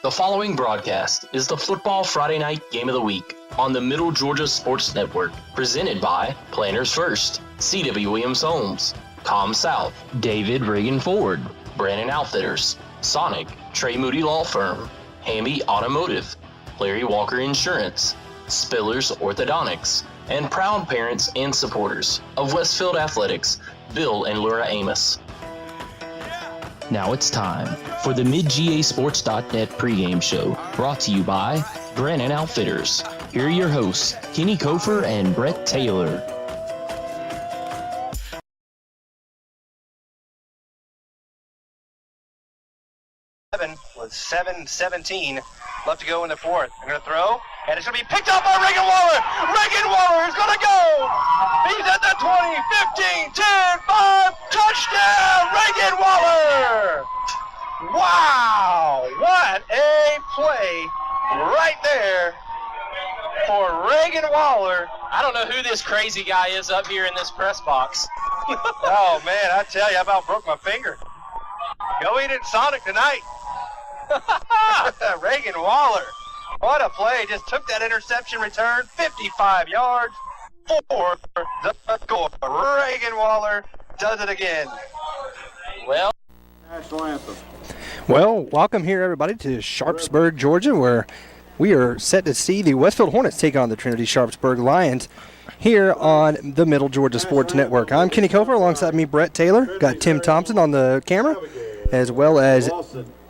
The following broadcast is the Football Friday Night Game of the Week on the Middle Georgia Sports Network, presented by Planners First, C.W. Williams Homes, Com South, David Reagan Ford, Brandon Outfitters, Sonic, Trey Moody Law Firm, Hamby Automotive, Larry Walker Insurance, Spillers Orthodontics, and proud parents and supporters of Westfield Athletics, Bill and Laura Amos. Now it's time for the MidGASports.net pregame show, brought to you by Brandon Outfitters. Here are your hosts, Kenny Kofer and Brett Taylor. With 7:17 left to go in the fourth. They're going to throw, and it's going to be picked up by Reagan Waller. Reagan Waller is going to go. He's at the 20, 15, 10, 5, touchdown, Reagan Waller. Wow, what a play right there for Reagan Waller. I don't know who this crazy guy is up here in this press box. Oh, man, I tell you, I about broke my finger. Go eat it, Sonic, tonight. Reagan Waller, what a play. Just took that interception return, 55 yards for the score. Reagan Waller does it again. Well, National anthem. Well, welcome here, everybody, to Sharpsburg, Georgia, where we are set to see the Westfield Hornets take on the Trinity Sharpsburg Lions here on the Middle Georgia Sports Network. I'm Kenny Kofer, alongside me, Brett Taylor. Got Tim Thompson on the camera, as well as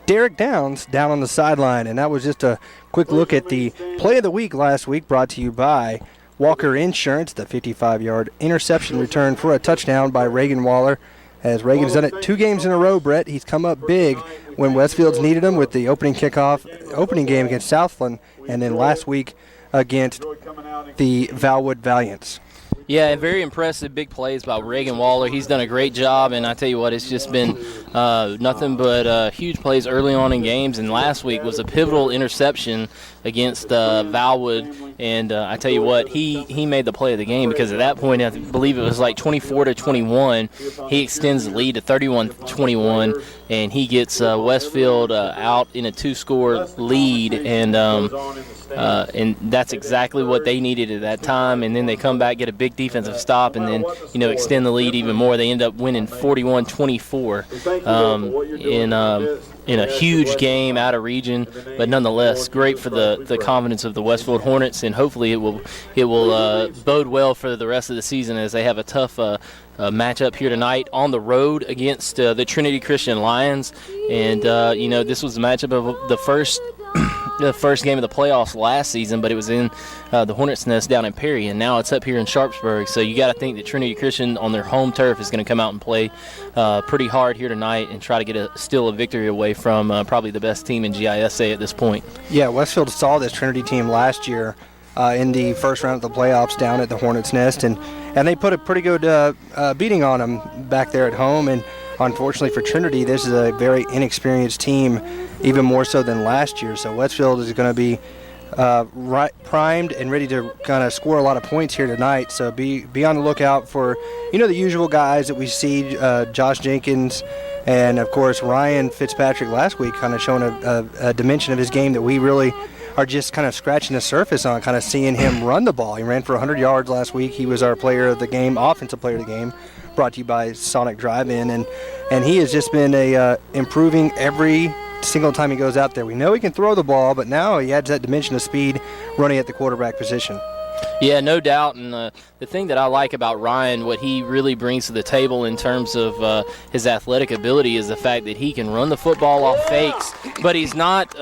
Derek Downs down on the sideline. And that was just a quick look at the play of the week last week, brought to you by Walker Insurance, the 55-yard interception return for a touchdown by Reagan Waller. As Reagan's done it 2 games in a row, Brett, he's come up big when Westfield's needed him with the opening game against Southland, and then last week against the Valwood Valiants. yeah, very impressive big plays by Reagan Waller. He's done a great job, and I tell you what, it's just been nothing but huge plays early on in games. And last week was a pivotal interception against Valwood, and I tell you what, he made the play of the game, because at that point, I believe it was like 24-21. He extends the lead to 31-21, and he gets Westfield out in a 2-score lead, and that's exactly what they needed at that time. And then they come back, get a big defensive stop, and then extend the lead even more. They end up winning 41-24 in a huge game out of region, but nonetheless great for the confidence of the Westfield Hornets, and hopefully it will bode well for the rest of the season, as they have a tough matchup here tonight on the road against the Trinity Christian Lions. And this was the matchup of the first game of the playoffs last season, but it was in the Hornets' Nest down in Perry, and now it's up here in Sharpsburg. So you got to think that Trinity Christian on their home turf is going to come out and play pretty hard here tonight and try to get still a victory away from probably the best team in GISA at this point. Yeah, Westfield saw this Trinity team last year in the first round of the playoffs down at the Hornets' Nest, and they put a pretty good beating on them back there at home. And unfortunately for Trinity, this is a very inexperienced team, even more so than last year. So Westfield is going to be primed and ready to kind of score a lot of points here tonight. So be on the lookout for, the usual guys that we see, Josh Jenkins and, of course, Ryan Fitzpatrick last week, kind of showing a dimension of his game that we really are just kind of scratching the surface on, kind of seeing him run the ball. He ran for 100 yards last week. He was our player of the game, offensive player of the game, brought to you by Sonic Drive-In, and he has just been improving every single time he goes out there. We know he can throw the ball, but now he adds that dimension of speed running at the quarterback position. Yeah, no doubt. And the thing that I like about Ryan, what he really brings to the table in terms of his athletic ability, is the fact that he can run the football off fakes, but he's not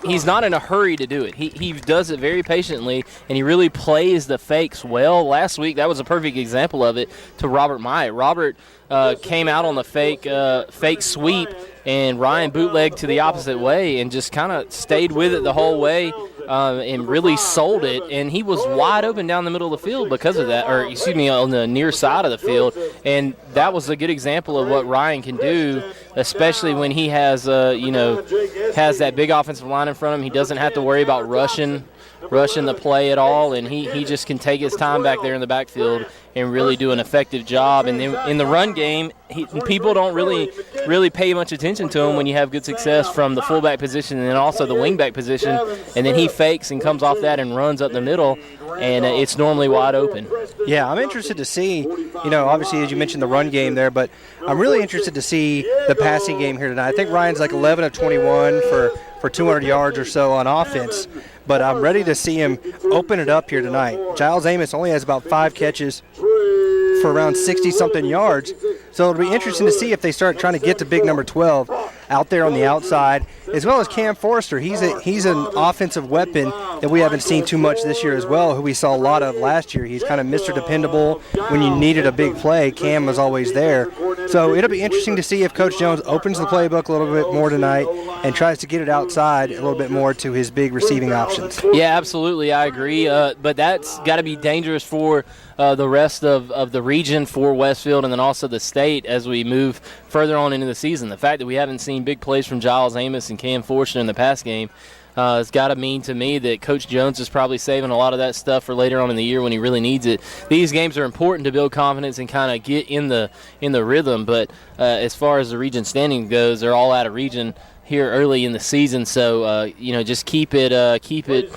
he's not in a hurry to do it. He does it very patiently, and he really plays the fakes well. Last week, that was a perfect example of it to Robert Myatt. Robert came out on the fake sweep, and Ryan bootlegged to the opposite way and just kind of stayed with it the whole way. And really sold it, and he was wide open down the middle of the field because of that, on the near side of the field. And that was a good example of what Ryan can do, especially when he has that big offensive line in front of him. He doesn't have to worry about rushing rushing the play at all, and he just can take his time back there in the backfield and really do an effective job. And then in the run game, people don't really pay much attention to him when you have good success from the fullback position and then also the wingback position. And then he fakes and comes off that and runs up the middle, and it's normally wide open. Yeah, I'm interested to see, obviously as you mentioned the run game there, but I'm really interested to see the passing game here tonight. I think Ryan's like 11 of 21 for 200 yards or so on offense, but I'm ready to see him open it up here tonight. Giles Amos only has about 5 catches for around 60-something yards, so it'll be interesting to see if they start trying to get to big number 12 out there on the outside, as well as Cam Forrester. He's an offensive weapon that we haven't seen too much this year as well, who we saw a lot of last year. He's kind of Mr. Dependable. When you needed a big play, Cam was always there. So it'll be interesting to see if Coach Jones opens the playbook a little bit more tonight and tries to get it outside a little bit more to his big receiving options. Yeah, absolutely. I agree. But that's got to be dangerous for the rest of the region, for Westfield, and then also the state as we move further on into the season. The fact that we haven't seen big plays from Giles Amos and Cam Forster in the pass game has got to mean to me that Coach Jones is probably saving a lot of that stuff for later on in the year when he really needs it. These games are important to build confidence and kind of get in the rhythm, but as far as the region standing goes, they're all out of region here early in the season, so just keep it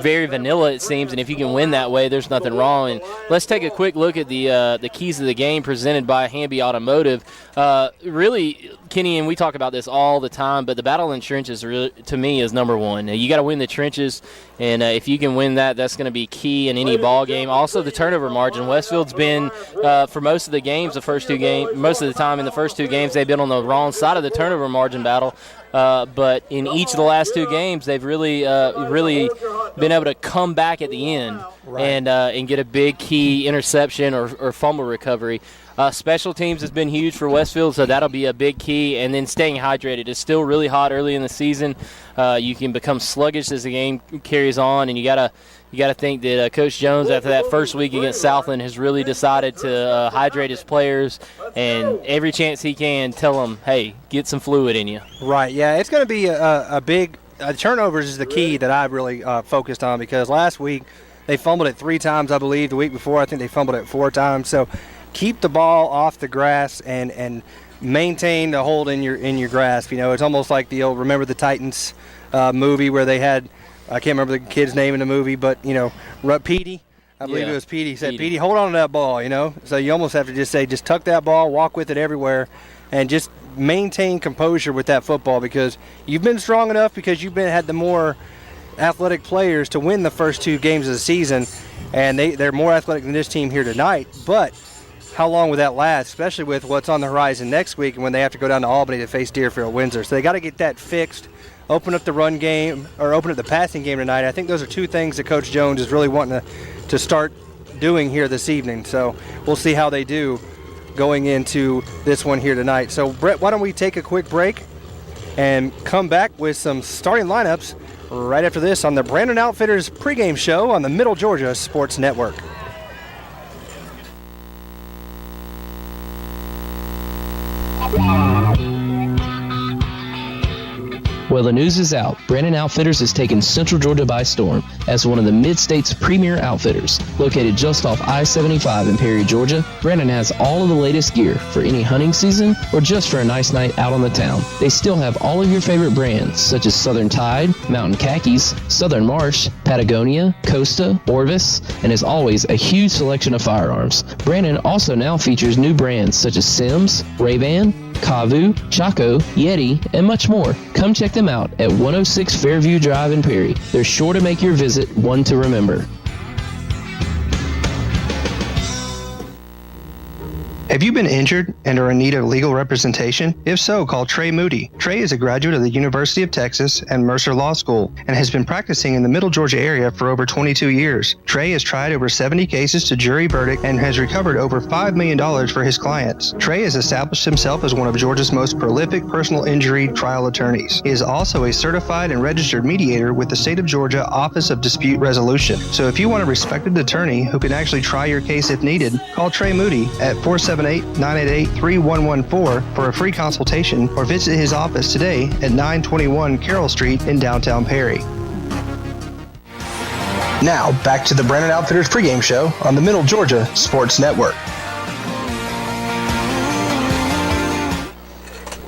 very vanilla, it seems, and if you can win that way, there's nothing wrong. And let's take a quick look at the keys of the game presented by Hamby Automotive. Really, Kenny, and we talk about this all the time, but the battle in trenches really, to me, is number one. You got to win the trenches, and if you can win that, that's going to be key in any ball game. Also, the turnover margin. Westfield's been for most of the games, most of the time in the first 2 games, they've been on the wrong side of the turnover margin battle. But in each of the last 2 games, they've really been able to come back at the end and get a big key interception or fumble recovery. Special teams has been huge for Westfield, so that'll be a big key. And then staying hydrated. It's still really hot early in the season. You can become sluggish as the game carries on, and you gotta think that Coach Jones, after that first week against Southland, has really decided to hydrate his players, and every chance he can tell them, hey, get some fluid in you. Right, yeah, it's going to be a big turnovers is the key that I've really focused on, because last week they fumbled it 3 times, I believe. The week before, I think they fumbled it 4 times. So keep the ball off the grass and maintain the hold in your grasp. It's almost like the old Remember the Titans movie where they had, I can't remember the kid's name in the movie, but, Petey. I believe it was Petey. He said, Petey, hold on to that ball, So you almost have to just tuck that ball, walk with it everywhere, and just maintain composure with that football, because you've been strong enough, because you've had the more athletic players to win the first 2 games of the season, and they're more athletic than this team here tonight. But how long will that last, especially with what's on the horizon next week and when they have to go down to Albany to face Deerfield Windsor? So they got to get that fixed. Open up the run game, or open up the passing game tonight. I think those are 2 things that Coach Jones is really wanting to start doing here this evening. So we'll see how they do going into this one here tonight. So, Brett, why don't we take a quick break and come back with some starting lineups right after this on the Brandon Outfitters pregame show on the Middle Georgia Sports Network. Well, the news is out. Brandon Outfitters has taken Central Georgia by storm as one of the Mid-State's premier outfitters. Located just off I-75 in Perry, Georgia, Brandon has all of the latest gear for any hunting season or just for a nice night out on the town. They still have all of your favorite brands such as Southern Tide, Mountain Khakis, Southern Marsh, Patagonia, Costa, Orvis, and as always, a huge selection of firearms. Brandon also now features new brands such as Sims, Ray-Ban, Kavu, Chaco, Yeti, and much more. Come check them out at 106 Fairview Drive in Perry. They're sure to make your visit one to remember. Have you been injured and are in need of legal representation? If so, call Trey Moody. Trey is a graduate of the University of Texas and Mercer Law School and has been practicing in the Middle Georgia area for over 22 years. Trey has tried over 70 cases to jury verdict and has recovered over $5 million for his clients. Trey has established himself as one of Georgia's most prolific personal injury trial attorneys. He is also a certified and registered mediator with the State of Georgia Office of Dispute Resolution. So if you want a respected attorney who can actually try your case if needed, call Trey Moody at 478-988-3114 for a free consultation, or visit his office today at 921 Carroll Street in downtown Perry. Now, back to the Brandon Outfitters pregame show on the Middle Georgia Sports Network.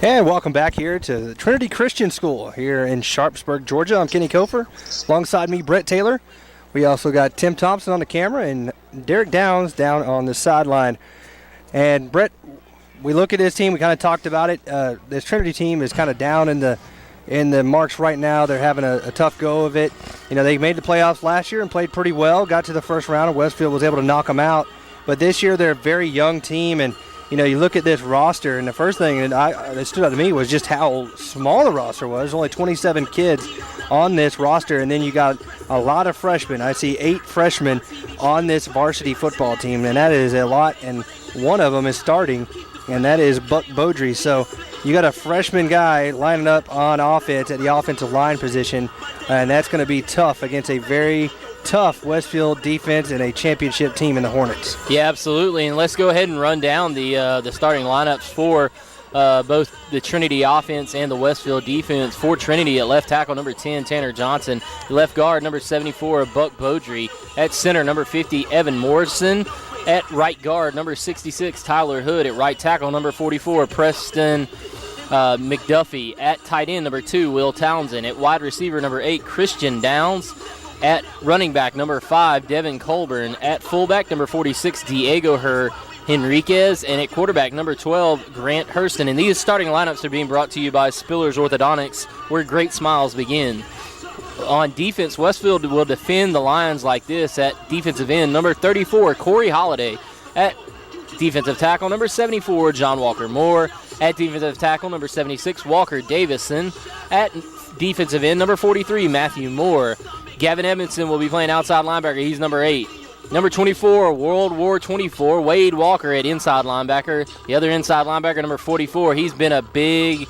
And welcome back here to the Trinity Christian School here in Sharpsburg, Georgia. I'm Kenny Kofer. Alongside me, Brett Taylor. We also got Tim Thompson on the camera and Derek Downs down on the sideline. And Brett, we look at this team. We kind of talked about it. This Trinity team is kind of down in the marks right now. They're having a tough go of it. You know, they made the playoffs last year and played pretty well. Got to the first round, and Westfield was able to knock them out. But this year, they're a very young team, and you know, you look at this roster, and the first thing that stood out to me was just how small the roster was. There's only 27 kids on this roster, and then you got a lot of freshmen. I see 8 freshmen on this varsity football team, and that is a lot, and one of them is starting, and that is Buck Beaudry. So you got a freshman guy lining up on offense at the offensive line position, and that's going to be tough against a very tough Westfield defense and a championship team in the Hornets. Yeah, absolutely. And let's go ahead and run down the starting lineups for both the Trinity offense and the Westfield defense. For Trinity, at left tackle, number 10, Tanner Johnson. Left guard, number 74, Buck Beaudry. At center, number 50, Evan Morrison. At right guard, number 66, Tyler Hood. At right tackle, number 44, Preston McDuffie. At tight end, number 2, Will Townsend. At wide receiver, number 8, Christian Downs. At running back, number 5, Devin Colburn. At fullback, number 46, Diego Henriquez. And at quarterback, number 12, Grant Hurston. And these starting lineups are being brought to you by Spillers Orthodontics, where great smiles begin. On defense, Westfield will defend the Lions like this. At defensive end, number 34, Corey Holliday. At defensive tackle, number 74, John Walker Moore. At defensive tackle, number 76, Walker Davison. At defensive end, number 43, Matthew Moore. Gavin Edmondson will be playing outside linebacker. He's number 8. Number 24, World War 24, Wade Walker at inside linebacker. The other inside linebacker, number 44, he's been a big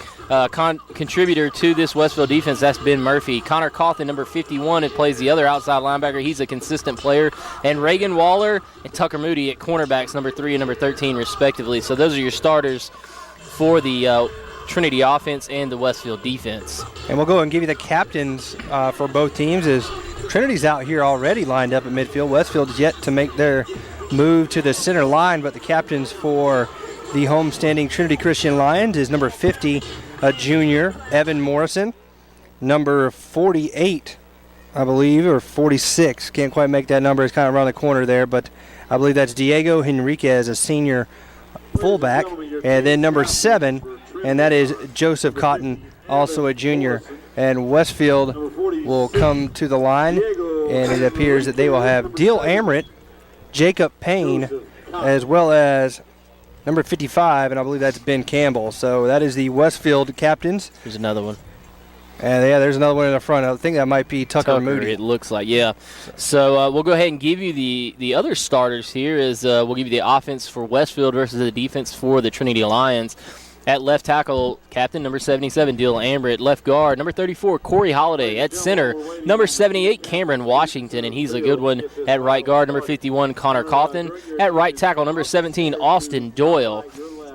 contributor to this Westfield defense. That's Ben Murphy. Connor Cawthon, number 51, and plays the other outside linebacker. He's a consistent player. And Reagan Waller and Tucker Moody at cornerbacks, number 3 and number 13, respectively. So those are your starters for the Trinity offense and the Westfield defense. And we'll go and give you the captains for both teams. As Trinity's out here already lined up at midfield. Westfield's yet to make their move to the center line, but the captains for the homestanding Trinity Christian Lions is number 50, a junior, Evan Morrison. Number 48, I believe, or 46, can't quite make that number. It's kind of around the corner there, but I believe that's Diego Henriquez, a senior fullback. And then number 7, and that is Joseph Cotton, also a junior. And Westfield will come to the line, and it appears that they will have Deal Amrit, Jacob Payne, as well as number 55, and I believe that's Ben Campbell. So that is the Westfield captains. There's another one. And yeah, there's another one in the front. I think that might be Tucker Moody. It looks like, yeah. So we'll go ahead and give you the other starters here. We'll give you the offense for Westfield versus the defense for the Trinity Lions. At left tackle, captain, number 77, Deal Amrit. Left guard, number 34, Corey Holliday. At center, number 78, Cameron Washington, and he's a good one. At right guard, number 51, Connor Cawthon. At right tackle, number 17, Austin Doyle.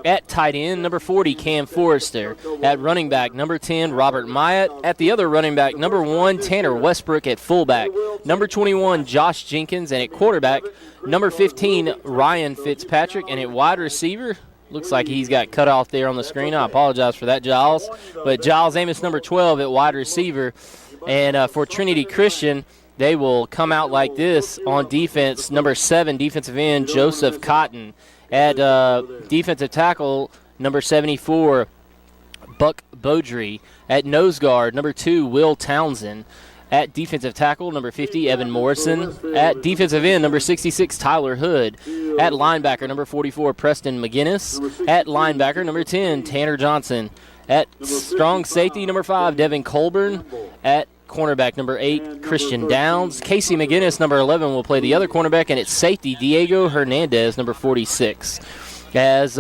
At tight end, number 40, Cam Forrester. At running back, number 10, Robert Myatt. At the other running back, number 1, Tanner Westbrook at fullback. Number 21, Josh Jenkins. And at quarterback, number 15, Ryan Fitzpatrick. And at wide receiver, looks like he's got cut off there on the screen. I apologize for that, Giles. But Giles Amos, number 12 at wide receiver. And for Trinity Christian, they will come out like this on defense. Number 7, defensive end, Joseph Cotton. At defensive tackle, number 74, Buck Beaudry. At nose guard, number 2, Will Townsend. At defensive tackle, number 50, Evan Morrison. At defensive end, number 66, Tyler Hood. At linebacker, number 44, Preston McGinnis. At linebacker, number 10, Tanner Johnson. At strong safety, number 5, Devin Colburn. At cornerback, number 8, Christian Downs. Casey McGinnis, number 11, will play the other cornerback. And at safety, Diego Hernandez, number 46. As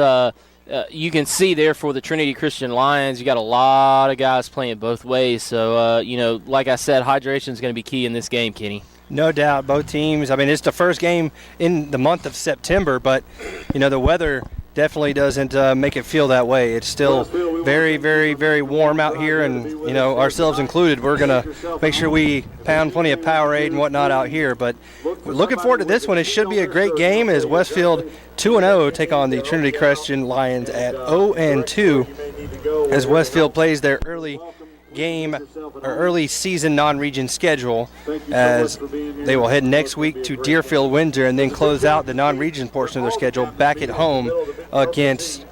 you can see there for the Trinity Christian Lions, you got a lot of guys playing both ways. So, like I said, hydration is going to be key in this game, Kenny. No doubt, both teams. I mean, it's the first game in the month of September, but, the weather definitely doesn't make it feel that way. It's still very, very, very warm out here, and, you know, ourselves included. We're going to make sure we pound plenty of Powerade and whatnot out here. But we're looking forward to this one. It should be a great game as Westfield 2-0 take on the Trinity Christian Lions at 0-2 as Westfield plays their early season non-region schedule, as they will head next week to Deerfield, Windsor, and then close out the non-region portion of their schedule back at home against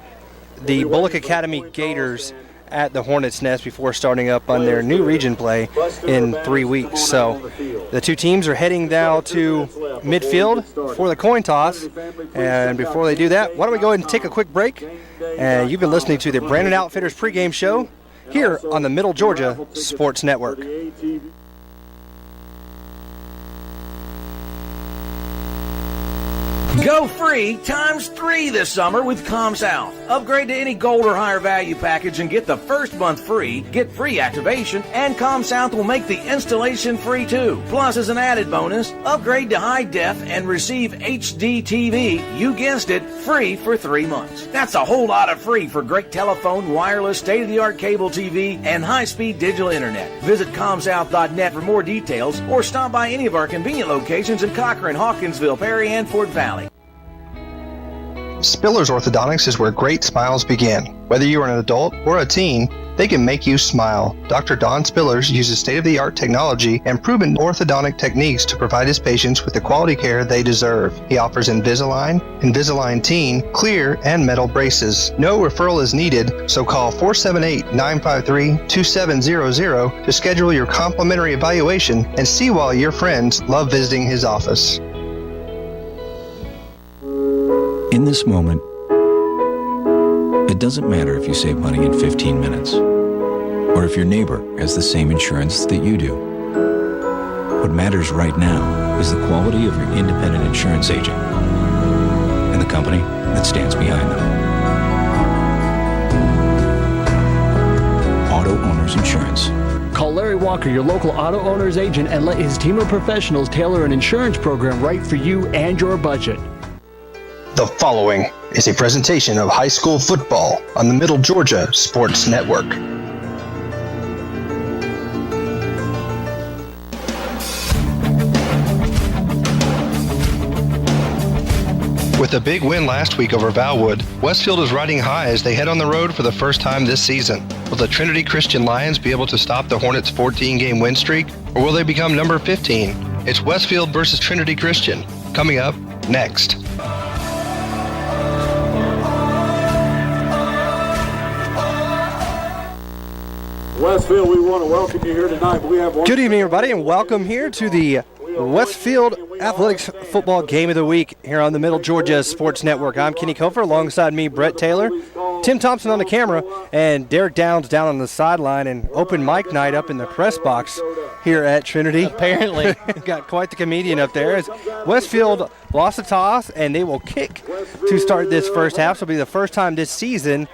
the Bullock Academy Gators at the Hornets Nest before starting up on their new region play in 3 weeks. So the two teams are heading now to midfield for the coin toss. And before they do that, why don't we go ahead and take a quick break? And you've been listening to the Brandon Outfitters pregame show here on the Middle Georgia Sports Network. Go free ×3 this summer with ComSouth. Upgrade to any gold or higher value package and get the first month free, get free activation, and ComSouth will make the installation free too. Plus, as an added bonus, upgrade to high def and receive HD TV, you guessed it, free for 3 months. That's a whole lot of free for great telephone, wireless, state-of-the-art cable TV, and high-speed digital internet. Visit ComSouth.net for more details or stop by any of our convenient locations in Cochran, Hawkinsville, Perry, and Fort Valley. Spillers Orthodontics is where great smiles begin. Whether you are an adult or a teen, they can make you smile. Dr. Don Spillers uses state-of-the-art technology and proven orthodontic techniques to provide his patients with the quality care they deserve. He offers Invisalign, Invisalign Teen, clear, and metal braces. No referral is needed, so call 478-953-2700 to schedule your complimentary evaluation and see why your friends love visiting his office. In this moment, it doesn't matter if you save money in 15 minutes or if your neighbor has the same insurance that you do. What matters right now is the quality of your independent insurance agent and the company that stands behind them. Auto Owners Insurance. Call Larry Walker, your local auto owner's agent, and let his team of professionals tailor an insurance program right for you and your budget. The following is a presentation of high school football on the Middle Georgia Sports Network. With a big win last week over Valwood, Westfield is riding high as they head on the road for the first time this season. Will the Trinity Christian Lions be able to stop the Hornets' 14-game win streak, or will they become number 15? It's Westfield versus Trinity Christian, coming up next. Westfield, we want to welcome you here tonight. Good evening, everybody, and welcome here to the Westfield Athletics Football Game of the Week here on the Middle Georgia Sports Network. I'm Kenny Kofer, alongside me, Brett Taylor, Tim Thompson on the camera, and Derek Downs down on the sideline, and open mic night up in the press box here at Trinity. Apparently. Got quite the comedian up there. As Westfield lost the toss, and they will kick to start this first half. So it'll be the first time this season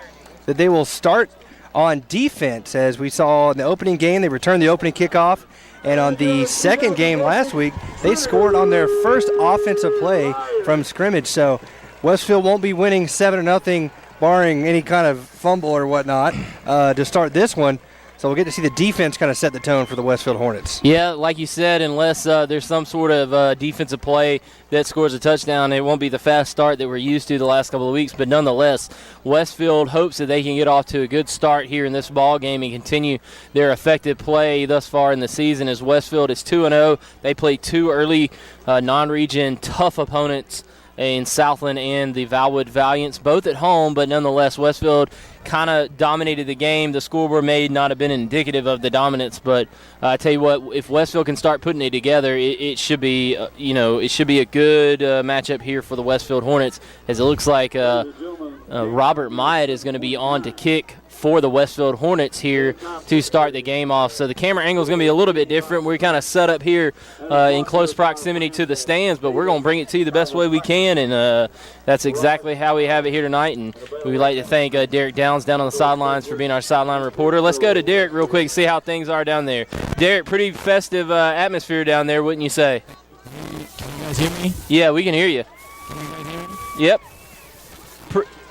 that they will start on defense. As we saw in the opening game, they returned the opening kickoff, and on the second game last week, they scored on their first offensive play from scrimmage. So Westfield won't be winning 7-0, barring any kind of fumble or whatnot, to start this one. So we'll get to see the defense kind of set the tone for the Westfield Hornets. Yeah, like you said, unless there's some sort of defensive play that scores a touchdown, it won't be the fast start that we're used to the last couple of weeks. But nonetheless, Westfield hopes that they can get off to a good start here in this ball game and continue their effective play thus far in the season. As Westfield is 2-0, they played two early non-region tough opponents in Southland and the Valwood Valiants, both at home, but nonetheless, Westfield kind of dominated the game. The scoreboard may not have been indicative of the dominance, but I tell you what, if Westfield can start putting it together, it should be, it should be a good matchup here for the Westfield Hornets, as it looks like Robert Myatt is going to be on to kick for the Westfield Hornets here to start the game off. So the camera angle is going to be a little bit different. We're kind of set up here in close proximity to the stands, but we're going to bring it to you the best way we can, and that's exactly how we have it here tonight. And we'd like to thank Derek Downs down on the sidelines for being our sideline reporter. Let's go to Derek real quick and see how things are down there. Derek, pretty festive atmosphere down there, wouldn't you say? Can you guys hear me? Yeah, we can hear you. Can you guys hear me? Yep.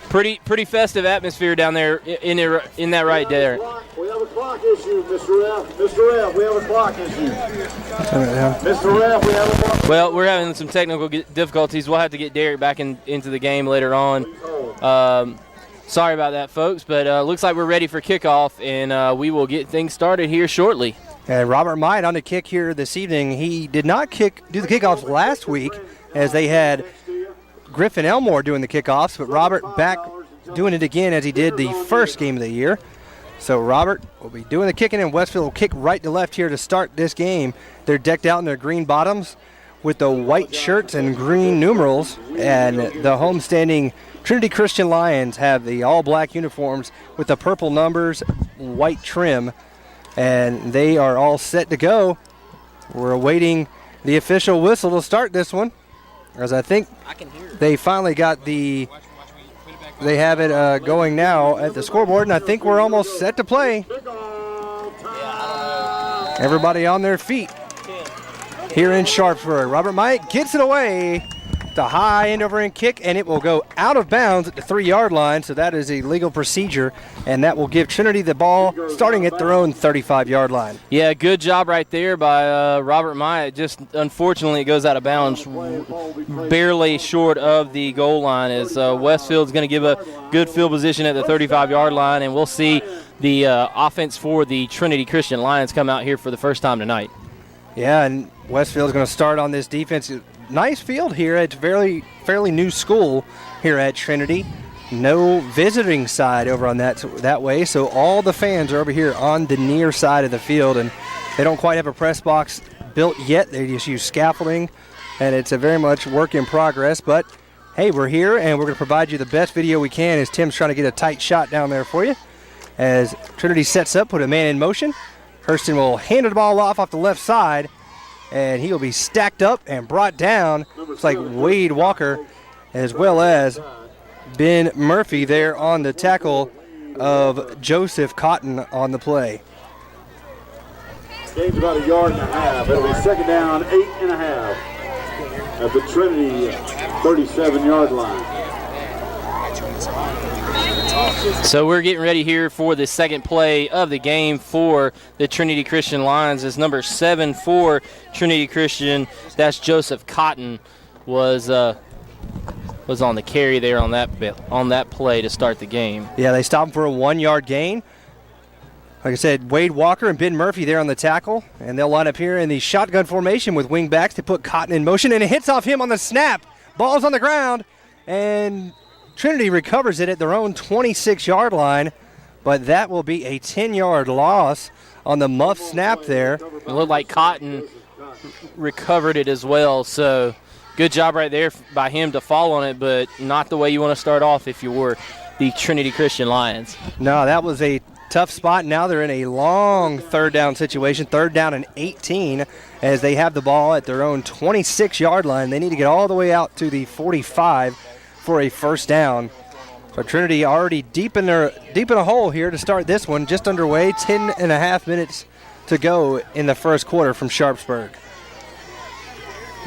Pretty festive atmosphere down there in that right there. We have a clock issue, Mr. F. Mr. F, we have a clock issue. Mr. F, we have a clock issue. Well, we're having some technical difficulties. We'll have to get Derek back into the game later on. Sorry about that, folks, but looks like we're ready for kickoff, and we will get things started here shortly. And Robert Myatt on the kick here this evening. He did not do the kickoffs last week, as they had Griffin Elmore doing the kickoffs, but Robert back doing it again as he did the first game of the year. So Robert will be doing the kicking, and Westfield will kick right to left here to start this game. They're decked out in their green bottoms with the white shirts and green numerals, and the homestanding Trinity Christian Lions have the all-black uniforms with the purple numbers, white trim, and they are all set to go. We're awaiting the official whistle to start this one, as I think they finally got they have it going now at the scoreboard, and I think we're almost set to play. Everybody on their feet here in Sharpsburg. Robert Myatt gets it away. The high end over end kick, and it will go out of bounds at the 3-yard line, so that is a legal procedure, and that will give Trinity the ball starting at their own 35-yard line. Yeah, good job right there by Robert Myatt. Just unfortunately it goes out of bounds barely short of the goal line, as Westfield's going to give a good field position at the 35-yard line, and we'll see the offense for the Trinity Christian Lions come out here for the first time tonight. Yeah, and Westfield's going to start on this defense. Nice field here. It's fairly new school here at Trinity. No visiting side over on that way, so all the fans are over here on the near side of the field, and they don't quite have a press box built yet. They just use scaffolding, and it's a very much work in progress. But hey, we're here, and we're going to provide you the best video we can as Tim's trying to get a tight shot down there for you. As Trinity sets up, put a man in motion. Hurston will hand the ball off the left side, and he will be stacked up and brought down. It's like Wade Walker, as well as Ben Murphy there on the tackle of Joseph Cotton on the play. Game's about 1.5 yards. It'll be second down, 8.5 at the Trinity 37-yard line. So we're getting ready here for the second play of the game for the Trinity Christian Lions. As number 7 for Trinity Christian, that's Joseph Cotton, was on the carry there on that play to start the game. Yeah, they stopped him for a 1-yard gain. Like I said, Wade Walker and Ben Murphy there on the tackle, and they'll line up here in the shotgun formation with wing backs to put Cotton in motion, and it hits off him on the snap. Ball's on the ground, and Trinity recovers it at their own 26-yard line, but that will be a 10-yard loss on the muff snap there. It looked like Cotton recovered it as well, so good job right there by him to fall on it, but not the way you want to start off if you were the Trinity Christian Lions. No, that was a tough spot. Now they're in a long third down situation, 3rd down and 18, as they have the ball at their own 26-yard line. They need to get all the way out to the 45 for a first down. So Trinity already deep in a hole here to start this one, just underway, 10.5 minutes to go in the first quarter from Sharpsburg.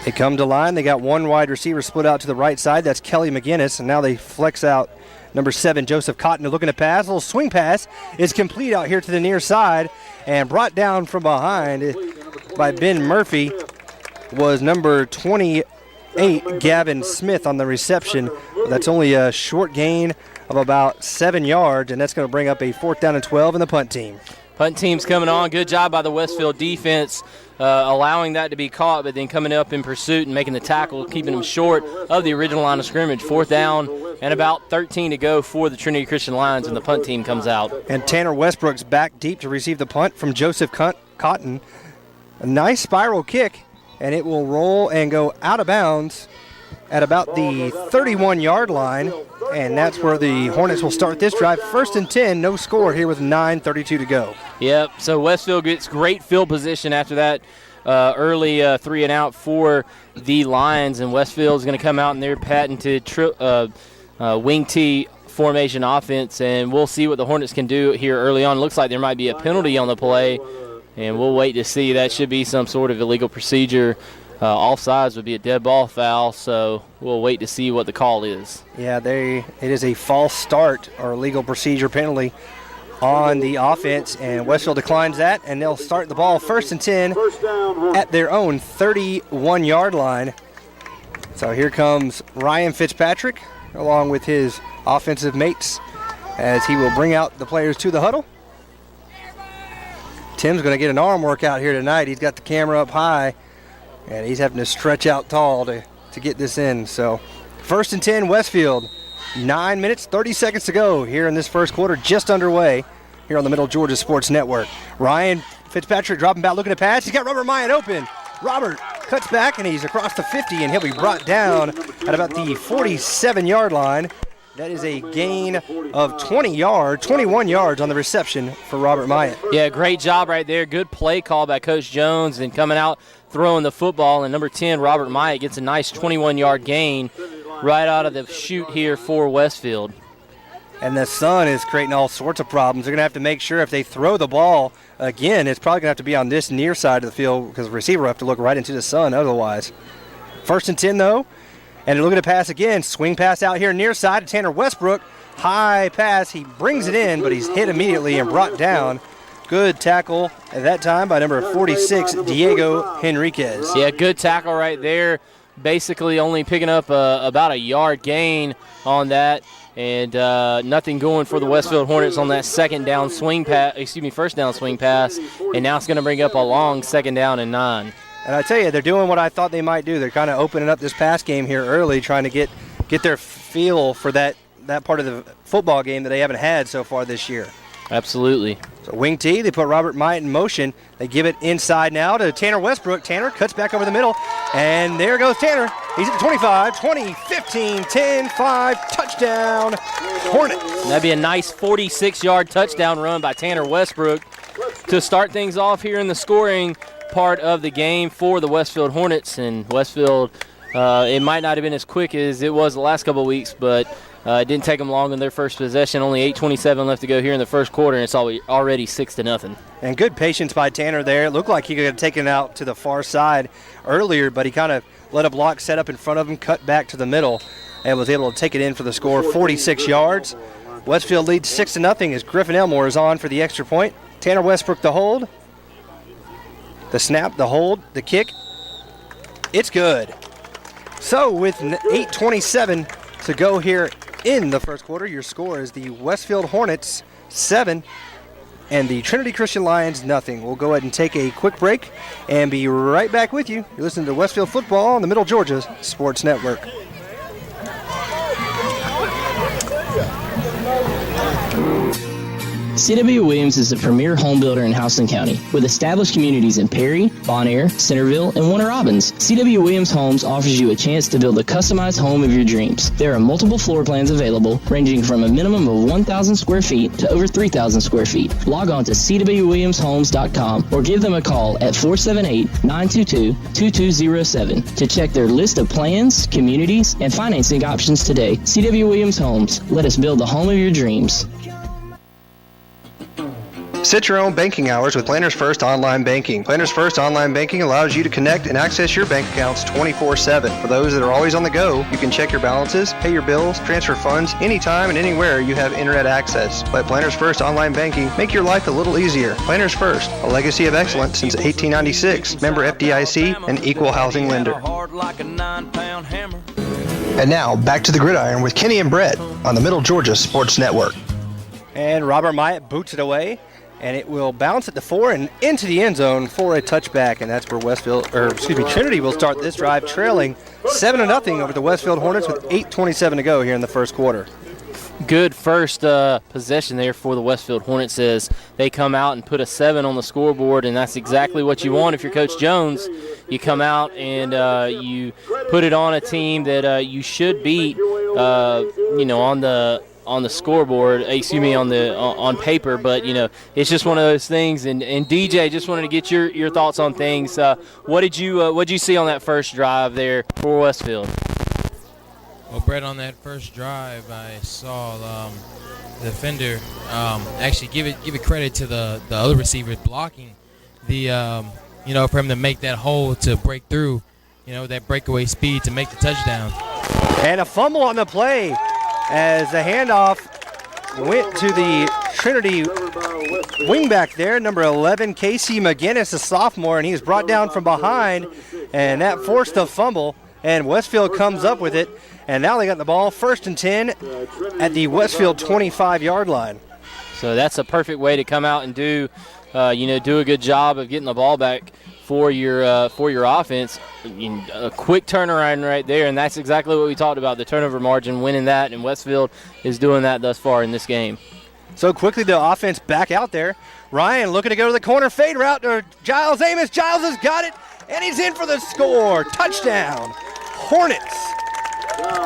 They come to line. They got one wide receiver split out to the right side. That's Kelly McGinnis, and now they flex out number 7, Joseph Cotton, looking to pass. A little swing pass is complete out here to the near side, and brought down from behind by Ben Murphy was number 28, Gavin Smith, on the reception. That's only a short gain of about 7 yards, and that's going to bring up a 4th down and 12 in the punt team. Punt team's coming on. Good job by the Westfield defense, allowing that to be caught, but then coming up in pursuit and making the tackle, keeping them short of the original line of scrimmage. 4th down and about 13 to go for the Trinity Christian Lions, and the punt team comes out. And Tanner Westbrook's back deep to receive the punt from Joseph Cotton. A nice spiral kick, and it will roll and go out of bounds at about the 31-yard line, and that's where the Hornets will start this drive. 1st and 10, no score here with 9:32 to go. Yep, so Westfield gets great field position after that early 3 and out for the Lions, and Westfield's going to come out in their patented wing T formation offense, and we'll see what the Hornets can do here early on. Looks like there might be a penalty on the play, and we'll wait to see. That should be some sort of illegal procedure offsides would be a dead ball foul, so we'll wait to see what the call is. Yeah, it is a false start or legal procedure penalty on the offense, and Westfield declines that, and they'll start the ball 1st and 10 at their own 31-yard line. So here comes Ryan Fitzpatrick along with his offensive mates as he will bring out the players to the huddle. Tim's going to get an arm workout here tonight. He's got the camera up high, and he's having to stretch out tall to get this in. So 1st and 10 Westfield. 9 minutes, 30 seconds to go here in this first quarter, just underway here on the Middle Georgia Sports Network. Ryan Fitzpatrick dropping back, looking to pass. He's got Robert Myatt open. Robert cuts back, and he's across the 50, and he'll be brought down at about the 47-yard line. That is a gain of 21 yards on the reception for Robert Myatt. Yeah, great job right there. Good play call by Coach Jones and coming out throwing the football. And number 10, Robert Myatt, gets a nice 21-yard gain right out of the chute here for Westfield. And the sun is creating all sorts of problems. They're going to have to make sure if they throw the ball again, it's probably going to have to be on this near side of the field because the receiver will have to look right into the sun otherwise. 1st and 10, though. And they're looking to pass again. Swing pass out here near side to Tanner Westbrook. High pass. He brings it in, but he's hit immediately and brought down. Good tackle at that time by number 46, Diego Henriquez. Yeah, good tackle right there. Basically only picking up about a yard gain on that, and nothing going for the Westfield Hornets on that first down swing pass, and now it's going to bring up a long 2nd down and 9. And I tell you, they're doing what I thought they might do. They're kind of opening up this pass game here early, trying to get their feel for that part of the football game that they haven't had so far this year. Absolutely. So wing T, they put Robert Myatt in motion. They give it inside now to Tanner Westbrook. Tanner cuts back over the middle, and there goes Tanner. He's at the 25, 20, 15, 10, 5, touchdown, Hornets. That'd be a nice 46-yard touchdown run by Tanner Westbrook to start things off here in the scoring part of the game for the Westfield Hornets. And Westfield, it might not have been as quick as it was the last couple of weeks, but it didn't take them long in their first possession. Only 8:27 left to go here in the first quarter, and it's already 6-0. And good patience by Tanner there. It looked like he could have taken it out to the far side earlier, but he kind of let a block set up in front of him, cut back to the middle, and was able to take it in for the score, 46 yards. Westfield leads 6-0 as Griffin Elmore is on for the extra point. Tanner Westbrook the hold. The snap, the hold, the kick. It's good. So with 8:27 to go here in the first quarter, your score is the Westfield Hornets 7 and the Trinity Christian Lions nothing. We'll go ahead and take a quick break and be right back with you. You're listening to Westfield Football on the Middle Georgia Sports Network. C.W. Williams is the premier home builder in Houston County, with established communities in Perry, Bonaire, Centerville, and Warner Robins. C.W. Williams Homes offers you a chance to build a customized home of your dreams. There are multiple floor plans available, ranging from a minimum of 1,000 square feet to over 3,000 square feet. Log on to cwwilliamshomes.com or give them a call at 478-922-2207 to check their list of plans, communities, and financing options today. C.W. Williams Homes. Let us build the home of your dreams. Set your own banking hours with Planners First Online Banking. Planners First Online Banking allows you to connect and access your bank accounts 24/7. For those that are always on the go, you can check your balances, pay your bills, transfer funds anytime and anywhere you have internet access. Let Planners First Online Banking make your life a little easier. Planners First, a legacy of excellence since 1896. Member FDIC and equal housing lender. And now, back to the gridiron with Kenny and Brett on the Middle Georgia Sports Network. And Robert Myatt boots it away, and it will bounce at the 4 and into the end zone for a touchback, and that's where Trinity will start this drive, trailing 7-0 over the Westfield Hornets with 8:27 to go here in the first quarter. Good first possession there for the Westfield Hornets as they come out and put a 7 on the scoreboard, and that's exactly what you want if you're Coach Jones. You come out and you put it on a team that you should beat, on the scoreboard, on paper, but it's just one of those things. And DJ, just wanted to get your thoughts on things. What did you see on that first drive there for Westfield? Well, Brett, on that first drive, I saw the defender actually give it credit to the other receivers blocking for him to make that hole to break through. that breakaway speed to make the touchdown. And a fumble on the play as the handoff went to the Trinity wingback there, number 11, Casey McGinnis, a sophomore, and he was brought down from behind, and that forced a fumble, and Westfield comes up with it, and now they got the ball 1st and 10 at the Westfield 25-yard line. So that's a perfect way to come out and do a good job of getting the ball back for your offense. A quick turnaround right there, and that's exactly what we talked about, the turnover margin, winning that, and Westfield is doing that thus far in this game. So quickly the offense back out there. Ryan looking to go to the corner fade route to Giles Amos. Giles has got it, and he's in for the score. Touchdown, Hornets.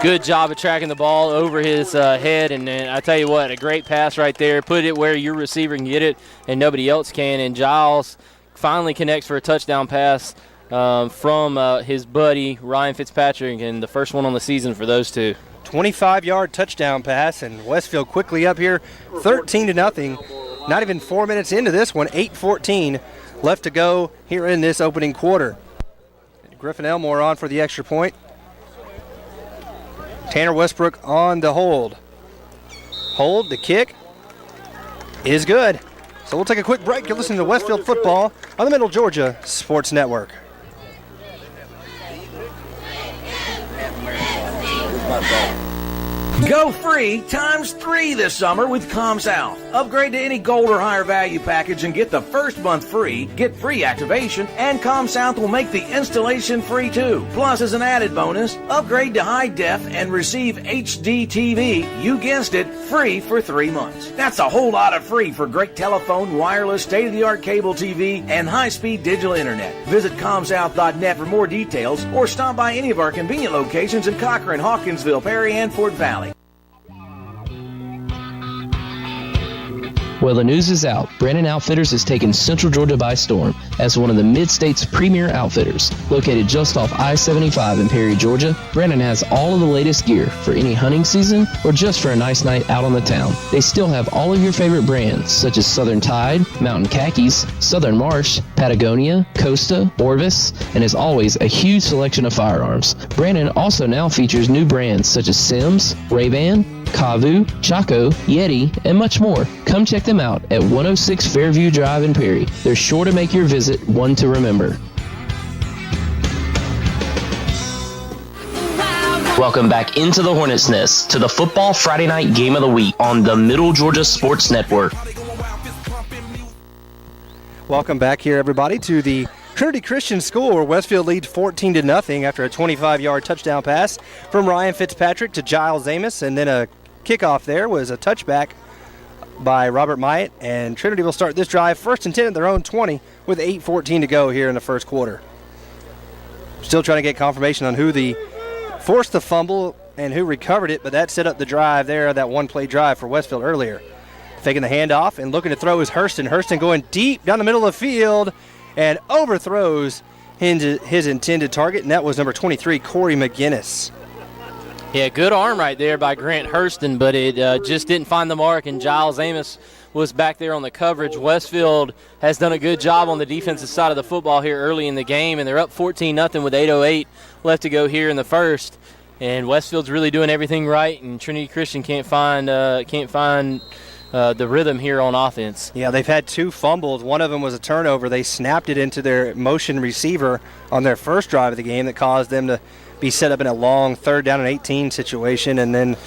Good job of tracking the ball over his head, and I tell you what, a great pass right there. Put it where your receiver can get it and nobody else can, and Giles finally connects for a touchdown pass from his buddy Ryan Fitzpatrick, and the first one on the season for those two. 25-yard touchdown pass, and Westfield quickly up here 13-0. Not even 4 minutes into this one, 8:14 left to go here in this opening quarter. Griffin Elmore on for the extra point. Tanner Westbrook on the hold. Hold, the kick is good. So we'll take a quick break. You're listening to Westfield Football on the Middle Georgia Sports Network. Go free ×3 this summer with ComSouth. Upgrade to any gold or higher value package and get the first month free, get free activation, and ComSouth will make the installation free too. Plus, as an added bonus, upgrade to high def and receive HD TV, you guessed it, free for 3 months. That's a whole lot of free for great telephone, wireless, state-of-the-art cable TV, and high-speed digital internet. Visit ComSouth.net for more details or stop by any of our convenient locations in Cochran, Hawkinsville, Perry, and Fort Valley. Well, the news is out. Brandon Outfitters has taken Central Georgia by storm as one of the Mid-State's premier outfitters. Located just off I-75 in Perry, Georgia, Brandon has all of the latest gear for any hunting season or just for a nice night out on the town. They still have all of your favorite brands such as Southern Tide, Mountain Khakis, Southern Marsh, Patagonia, Costa, Orvis, and as always, a huge selection of firearms. Brandon also now features new brands such as Sims, Ray-Ban, Kavu, Chaco, Yeti, and much more. Come check them out at 106 Fairview Drive in Perry. They're sure to make your visit one to remember. Welcome back into the Hornets' Nest to the Football Friday Night Game of the Week on the Middle Georgia Sports Network. Welcome back here, everybody, to the Trinity Christian School, where Westfield leads 14-0 after a 25-yard touchdown pass from Ryan Fitzpatrick to Giles Amos, and then a kickoff there was a touchback by Robert Myatt, and Trinity will start this drive 1st and 10 at their own 20 with 8:14 to go here in the first quarter. Still trying to get confirmation on who forced the fumble and who recovered it, but that set up the drive there, that one-play drive for Westfield earlier. Taking the handoff and looking to throw is Hurston. Hurston going deep down the middle of the field and overthrows his intended target, and that was number 23, Corey McGinnis. Yeah, good arm right there by Grant Hurston, but it just didn't find the mark, and Giles Amos was back there on the coverage. Westfield has done a good job on the defensive side of the football here early in the game, and they're up 14-0 with 8:08 left to go here in the first. And Westfield's really doing everything right, and Trinity Christian can't find the rhythm here on offense. Yeah, they've had 2 fumbles. One of them was a turnover. They snapped it into their motion receiver on their first drive of the game that caused them to be set up in a long 3rd down and 18 situation. And then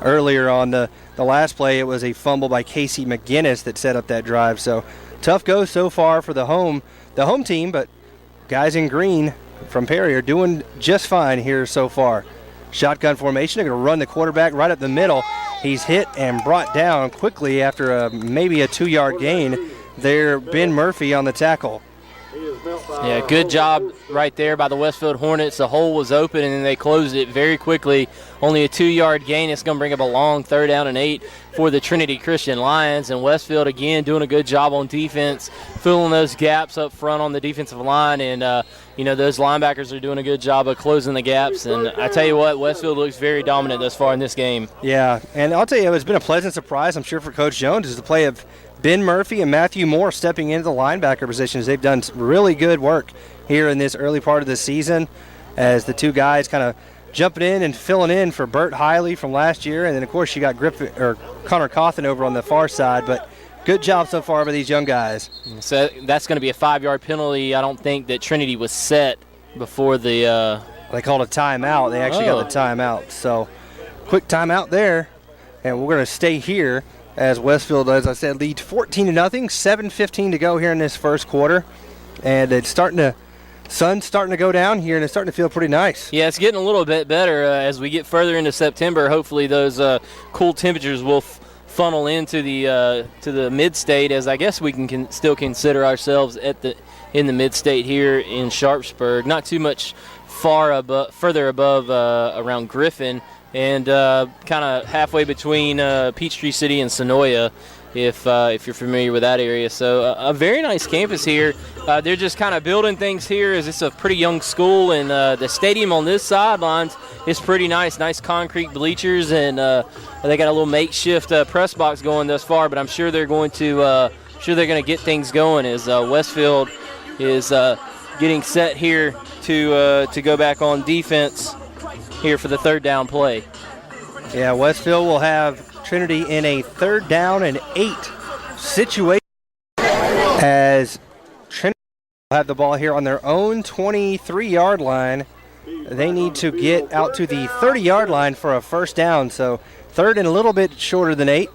earlier on the last play, it was a fumble by Casey McGinnis that set up that drive. So tough go so far for the home team, but guys in green from Perry are doing just fine here so far. Shotgun formation. They're going to run the quarterback right up the middle. He's hit and brought down quickly after maybe a 2-yard gain. There, Ben Murphy on the tackle. Yeah, good job right there by the Westfield Hornets. The hole was open, and then they closed it very quickly. Only a 2-yard gain. It's going to bring up a long 3rd down and 8 for the Trinity Christian Lions. And Westfield, again, doing a good job on defense, filling those gaps up front on the defensive line. And, those linebackers are doing a good job of closing the gaps. And I tell you what, Westfield looks very dominant thus far in this game. Yeah, and I'll tell you, it's been a pleasant surprise, I'm sure, for Coach Jones, is the play of Ben Murphy and Matthew Moore stepping into the linebacker positions. They've done really good work here in this early part of the season. as the two guys kind of jumping in and filling in for Bert Hiley from last year. And then, of course, you got Connor Cawthon over on the far side. But good job so far by these young guys. So that's going to be a 5-yard penalty. I don't think that Trinity was set before the they called a timeout. They actually got the timeout. So quick timeout there. And we're going to stay here as Westfield, as I said, leads 14-0, 7:15 to go here in this first quarter. And it's sun's starting to go down here, and it's starting to feel pretty nice. Yeah, it's getting a little bit better as we get further into September. Hopefully those cool temperatures will funnel into the mid-state, as I guess we can still consider ourselves in the mid-state here in Sharpsburg. Not too much further above around Griffin, and kind of halfway between Peachtree City and Sonoya, if you're familiar with that area. So a very nice campus here. They're just kind of building things here, as it's a pretty young school, and the stadium on this sidelines is pretty nice. Nice concrete bleachers, and they got a little makeshift press box going thus far. But I'm sure they're going to get things going as Westfield is getting set here to go back on defense here for the third down play. Yeah, Westfield will have Trinity in a 3rd down and 8 situation as Trinity will have the ball here on their own 23-yard line. They need to get out to the 30-yard line for a first down, so 3rd and a little bit shorter than 8,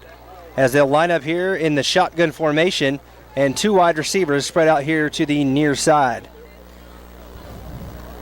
as they'll line up here in the shotgun formation, and 2 wide receivers spread out here to the near side.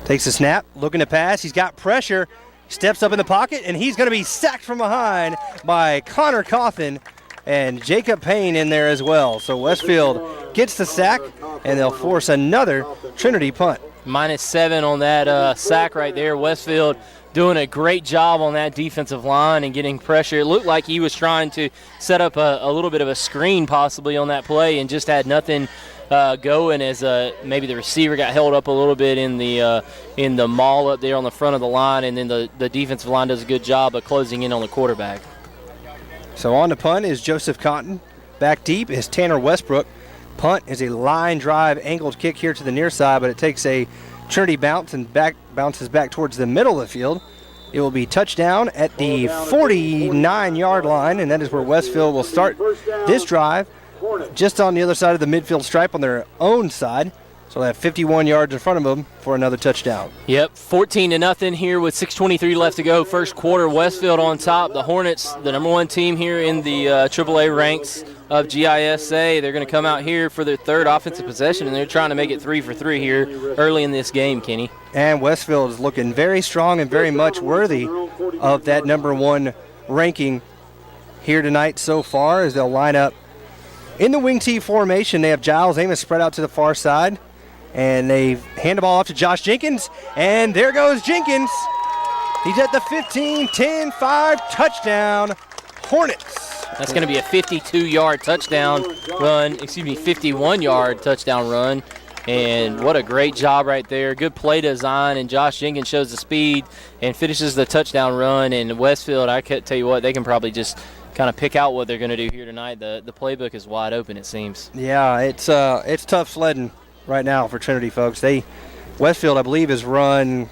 Takes a snap, looking to pass. He's got pressure. Steps up in the pocket, and he's going to be sacked from behind by Connor Cawthon and Jacob Payne in there as well. So Westfield gets the sack, and they'll force another Trinity punt. -7 on that sack right there. Westfield doing a great job on that defensive line and getting pressure. It looked like he was trying to set up a little bit of a screen possibly on that play and just had nothing going, as maybe the receiver got held up a little bit in the maul up there on the front of the line, and then the defensive line does a good job of closing in on the quarterback. So on the punt is Joseph Cotton. Back deep is Tanner Westbrook. Punt is a line drive angled kick here to the near side, but it takes a Trinity bounce and bounces back towards the middle of the field. It will be touchdown at the 49-yard line, and that is where Westfield will start this drive, just on the other side of the midfield stripe on their own side. So they have 51 yards in front of them for another touchdown. Yep, 14-0 here with 6:23 left to go. First quarter, Westfield on top. The Hornets, the number 1 team here in the AAA ranks of GISA. They're going to come out here for their 3rd offensive possession, and they're trying to make it 3 for 3 here early in this game, Kenny. And Westfield is looking very strong and very much worthy of that number 1 ranking here tonight so far, as they'll line up in the wing T formation. They have Giles Amos spread out to the far side, and they hand the ball off to Josh Jenkins, and there goes Jenkins. He's at the 15, 10, 5, touchdown, Hornets. That's going to be a 52-yard touchdown run, 51-yard touchdown run, and what a great job right there. Good play design, and Josh Jenkins shows the speed and finishes the touchdown run, and Westfield, I can't tell you what, they can probably just kind of pick out what they're going to do here tonight. The playbook is wide open, it seems. Yeah, it's tough sledding right now for Trinity, folks. Westfield, I believe, has run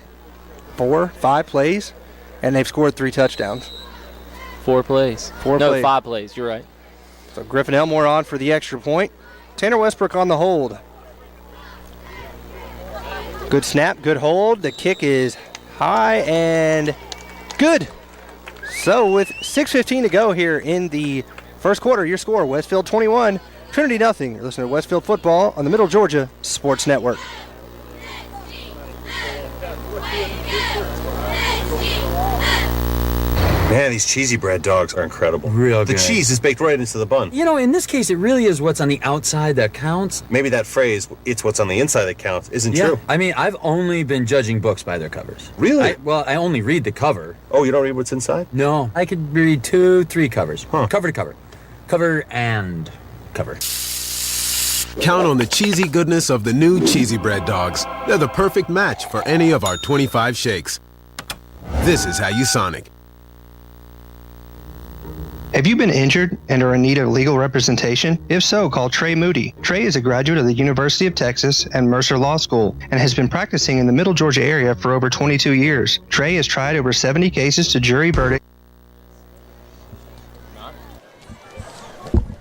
5 plays, and they've scored 3 touchdowns. 4 plays. 5 plays. You're right. So Griffin Elmore on for the extra point. Tanner Westbrook on the hold. Good snap, good hold. The kick is high and good. So with 6:15 to go here in the first quarter, your score, Westfield 21, Trinity nothing. You're listening to Westfield Football on the Middle Georgia Sports Network. Man, these cheesy bread dogs are incredible. Real good. The cheese is baked right into the bun. You know, in this case, it really is what's on the outside that counts. Maybe that phrase, "it's what's on the inside that counts," isn't true. I mean, I've only been judging books by their covers. Really? I only read the cover. Oh, you don't read what's inside? No, I could read 2, 3 covers. Cover to cover. Cover and cover. Count on the cheesy goodness of the new Cheesy Bread Dogs. They're the perfect match for any of our 25 shakes. This is how you Sonic. Have you been injured and are in need of legal representation? If so, call Trey Moody. Trey is a graduate of the University of Texas and Mercer Law School and has been practicing in the Middle Georgia area for over 22 years. Trey has tried over 70 cases to jury verdict.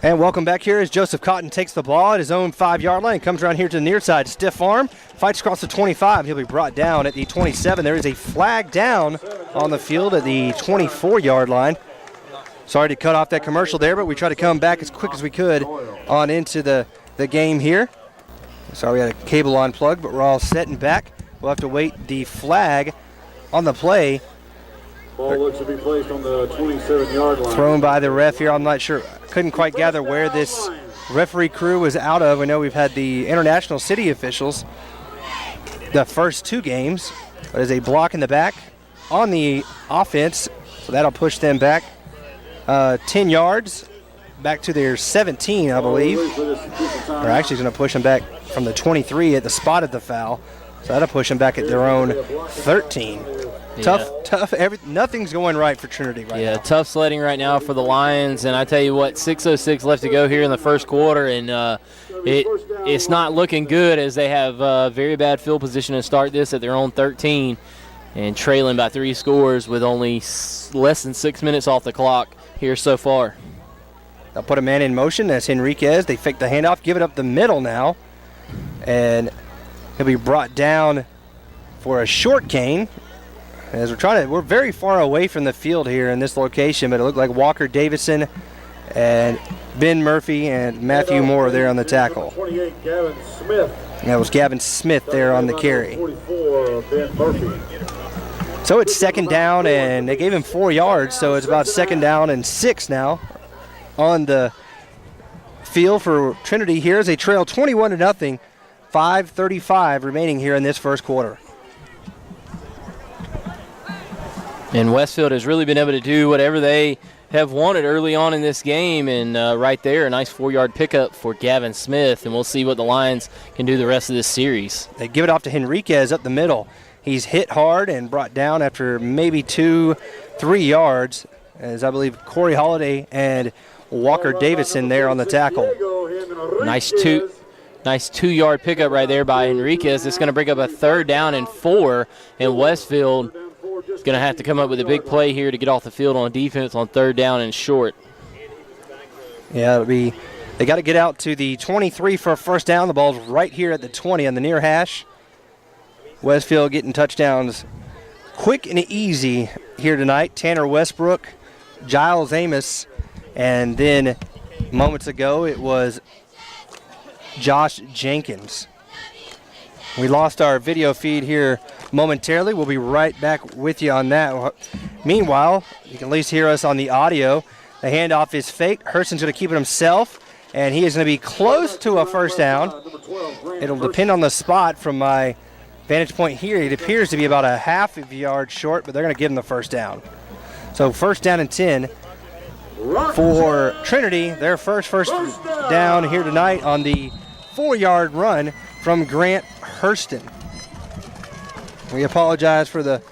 And welcome back here as Joseph Cotton takes the ball at his own 5-yard line. Comes around here to the near side. Stiff arm. Fights across the 25. He'll be brought down at the 27. There is a flag down on the field at the 24-yard line. Sorry to cut off that commercial there, but we tried to come back as quick as we could on into the game here. Sorry we had a cable unplugged, but we're all set and back. We'll have to wait the flag on the play. Ball looks to be placed on the 27-yard line. Thrown by the ref here. I'm not sure. Couldn't quite gather where this referee crew was out of. I know we've had the international city officials the first 2 games. There's a block in the back on the offense, so that'll push them back 10 yards, back to their 17, I believe. They're actually going to push them back from the 23 at the spot of the foul, so that'll push them back at their own 13. Yeah. Tough. Nothing's going right for Trinity right now. Yeah, tough sledding right now for the Lions, and I tell you what, 6:06 left to go here in the first quarter, and it's not looking good as they have very bad field position to start this at their own 13, and trailing by 3 scores with only less than 6 minutes off the clock here so far. They'll put a man in motion. That's Henriquez. They fake the handoff, give it up the middle now, and he'll be brought down for a short gain. As we're very far away from the field here in this location, but it looked like Walker Davison and Ben Murphy and Matthew Moore there on the tackle. 28, Gavin Smith. That was Gavin Smith there on the carry. 44, Ben Murphy. So it's second down, and they gave him 4 yards, so it's about second down and 6 now on the field for Trinity here as they trail 21-0, 5:35 remaining here in this first quarter. And Westfield has really been able to do whatever they have wanted early on in this game, and right there, a nice 4-yard pickup for Gavin Smith, and we'll see what the Lions can do the rest of this series. They give it off to Henriquez up the middle. He's hit hard and brought down after maybe 2-3 yards, as I believe Corey Holiday and Walker Davison there on the tackle. Nice 2-yard pickup right there by Henriquez. It's going to bring up a 3rd down and 4, and Westfield is going to have to come up with a big play here to get off the field on defense on 3rd down and short. Yeah, they got to get out to the 23 for a first down. The ball's right here at the 20 on the near hash. Westfield getting touchdowns quick and easy here tonight. Tanner Westbrook, Giles Amos, and then moments ago it was Josh Jenkins. We lost our video feed here momentarily. We'll be right back with you on that. Meanwhile, you can at least hear us on the audio. The handoff is fake. Hurston's going to keep it himself, and he is going to be close to a first down. It'll depend on the spot from my vantage point here. It appears to be about a half of a yard short, but they're going to give him the first down. So first down and 10 for Trinity. Their first down here tonight on the 4-yard run from Grant Hurston. We apologize for the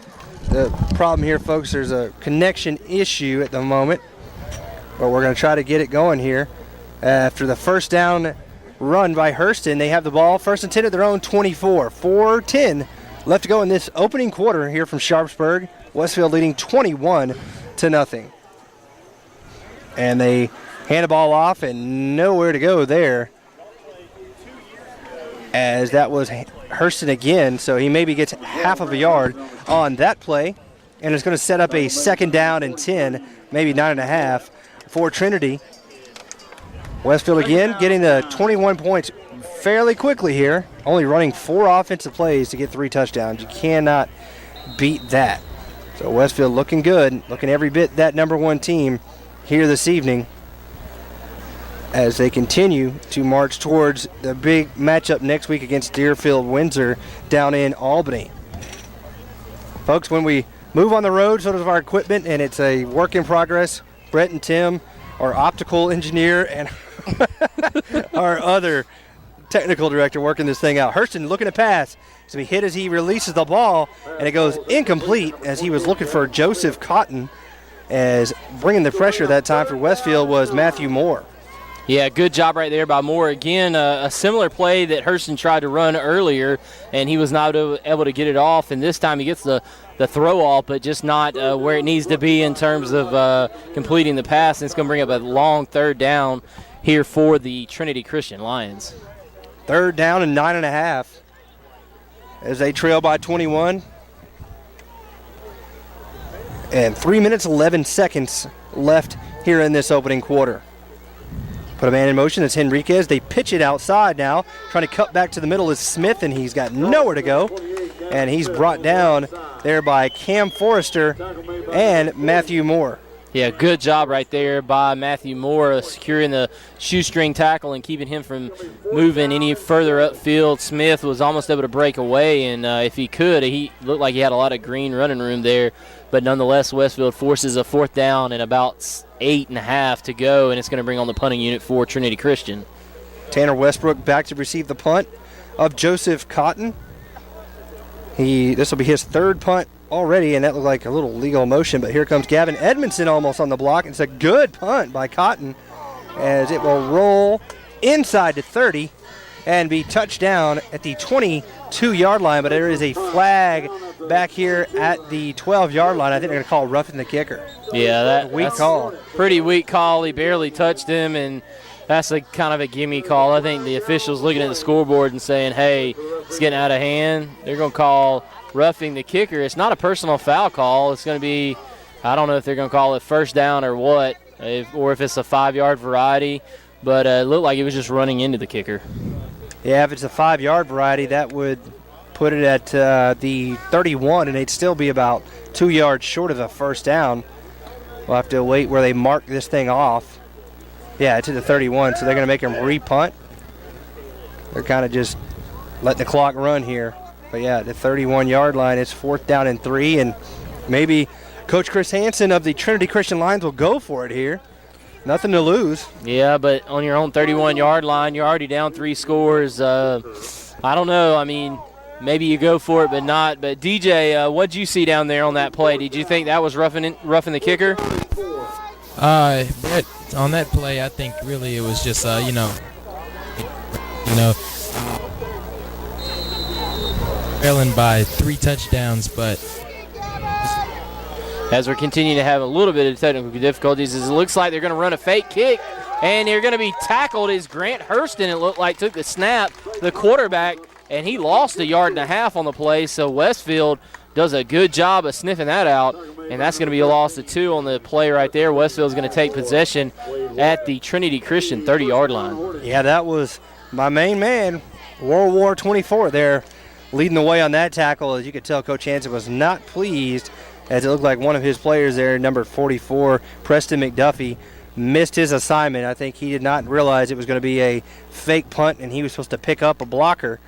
problem here, folks. There's a connection issue at the moment, but we're going to try to get it going here. After the first down run by Hurston, they have the ball first and 10 at their own 24. 4:10 left to go in this opening quarter here from Sharpsburg. Westfield leading 21-0. And they hand the ball off and nowhere to go there, as that was Hurston again, so he maybe gets half of a yard on that play, and it's going to set up a second down and 10, maybe 9.5 for Trinity. Westfield again getting the 21 points fairly quickly here, only running 4 offensive plays to get 3 touchdowns. You cannot beat that. So Westfield looking good, looking every bit that number 1 team here this evening as they continue to march towards the big matchup next week against Deerfield Windsor down in Albany. Folks, when we move on the road, so does our equipment, and it's a work in progress. Brett and Tim, our optical engineer, and our other technical director working this thing out. Hurston looking to pass. So he hit as he releases the ball, and it goes incomplete as he was looking for Joseph Cotton. as bringing the pressure that time for Westfield was Matthew Moore. Yeah, good job right there by Moore. Again, a similar play that Hurston tried to run earlier, and he was not able to get it off. And this time he gets the throw off, but just not where it needs to be in terms of completing the pass. And it's going to bring up a long third down here for the Trinity Christian Lions. Third down and 9.5 as they trail by 21. And 3 minutes, 11 seconds left here in this opening quarter. Put a man in motion. It's Henriquez. They pitch it outside now. Trying to cut back to the middle is Smith, and he's got nowhere to go. And he's brought down there by Cam Forrester and Matthew Moore. Yeah, good job right there by Matthew Moore, securing the shoestring tackle and keeping him from moving any further upfield. Smith was almost able to break away, and if he could, he looked like he had a lot of green running room there. But nonetheless, Westfield forces a fourth down and about 8.5 to go, and it's going to bring on the punting unit for Trinity Christian. Tanner Westbrook back to receive the punt of Joseph Cotton. This will be his third punt already, and that looked like a little legal motion, but here comes Gavin Edmondson almost on the block. It's a good punt by Cotton as it will roll inside to 30 and be touchdown at the 22-yard line, but there is a flag back here at the 12-yard line. I think they're going to call roughing the kicker. Yeah, that's call. Pretty weak call. He barely touched him, and that's a kind of a gimme call. I think the officials looking at the scoreboard and saying, hey, it's getting out of hand. They're going to call roughing the kicker. It's not a personal foul call. It's going to be, I don't know if they're going to call it first down or what, or if it's a 5-yard variety, but it looked like it was just running into the kicker. Yeah, if it's a 5-yard variety, that would put it at the 31, and they'd still be about 2 yards short of a first down. We'll have to wait where they mark this thing off. Yeah, it's at the 31, so they're going to make him re-punt. They're kind of just letting the clock run here. But, yeah, the 31-yard line, it's 4th down and 3, and maybe Coach Chris Hansen of the Trinity Christian Lions will go for it here. Nothing to lose. Yeah, but on your own 31-yard line, you're already down 3 scores. I don't know. I mean, maybe you go for it, but not. But, DJ, what did you see down there on that play? Did you think that was roughing the kicker? On that play, I think really it was just, trailing by 3 touchdowns, but as we're continuing to have a little bit of technical difficulties, it looks like they're going to run a fake kick, and they're going to be tackled as Grant Hurston, it looked like, took the snap, the quarterback, and he lost 1.5 yards on the play, so Westfield does a good job of sniffing that out, and that's going to be a loss of 2 on the play right there. Westfield's going to take possession at the Trinity Christian 30-yard line. Yeah, that was my main man, World War 24 there, leading the way on that tackle. As you could tell, Coach Hansen was not pleased, as it looked like one of his players there, number 44, Preston McDuffie, missed his assignment. I think he did not realize it was going to be a fake punt, and he was supposed to pick up a blocker,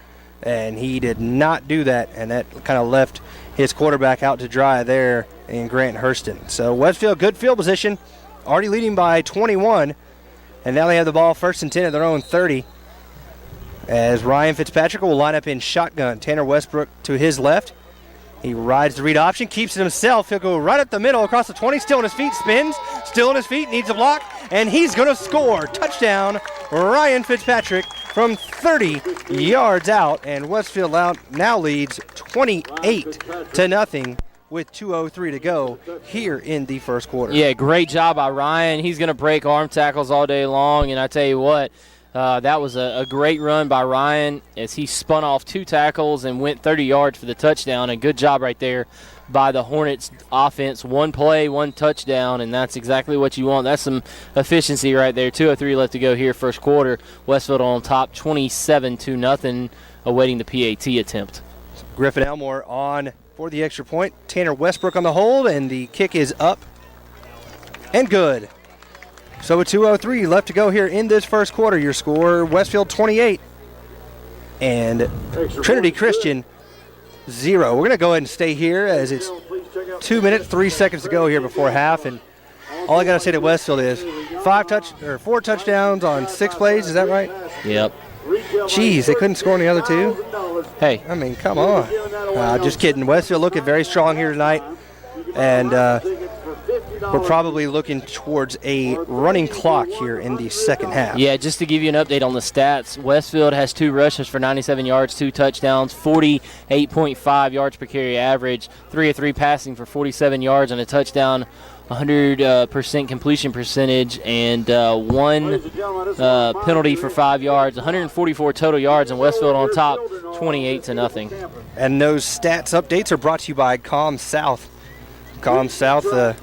and he did not do that, and that kind of left his quarterback out to dry there in Grant Hurston. So Westfield, good field position, already leading by 21, and now they have the ball 1st and 10 at their own 30. As Ryan Fitzpatrick will line up in shotgun. Tanner Westbrook to his left. He rides the read option, keeps it himself. He'll go right up the middle across the 20, still on his feet, spins, still on his feet, needs a block, and he's going to score. Touchdown, Ryan Fitzpatrick from 30 yards out, and Westfield now leads 28-0 with 2:03 to go here in the first quarter. Yeah, great job by Ryan. He's going to break arm tackles all day long, and I tell you what, that was a great run by Ryan as he spun off 2 tackles and went 30 yards for the touchdown. A good job right there by the Hornets offense. 1 play, 1 touchdown, and that's exactly what you want. That's some efficiency right there. 2:03 left to go here, first quarter. Westfield on top, 27-0, awaiting the PAT attempt. Griffin Elmore on for the extra point. Tanner Westbrook on the hold, and the kick is up and good. So with 2:03 left to go here in this first quarter, your score, Westfield 28 and Trinity Christian 0. We're going to go ahead and stay here as it's 2 minutes, 3 seconds to go here before half, and all I got to say to Westfield is 4 touchdowns on 6 plays. Is that right? Yep. Jeez, they couldn't score on the other 2? Hey. I mean, come on. Just kidding. Westfield looking very strong here tonight, and we're probably looking towards a running clock here in the second half. Yeah, just to give you an update on the stats, Westfield has 2 rushes for 97 yards, 2 touchdowns, 48.5 yards per carry average, 3 of 3 passing for 47 yards and a touchdown, 100% completion percentage, and 1 penalty for 5 yards, 144 total yards, and Westfield on top, 28-0. And those stats updates are brought to you by Com South. Com South, the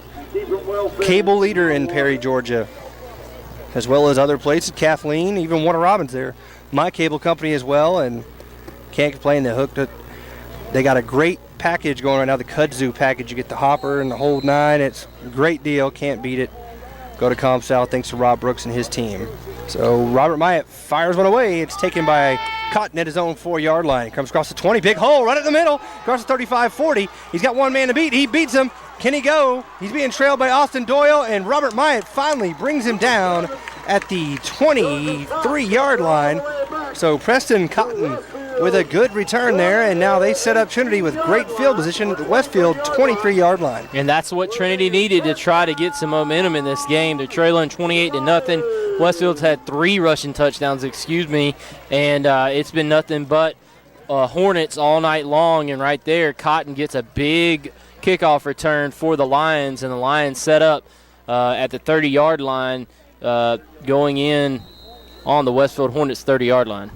cable leader in Perry, Georgia, as well as other places. Kathleen, even Warner Robins there. My cable company as well, and can't complain. They hooked it. They got a great package going right now, the kudzu package. You get the hopper and the whole 9. It's a great deal. Can't beat it. Go to Com South. Thanks to Rob Brooks and his team. So Robert Myatt fires one away. It's taken by Cotton at his own 4-yard line. Comes across the 20. Big hole right at the middle. Across the 35-40. He's got one man to beat. He beats him. Can he go? He's being trailed by Austin Doyle, and Robert Myatt finally brings him down at the 23-yard line. So Preston Cotton with a good return there, and now they set up Trinity with great field position at the Westfield 23-yard line. And that's what Trinity needed to try to get some momentum in this game. They're trailing 28-0. Westfield's had 3 rushing touchdowns, and it's been nothing but Hornets all night long. And right there, Cotton gets a big kickoff return for the Lions, and the Lions set up at the 30-yard line, going in on the Westfield Hornets 30-yard line.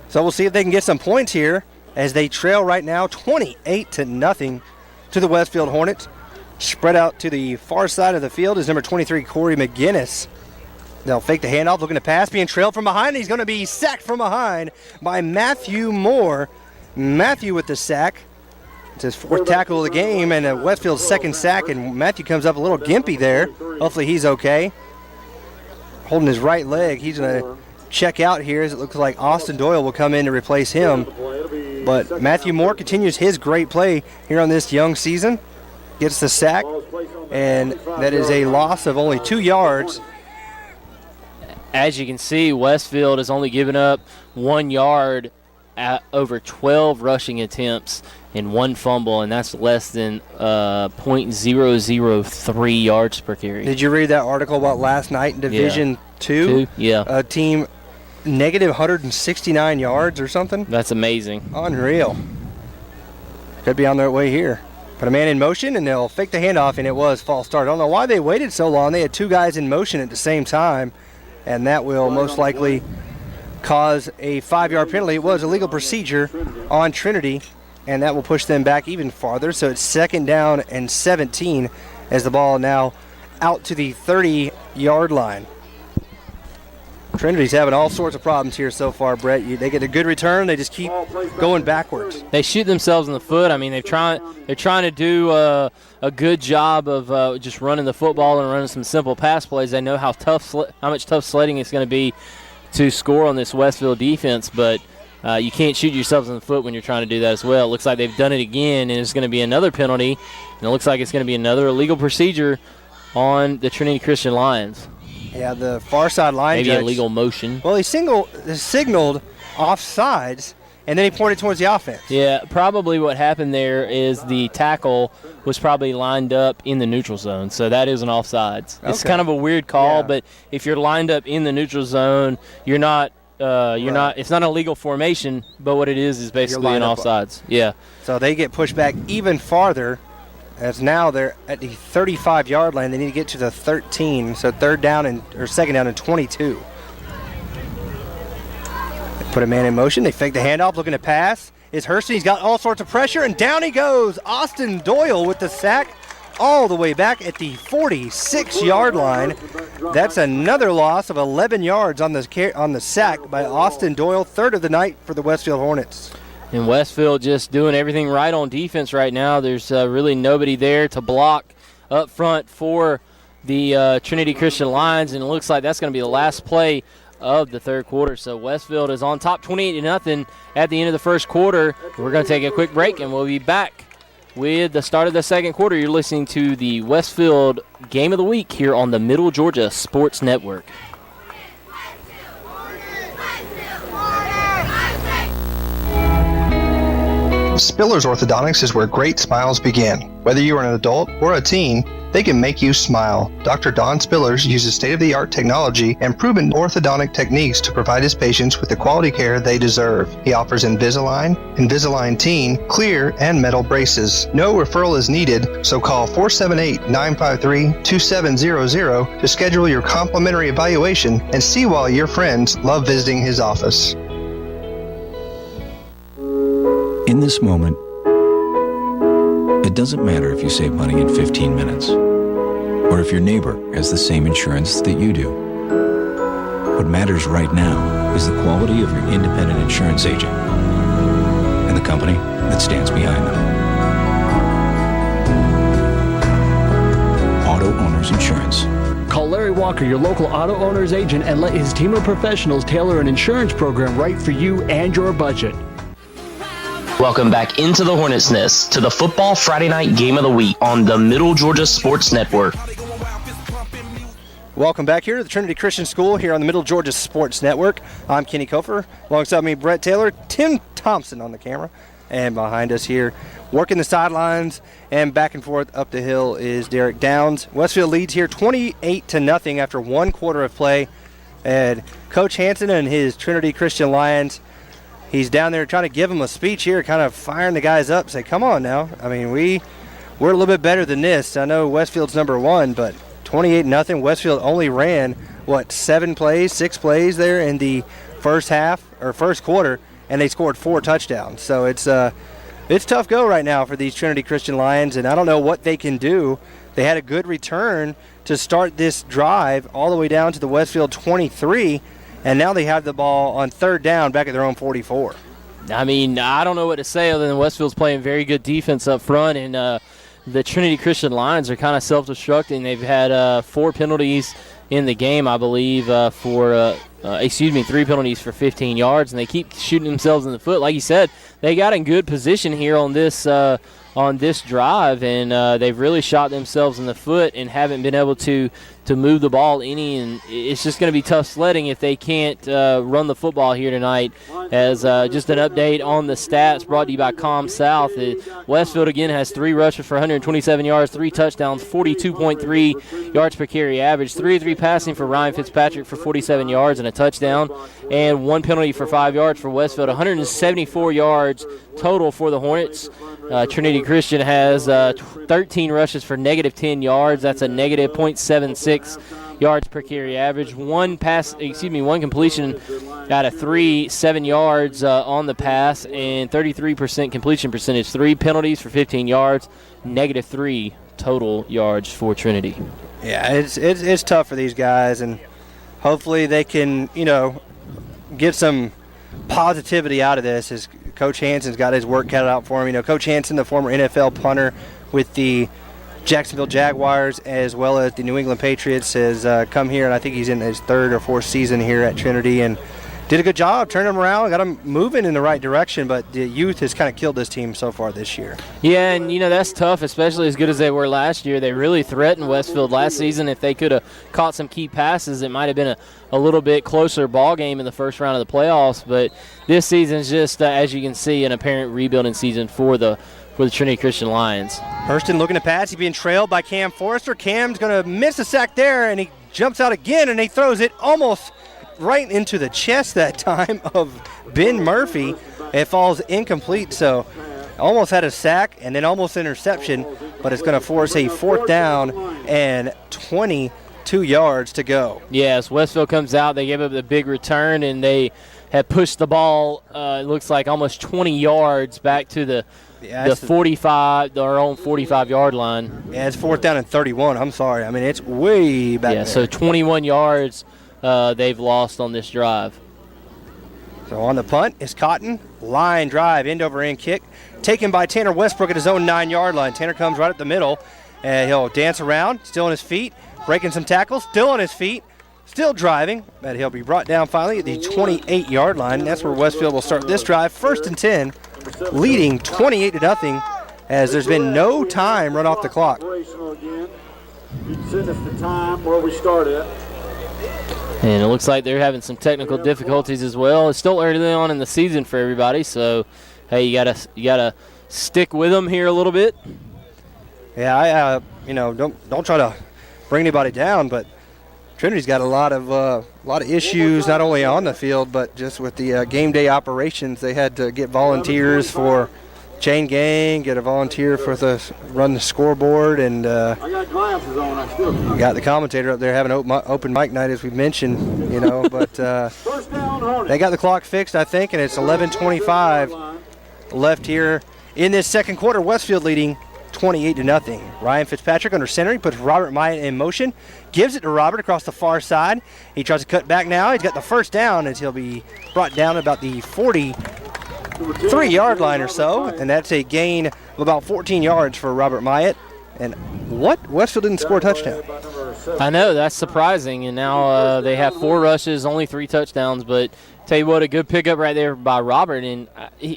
So we'll see if they can get some points here as they trail right now 28-0 to the Westfield Hornets. Spread out to the far side of the field is number 23, Corey McGinnis. They'll fake the handoff, looking to pass, being trailed from behind. He's going to be sacked from behind by Matthew Moore. Matthew with the sack. It's his 4th tackle of the game, and Westfield's 2nd sack, and Matthew comes up a little gimpy there. Hopefully he's okay. Holding his right leg. He's going to check out here as it looks like Austin Doyle will come in to replace him. But Matthew Moore continues his great play here on this young season. Gets the sack, and that is a loss of only 2 yards. As you can see, Westfield has only given up 1 yard at over 12 rushing attempts and 1 fumble, and that's less than .003 yards per carry. Did you read that article about last night in Division 2? Yeah. A team negative 169 yards or something? That's amazing. Unreal. Could be on their way here. Put a man in motion, and they'll fake the handoff, and it was false start. I don't know why they waited so long. They had 2 guys in motion at the same time, and that will most likely cause a 5-yard penalty. It was illegal procedure on Trinity, and that will push them back even farther. So it's 2nd down and 17 as the ball now out to the 30-yard line. Trinity's having all sorts of problems here so far, Brett. They get a good return. They just keep going backwards. They shoot themselves in the foot. I mean, they're trying to do a good job of just running the football and running some simple pass plays. They know how much tough sledding it's going to be to score on this Westfield defense, but you can't shoot yourselves in the foot when you're trying to do that as well. It looks like they've done it again, and it's going to be another penalty, and it looks like it's going to be another illegal procedure on the Trinity Christian Lions. Yeah, the far side line Maybe judge, illegal motion. Well, he signaled offsides, and then he pointed towards the offense. Yeah, probably what happened there is the tackle was probably lined up in the neutral zone, so that is an offsides. Okay. It's kind of a weird call, but if you're lined up in the neutral zone, you're not. It's not an illegal formation, but what it is basically an offsides. Yeah. So they get pushed back even farther. As now they're at the 35-yard line. They need to get to the 13, so 2nd down and 22. They put a man in motion. They fake the handoff, looking to pass. It's Hurston. He's got all sorts of pressure, and down he goes. Austin Doyle with the sack all the way back at the 46-yard line. That's another loss of 11 yards on the sack by Austin Doyle, 3rd of the night for the Westfield Hornets. And Westfield just doing everything right on defense right now. There's really nobody there to block up front for the Trinity Christian Lions, and it looks like that's going to be the last play of the 3rd quarter. So Westfield is on top 28-0 at the end of the 1st quarter. We're going to take a quick break, and we'll be back with the start of the 2nd quarter. You're listening to the Westfield Game of the Week here on the Middle Georgia Sports Network. Spiller's Orthodontics is where great smiles begin. Whether you are an adult or a teen, They can make you smile. Dr. Don Spillers uses state-of-the-art technology and proven orthodontic techniques to provide his patients with the quality care they deserve. He offers Invisalign, Invisalign Teen, clear, and metal braces. No referral is needed, so call 478-953-2700 to schedule your complimentary evaluation and see why your friends love visiting his office. In this moment, it doesn't matter if you save money in 15 minutes or if your neighbor has the same insurance that you do. What matters right now is the quality of your independent insurance agent and the company that stands behind them. Auto Owners Insurance. Call Larry Walker, your local auto owner's agent, and let his team of professionals tailor an insurance program right for you and your budget. Welcome back into the Hornets' Nest to the Football Friday Night Game of the Week on the Middle Georgia Sports Network. Welcome back here to the Trinity Christian School here on the Middle Georgia Sports Network. I'm Kenny Kofer. Alongside me, Brett Taylor, Tim Thompson on the camera. And behind us here, working the sidelines and back and forth up the hill is Derek Downs. Westfield leads here 28-0 after one quarter of play. And Coach Hansen and his Trinity Christian Lions, he's down there trying to give them a speech here, kind of firing the guys up, say, come on now. I mean, we're a little bit better than this. I know Westfield's number one, but 28-0. Westfield only ran, 6 plays there in the first quarter, and they scored 4 touchdowns. So it's tough go right now for these Trinity Christian Lions, and I don't know what they can do. They had a good return to start this drive all the way down to the Westfield 23, and now they have the ball on third down back at their own 44. I mean, I don't know what to say other than Westfield's playing very good defense up front, and the Trinity Christian Lions are kind of self-destructing. They've had 4 penalties in the game, I believe, 3 penalties for 15 yards, and they keep shooting themselves in the foot. Like you said, they got in good position here on this drive, and they've really shot themselves in the foot and haven't been able to move the ball any, and it's just going to be tough sledding if they can't run the football here tonight. As just an update on the stats brought to you by ComSouth, Westfield again has 3 rushes for 127 yards, 3 touchdowns, 42.3 yards per carry average, 3 of 3 passing for Ryan Fitzpatrick for 47 yards and a touchdown, and 1 penalty for 5 yards for Westfield. 174 yards total for the Hornets. Trinity Christian has 13 rushes for negative 10 yards. That's a negative .76 yards per carry average. One completion out of 3, 7 yards on the pass, and 33% completion percentage. 3 penalties for 15 yards, negative 3 total yards for Trinity. Yeah, it's tough for these guys, and hopefully they can, get some positivity out of this. As Coach Hansen's got his work cut out for him. Coach Hansen, the former NFL punter with the Jacksonville Jaguars as well as the New England Patriots, has come here, and I think he's in his 3rd or 4th season here at Trinity, and did a good job, turned them around, got them moving in the right direction, but the youth has kind of killed this team so far this year. Yeah, and that's tough, especially as good as they were last year. They really threatened Westfield last season. If they could have caught some key passes, it might have been a little bit closer ball game in the first round of the playoffs, but this season's just, as you can see, an apparent rebuilding season for the Trinity Christian Lions. Hurston looking to pass. He's being trailed by Cam Forrester. Cam's going to miss a sack there, and he jumps out again, and he throws it almost right into the chest that time of Ben Murphy. It falls incomplete, so almost had a sack and then almost interception, but it's going to force a 4th down and 22 yards to go. Yes, Westfield comes out. They give up the big return, and they have pushed the ball, it looks like almost 20 yards back to the 45, our own 45-yard line. Yeah, it's 4th down and 31. I'm sorry. I mean, it's way back there. So 21 yards they've lost on this drive. So on the punt is Cotton. Line drive, end-over-end kick, taken by Tanner Westbrook at his own 9-yard line. Tanner comes right up the middle, and he'll dance around, still on his feet, breaking some tackles, still on his feet, still driving, but he'll be brought down finally at the 28-yard line. That's where Westfield will start this drive, 1st and 10, leading 28-0, as there's been no time run off the clock. You send us the time where we started. And it looks like they're having some technical difficulties as well. It's still early on in the season for everybody, so hey, you gotta stick with them here a little bit. Yeah, don't try to bring anybody down, but Trinity's got a lot of issues, not only on the field, but just with the game day operations. They had to get volunteers for chain gang, get a volunteer for run the scoreboard, and I got glasses on. I still we got the commentator up there having open mic night, as we mentioned, but First down, Hornets. they got the clock fixed, I think, and it's 11:25 left here in this second quarter. Westfield leading 28-0. Ryan Fitzpatrick under center. He puts Robert Myatt in motion, gives it to Robert across the far side. He tries to cut back now. He's got the first down as he'll be brought down about the 43-yard line or so, and that's a gain of about 14 yards for Robert Myatt. And Westfield didn't score a touchdown. I know, that's surprising, and now they have 4 rushes, only 3 touchdowns, but tell you what, a good pickup right there by Robert, and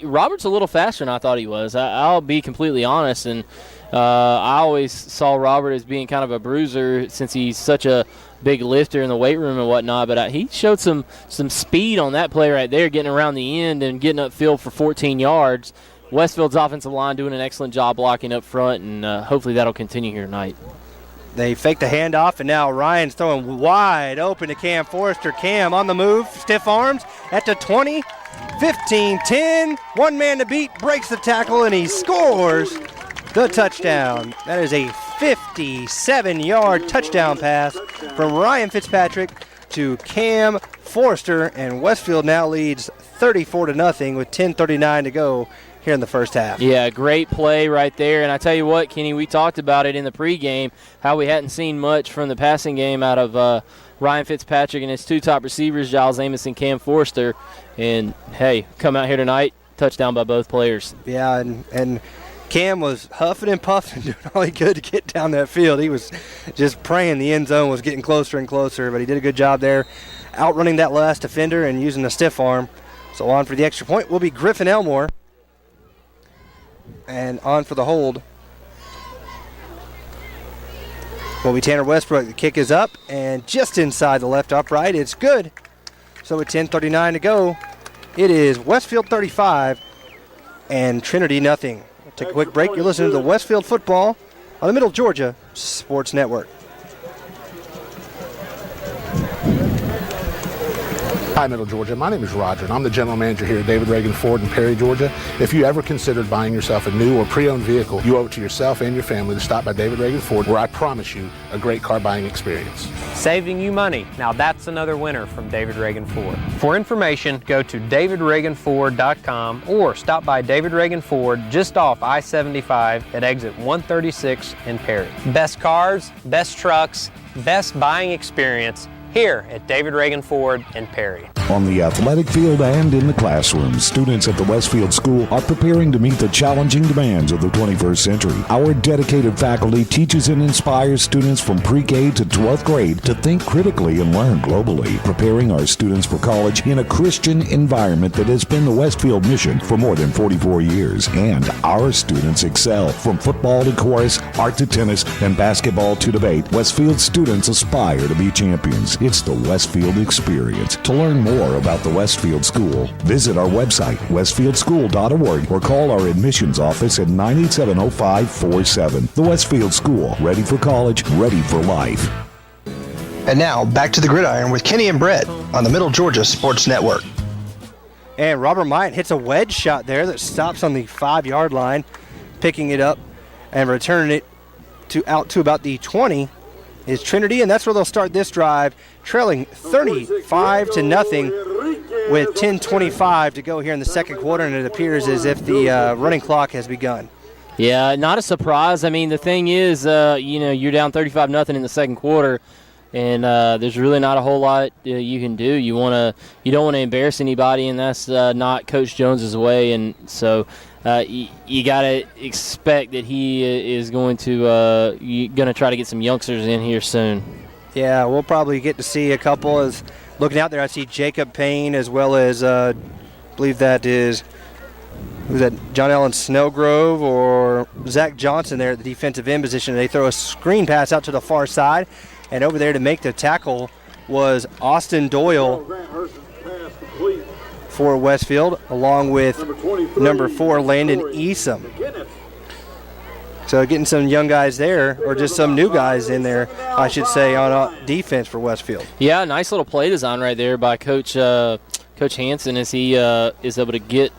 Robert's a little faster than I thought he was. I'll be completely honest, and I always saw Robert as being kind of a bruiser since he's such a big lifter in the weight room and whatnot, but he showed some speed on that play right there, getting around the end and getting upfield for 14 yards. Westfield's offensive line doing an excellent job blocking up front, and hopefully that'll continue here tonight. They fake the handoff, and now Ryan's throwing wide open to Cam Forrester. Cam on the move, stiff arms at the 20, 15, 10. One man to beat, breaks the tackle, and he scores the touchdown. That is a 57-yard touchdown pass from Ryan Fitzpatrick to Cam Forrester, and Westfield now leads 34-0 with 10:39 to go here in the first half. Yeah, great play right there. And I tell you what, Kenny, we talked about it in the pregame, how we hadn't seen much from the passing game out of Ryan Fitzpatrick and his 2 top receivers, Giles Amos and Cam Forrester. And, hey, come out here tonight, touchdown by both players. Yeah, and Cam was huffing and puffing, doing all he could to get down that field. He was just praying the end zone was getting closer and closer, but he did a good job there outrunning that last defender and using the stiff arm. So on for the extra point will be Griffin Elmore. And on for the hold will be Tanner Westbrook. The kick is up and just inside the left upright. It's good. So with 10:39 to go, it is Westfield 35 and Trinity nothing. We'll take a quick break. You're listening to the Westfield Football on the Middle Georgia Sports Network. Hi, Middle Georgia. My name is Roger, and I'm the general manager here at David Reagan Ford in Perry, Georgia. If you ever considered buying yourself a new or pre-owned vehicle, you owe it to yourself and your family to stop by David Reagan Ford, where I promise you a great car buying experience. Saving you money. Now that's another winner from David Reagan Ford. For information, go to davidreaganford.com or stop by David Reagan Ford just off I-75 at exit 136 in Perry. Best cars, best trucks, best buying experience here at David Reagan Ford in Perry. On the athletic field and in the classroom, students at the Westfield School are preparing to meet the challenging demands of the 21st century. Our dedicated faculty teaches and inspires students from pre-K to 12th grade to think critically and learn globally, preparing our students for college in a Christian environment that has been the Westfield mission for more than 44 years. And our students excel from football to chorus, art to tennis, and basketball to debate. Westfield students aspire to be champions. It's the Westfield experience. To learn more about the Westfield School, visit our website, westfieldschool.org, or call our admissions office at 987-0547. The Westfield School, ready for college, ready for life. And now, back to the gridiron with Kenny and Brett on the Middle Georgia Sports Network. And Robert Myatt hits a wedge shot there that stops on the 5-yard line, picking it up and returning it out to about the 20 is Trinity, and that's where they'll start this drive, trailing 35-0 with 10:25 to go here in the second quarter, and it appears as if the running clock has begun. Yeah, not a surprise. I mean, the thing is, you're down 35-0 in the second quarter, and there's really not a whole lot you can do. You don't want to embarrass anybody, and that's not Coach Jones's way, and so you got to expect that he is going to try to get some youngsters in here soon. Yeah, we'll probably get to see a couple. As looking out there, I see Jacob Payne as well as I believe that is John Allen Snowgrove or Zach Johnson there at the defensive end position. They throw a screen pass out to the far side, and over there to make the tackle was Austin Doyle for Westfield, along with number 4, Landon Easom. So getting some young guys there, or just some new guys in there, I should say, on defense for Westfield. Yeah, nice little play design right there by Coach Hansen as he is able to get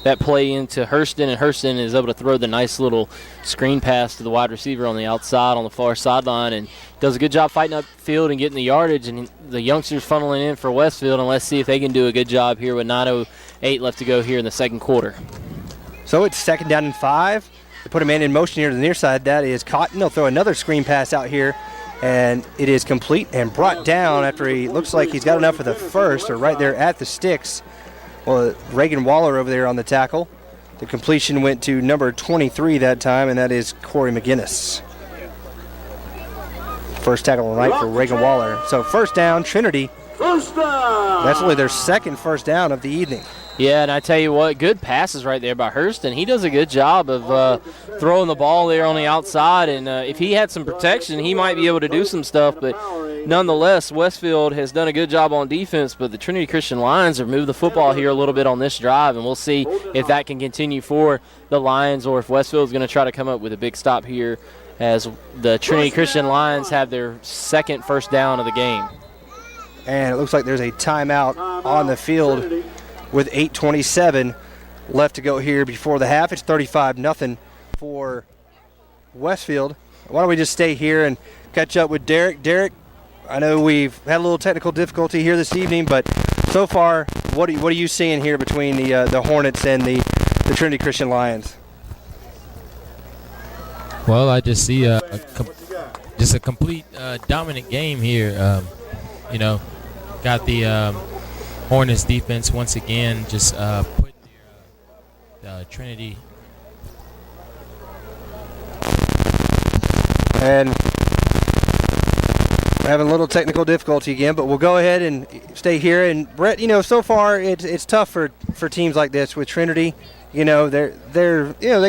that play into Hurston, and Hurston is able to throw the nice little screen pass to the wide receiver on the outside on the far sideline, and does a good job fighting up field and getting the yardage, and the youngsters funneling in for Westfield, and let's see if they can do a good job here with 9:08 left to go here in the second quarter. So it's 2nd down and 5. They put a man in motion here to the near side. That is Cotton. They'll throw another screen pass out here, and it is complete and brought down after he looks like he's got enough for the first, or right there at the sticks. Well, Reagan Waller over there on the tackle. The completion went to number 23 that time, and that is Corey McGinnis. First tackle on the night for Reagan Waller. So first down, Trinity. First down. That's only their second first down of the evening. Yeah, and I tell you what, good passes right there by Hurston. He does a good job of throwing the ball there on the outside, and if he had some protection, he might be able to do some stuff. But nonetheless, Westfield has done a good job on defense, but the Trinity Christian Lions have moved the football here a little bit on this drive, and we'll see if that can continue for the Lions or if Westfield is going to try to come up with a big stop here as the Trinity Christian Lions have their second first down of the game. And it looks like there's a timeout on the field with 8:27 left to go here before the half. It's 35-0 for Westfield. Why don't we just stay here and catch up with Derek. Derek, I know we've had a little technical difficulty here this evening, but so far, what are you seeing here between the Hornets and the Trinity Christian Lions? Well, I just see a complete dominant game here. Got the Hornets defense once again just putting the Trinity. And we're having a little technical difficulty again, but we'll go ahead and stay here. And Brett, so far it's tough for teams like this with Trinity. They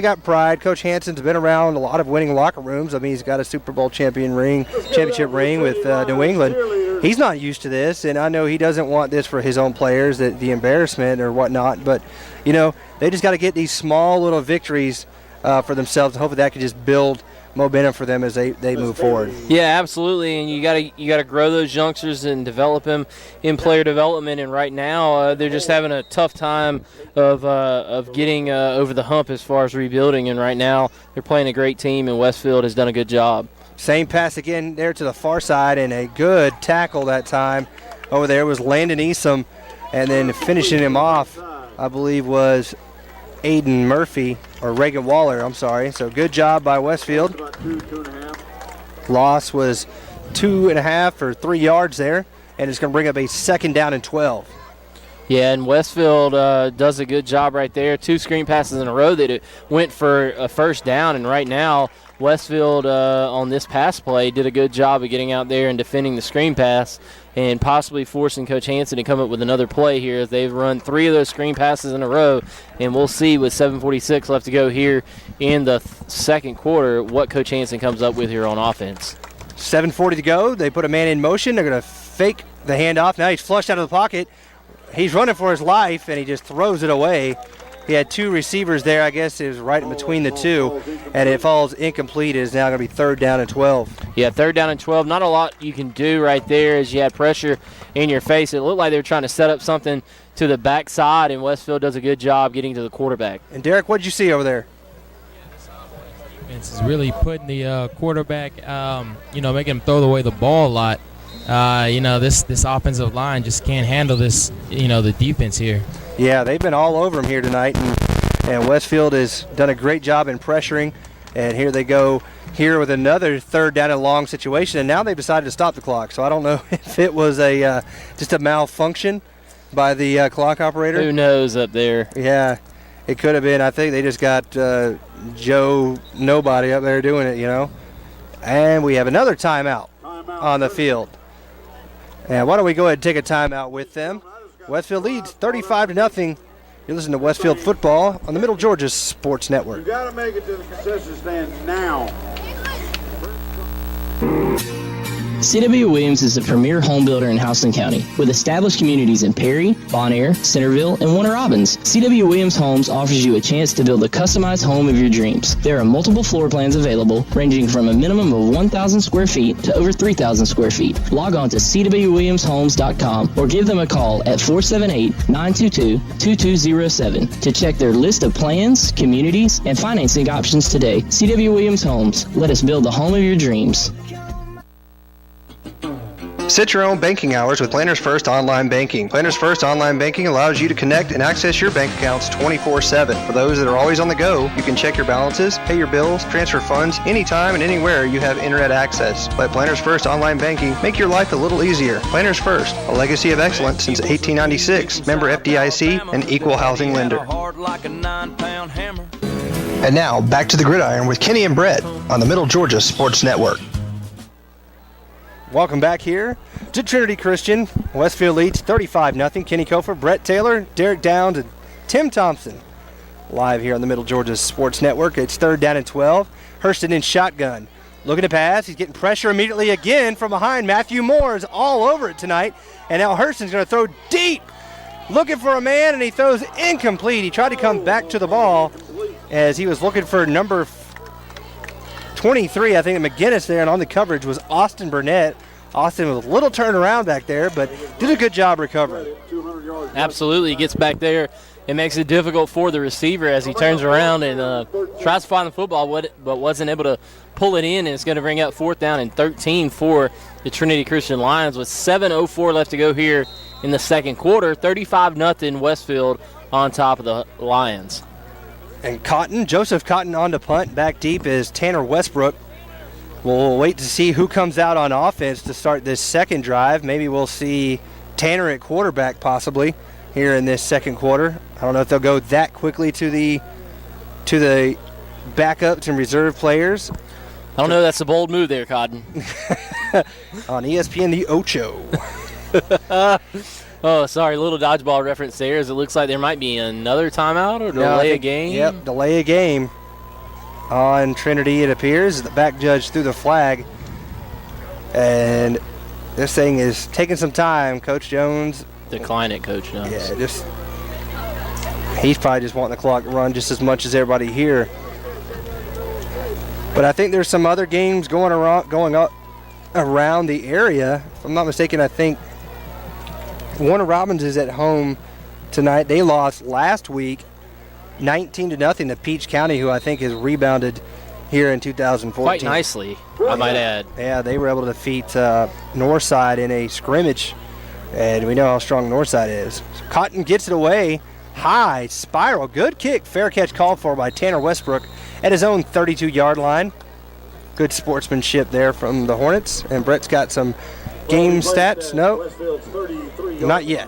got pride. Coach Hansen's been around a lot of winning locker rooms. I mean, he's got a Super Bowl championship ring with New England. He's not used to this, and I know he doesn't want this for his own players, the embarrassment or whatnot. But they just got to get these small little victories for themselves, and hopefully that can just build momentum for them as they move forward. Yeah, absolutely, and you got to grow those youngsters and develop them in player development. And right now, they're just having a tough time of getting over the hump as far as rebuilding. And right now, they're playing a great team, and Westfield has done a good job. Same pass again there to the far side, and a good tackle that time. Over there was Landon Easom, and then finishing him off, I believe, was Aiden Murphy, or Reagan Waller, I'm sorry. So good job by Westfield. Loss was 2.5 or 3 yards there, and it's going to bring up a 2nd down and 12. Yeah, and Westfield does a good job right there. 2 screen passes in a row that it went for a first down, and right now Westfield on this pass play did a good job of getting out there and defending the screen pass and possibly forcing Coach Hansen to come up with another play here as they've run 3 of those screen passes in a row. And we'll see with 7:46 left to go here in the second quarter what Coach Hansen comes up with here on offense. 7:40 to go. They put a man in motion. They're going to fake the handoff. Now he's flushed out of the pocket. He's running for his life, and he just throws it away. He had 2 receivers there. I guess it was right in between the 2, and it falls incomplete. It is now going to be 3rd down and 12. Yeah, 3rd down and 12. Not a lot you can do right there as you had pressure in your face. It looked like they were trying to set up something to the backside, and Westfield does a good job getting to the quarterback. And, Derek, what did you see over there? Defense is really putting the quarterback, making him throw away the ball a lot. This offensive line just can't handle this, the defense here. Yeah, they've been all over him here tonight, and Westfield has done a great job in pressuring. And here they go here with another 3rd down and long situation, and now they've decided to stop the clock. So I don't know if it was just a malfunction by the clock operator. Who knows up there? Yeah, it could have been. I think they just got Joe Nobody up there doing it, And we have another timeout on the field. And why don't we go ahead and take a timeout with them? Westfield leads 35-0. You're listening to Westfield football on the Middle Georgia Sports Network. You got to make it to the concession stand now. C.W. Williams is the premier home builder in Houston County, with established communities in Perry, Bon Air, Centerville, and Warner Robins. C.W. Williams Homes offers you a chance to build a customized home of your dreams. There are multiple floor plans available, ranging from a minimum of 1,000 square feet to over 3,000 square feet. Log on to cwwilliamshomes.com or give them a call at 478-922-2207 to check their list of plans, communities, and financing options today. C.W. Williams Homes. Let us build the home of your dreams. Set your own banking hours with Planners First Online Banking. Planners First Online Banking allows you to connect and access your bank accounts 24/7. For those that are always on the go, you can check your balances, pay your bills, transfer funds anytime and anywhere you have internet access. Let Planners First Online Banking make your life a little easier. Planners First, a legacy of excellence since 1896. Member FDIC and equal housing lender. And now, back to the gridiron with Kenny and Brett on the Middle Georgia Sports Network. Welcome back here to Trinity Christian. Westfield leads 35-0. Kenny Kofer, Brett Taylor, Derek Downs, and Tim Thompson live here on the Middle Georgia Sports Network. It's 3rd down and 12. Hurston in shotgun. Looking to pass. He's getting pressure immediately again from behind. Matthew Moore is all over it tonight. And now Hurston's going to throw deep. Looking for a man, and he throws incomplete. He tried to come back to the ball as he was looking for number 23, I think, McGinnis there, and on the coverage was Austin Burnett. Austin with a little turnaround back there, but did a good job recovering. Absolutely. He gets back there. It makes it difficult for the receiver as he turns around and tries to find the football, but wasn't able to pull it in, and it's going to bring up 4th down and 13 for the Trinity Christian Lions with 7:04 left to go here in the second quarter. 35-0 Westfield on top of the Lions. And Joseph Cotton on to punt. Back deep is Tanner Westbrook. We'll wait to see who comes out on offense to start this second drive. Maybe we'll see Tanner at quarterback possibly here in this second quarter. I don't know if they'll go that quickly to the backups and reserve players. I don't know. That's a bold move there, Cotton. On ESPN, the Ocho. Oh, sorry, little dodgeball reference there, as it looks like there might be another timeout or delay a game. Yep, delay a game on Trinity, it appears. The back judge threw the flag, and this thing is taking some time. Coach Jones. Decline it, Coach Jones. Yeah, he's probably just wanting the clock to run just as much as everybody here. But I think there's some other games going up around the area. If I'm not mistaken, I think Warner Robins is at home tonight. They lost last week 19-0 to Peach County, who I think has rebounded here in 2014. Quite nicely, I might add. Yeah, they were able to defeat Northside in a scrimmage, and we know how strong Northside is. So Cotton gets it away. High spiral. Good kick. Fair catch called for by Tanner Westbrook at his own 32-yard line. Good sportsmanship there from the Hornets. And Brett's got some game stats. No, not yet.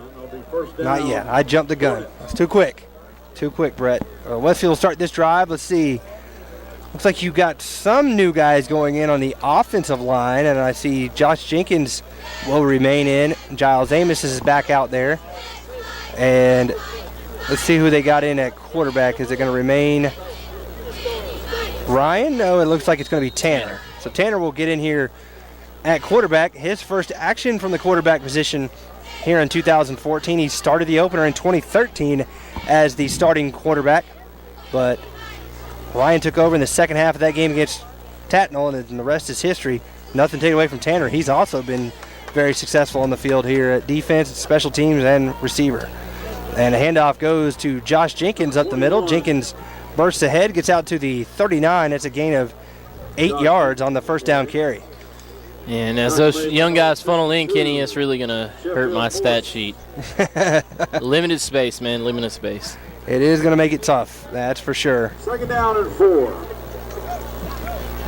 Not yet. I jumped the gun. It's too quick. Too quick, Brett. Westfield will start this drive. Let's see. Looks like you got some new guys going in on the offensive line, and I see Josh Jenkins will remain in. Giles Amos is back out there. And let's see who they got in at quarterback. Is it going to remain Ryan? No, it looks like it's going to be Tanner. So Tanner will get in here at quarterback. His first action from the quarterback position here in 2014. He started the opener in 2013 as the starting quarterback, but Ryan took over in the second half of that game against Tatnall, and the rest is history. Nothing taken away from Tanner. He's also been very successful on the field here at defense, special teams, and receiver. And a handoff goes to Josh Jenkins up the middle. Jenkins bursts ahead, gets out to the 39. That's a gain of 8 yards on the first down carry. And as those young guys funnel in, Kenny, it's really going to hurt my stat sheet. Limited space, man, limited space. It is going to make it tough, that's for sure. Second down and 4.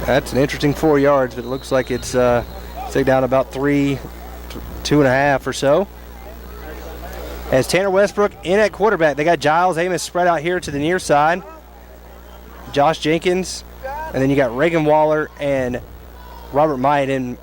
That's an interesting 4 yards, but it looks like it's down about 2.5 or so. As Tanner Westbrook in at quarterback, they got Giles Amos spread out here to the near side. Josh Jenkins, and then you got Reagan Waller and Robert Myatt in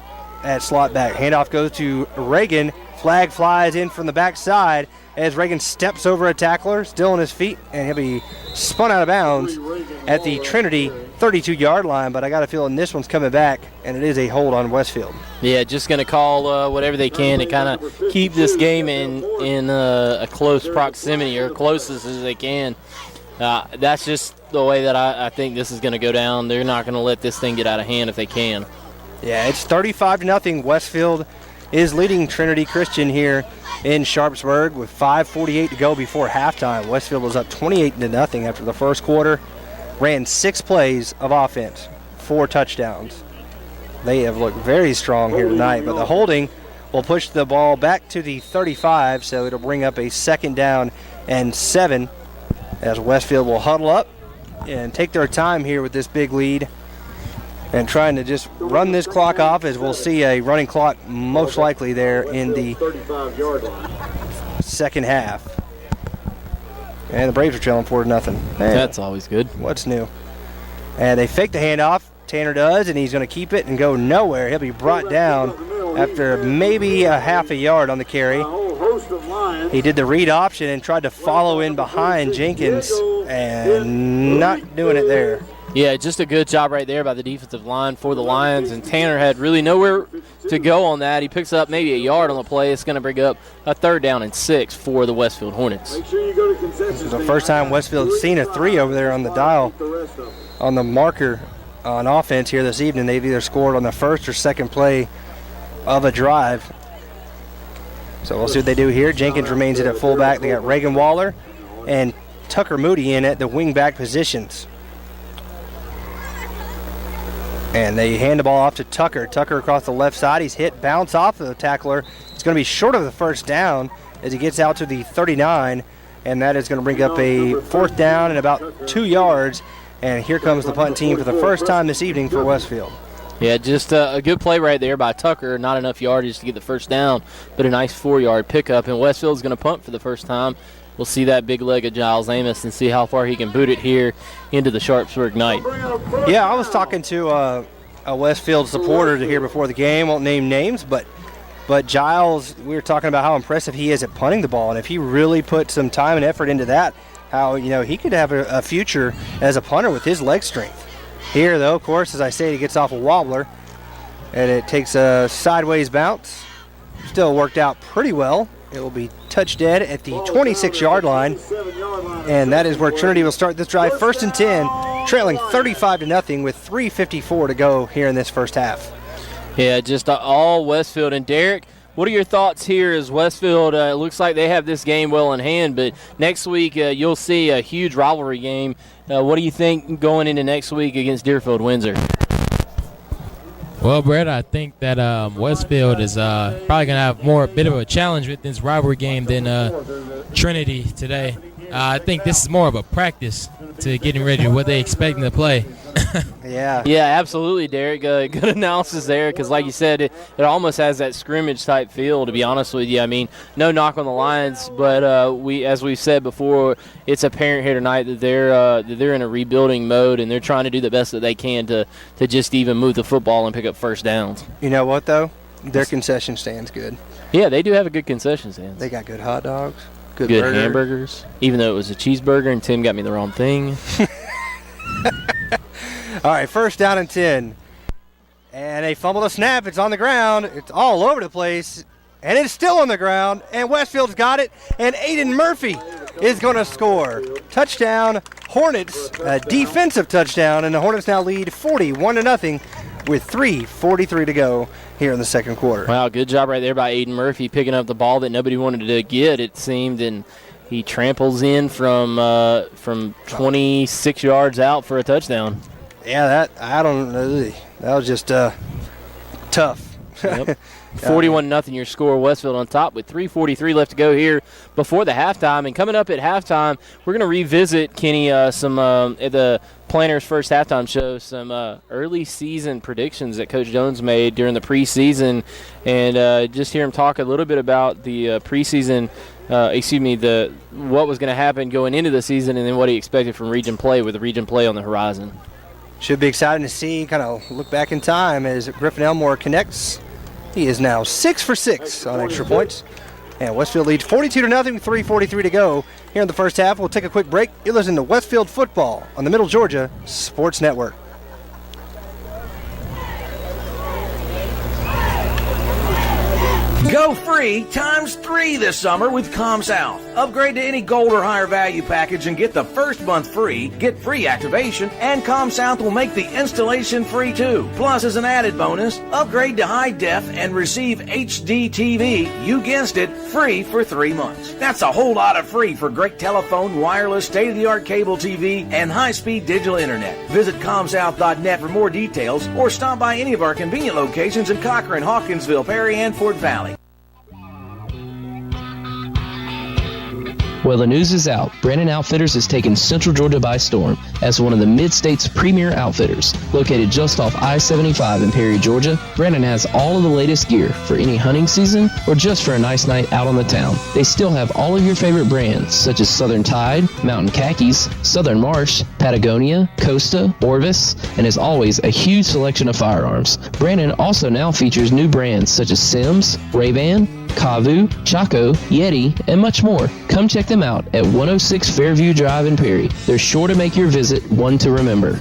at slot back. Handoff goes to Reagan. Flag flies in from the backside as Reagan steps over a tackler, still on his feet, and he'll be spun out of bounds at the Trinity 32-yard line, but I got a feeling this one's coming back, and it is a hold on Westfield. Yeah, just going to call whatever they can to kind of keep this game in a close proximity, or closest as they can. That's just the way that I think this is going to go down. They're not going to let this thing get out of hand if they can. Yeah, it's 35-0. Westfield is leading Trinity Christian here in Sharpsburg with 5:48 to go before halftime. Westfield was up 28-0 after the first quarter. Ran 6 plays of offense, 4 touchdowns. They have looked very strong here tonight, but the holding will push the ball back to the 35, so it'll bring up a 2nd down and 7 as Westfield will huddle up and take their time here with this big lead and trying to just run this clock off, as we'll see a running clock most likely there in the second half. And the Braves are trailing 4-0. Hey, that's always good. What's new? And they fake the handoff. Tanner does, and he's going to keep it and go nowhere. He'll be brought down after maybe a half a yard on the carry. He did the read option and tried to follow in behind Jenkins, and not doing it there. Yeah, just a good job right there by the defensive line for the Lions, and Tanner had really nowhere to go on that. He picks up maybe a yard on the play. It's going to bring up a 3rd down and 6 for the Westfield Hornets. This is the first time Westfield's seen a 3 over there on the dial, on the marker on offense here this evening. They've either scored on the first or second play of a drive. So we'll see what they do here. Jenkins remains at fullback. They got Reagan Waller and Tucker Moody in at the wingback positions. And they hand the ball off to Tucker. Tucker across the left side. He's hit, bounce off of the tackler. It's going to be short of the 1st down as he gets out to the 39. And that is going to bring up a 4th down and about 2 yards. And here comes the punt team for the first time this evening for Westfield. Yeah, just a good play right there by Tucker. Not enough yardage to get the 1st down, but a nice 4-yard pickup. And Westfield's going to punt for the first time. We'll see that big leg of Giles Amos and see how far he can boot it here into the Sharpsburg night. Yeah, I was talking to a Westfield supporter here before the game. Won't name names, but Giles, we were talking about how impressive he is at punting the ball, and if he really put some time and effort into that, how he could have a future as a punter with his leg strength. Here, though, of course, as I say, he gets off a wobbler, and it takes a sideways bounce. Still worked out pretty well. It will be touched dead at the 26-yard line, and that is where Trinity will start this drive. 1st and 10, trailing 35-0 with 3:54 to go here in this first half. Yeah, just all Westfield. And Derek, what are your thoughts here as Westfield? It looks like they have this game well in hand, but next week you'll see a huge rivalry game. What do you think going into next week against Deerfield Windsor? Well, Brett, I think that Westfield is probably going to have a bit of a challenge with this rivalry game than Trinity today. I think this is more of a practice to getting ready to what they expecting to play. Yeah, absolutely, Derek. Good analysis there, because like you said, it almost has that scrimmage type feel, to be honest with you. I mean, no knock on the Lions, but as we've said before, it's apparent here tonight that they're in a rebuilding mode, and they're trying to do the best that they can to just even move the football and pick up 1st downs. You know what, though? Their concession stand's good. Yeah, they do have a good concession stand. They got good hot dogs, good hamburgers, even though it was a cheeseburger, and Tim got me the wrong thing. All right, 1st down and 10. And they fumble the snap. It's on the ground. It's all over the place. And it's still on the ground. And Westfield's got it. And Aiden Murphy is going to score. Touchdown, Hornets. A defensive touchdown. And the Hornets now lead 41-0 with 3:43 to go here in the second quarter. Wow, good job right there by Aiden Murphy picking up the ball that nobody wanted to get, it seemed. And he tramples in from 26 yards out for a touchdown. Yeah, that was just tough. Yep. 41-0 your score. Westfield on top with 3:43 left to go here before the halftime. And coming up at halftime, we're going to revisit, Kenny, some at the Planners First Halftime Show, some early season predictions that Coach Jones made during the preseason, and just hear him talk a little bit about the preseason. What was going to happen going into the season, and then what he expected from region play with the region play on the horizon. Should be exciting to see, kind of look back in time as Griffin Elmore connects. He is now 6 for 6 on extra points And Westfield leads 42-0, 3:43 to go here in the first half. We'll take a quick break. You're listening to Westfield Football on the Middle Georgia Sports Network. Go free ×3 this summer with ComSouth. Upgrade to any gold or higher value package and get the first month free, get free activation, and ComSouth will make the installation free too. Plus, as an added bonus, upgrade to high def and receive HD TV, you guessed it, free for 3 months. That's a whole lot of free for great telephone, wireless, state-of-the-art cable TV, and high-speed digital internet. Visit ComSouth.net for more details or stop by any of our convenient locations in Cochran, Hawkinsville, Perry, and Fort Valley. Well, the news is out. Brandon Outfitters has taken Central Georgia by storm as one of the Mid-State's premier outfitters. Located just off I-75 in Perry, Georgia, Brandon has all of the latest gear for any hunting season or just for a nice night out on the town. They still have all of your favorite brands such as Southern Tide, Mountain Khakis, Southern Marsh, Patagonia, Costa, Orvis, and as always, a huge selection of firearms. Brandon also now features new brands such as Sims, Ray-Ban, Kavu, Chaco, Yeti, and much more. Come check them out at 106 Fairview Drive in Perry. They're sure to make your visit one to remember.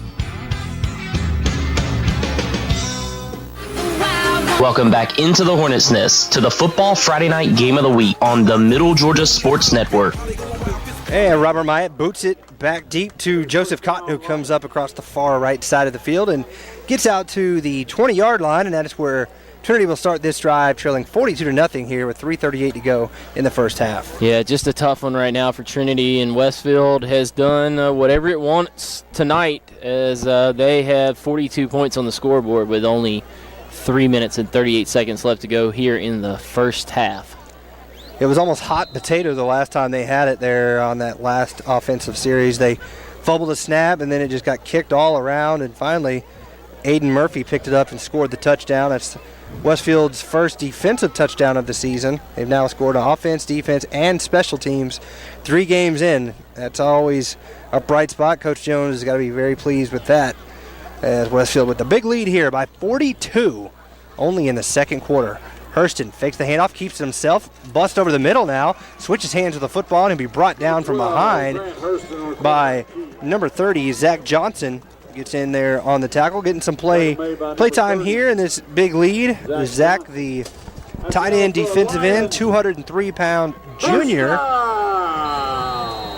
Welcome back into the Hornets' Nest to the Football Friday Night Game of the Week on the Middle Georgia Sports Network. And Robert Myatt boots it back deep to Joseph Cotton, who comes up across the far right side of the field and gets out to the 20-yard line, and that is where Trinity will start this drive trailing 42-0 here with 3:38 to go in the first half. Yeah, just a tough one right now for Trinity, and Westfield has done whatever it wants tonight as they have 42 points on the scoreboard with only 3 minutes and 38 seconds left to go here in the first half. It was almost hot potato the last time they had it there on that last offensive series. They fumbled a snap, and then it just got kicked all around, and finally Aiden Murphy picked it up and scored the touchdown. That's Westfield's first defensive touchdown of the season. They've now scored on offense, defense, and special teams 3 games in. That's always a bright spot. Coach Jones has got to be very pleased with that, as Westfield with the big lead here by 42 only in the second quarter. Hurston fakes the handoff, keeps it himself, busts over the middle now, switches hands with the football, and be brought down from behind by number 30, Zach Johnson. Gets in there on the tackle, getting some play time here in this big lead. Zach, the tight end, defensive end, 203-pound junior.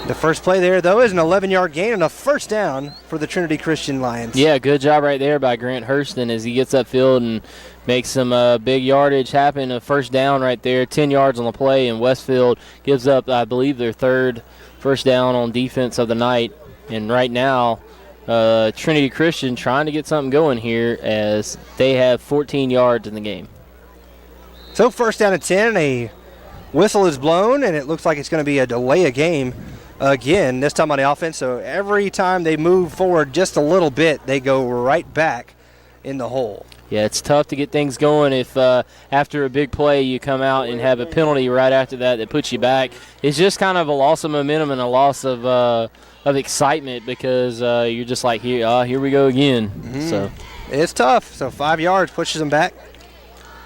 The first play there, though, is an 11-yard gain and a first down for the Trinity Christian Lions. Yeah, good job right there by Grant Hurston as he gets upfield and makes some big yardage happen. A first down right there, 10 yards on the play, and Westfield gives up, I believe, their third first down on defense of the night. And right now, Trinity Christian trying to get something going here as they have 14 yards in the game. So first down and 10, a whistle is blown, and it looks like it's going to be a delay of game again, this time on the offense. So every time they move forward just a little bit, they go right back in the hole. Yeah, it's tough to get things going if after a big play you come out and have a penalty right after that puts you back. It's just kind of a loss of momentum and a loss of excitement because you're just like, here we go again. Mm-hmm. So it's tough. So 5 yards pushes them back.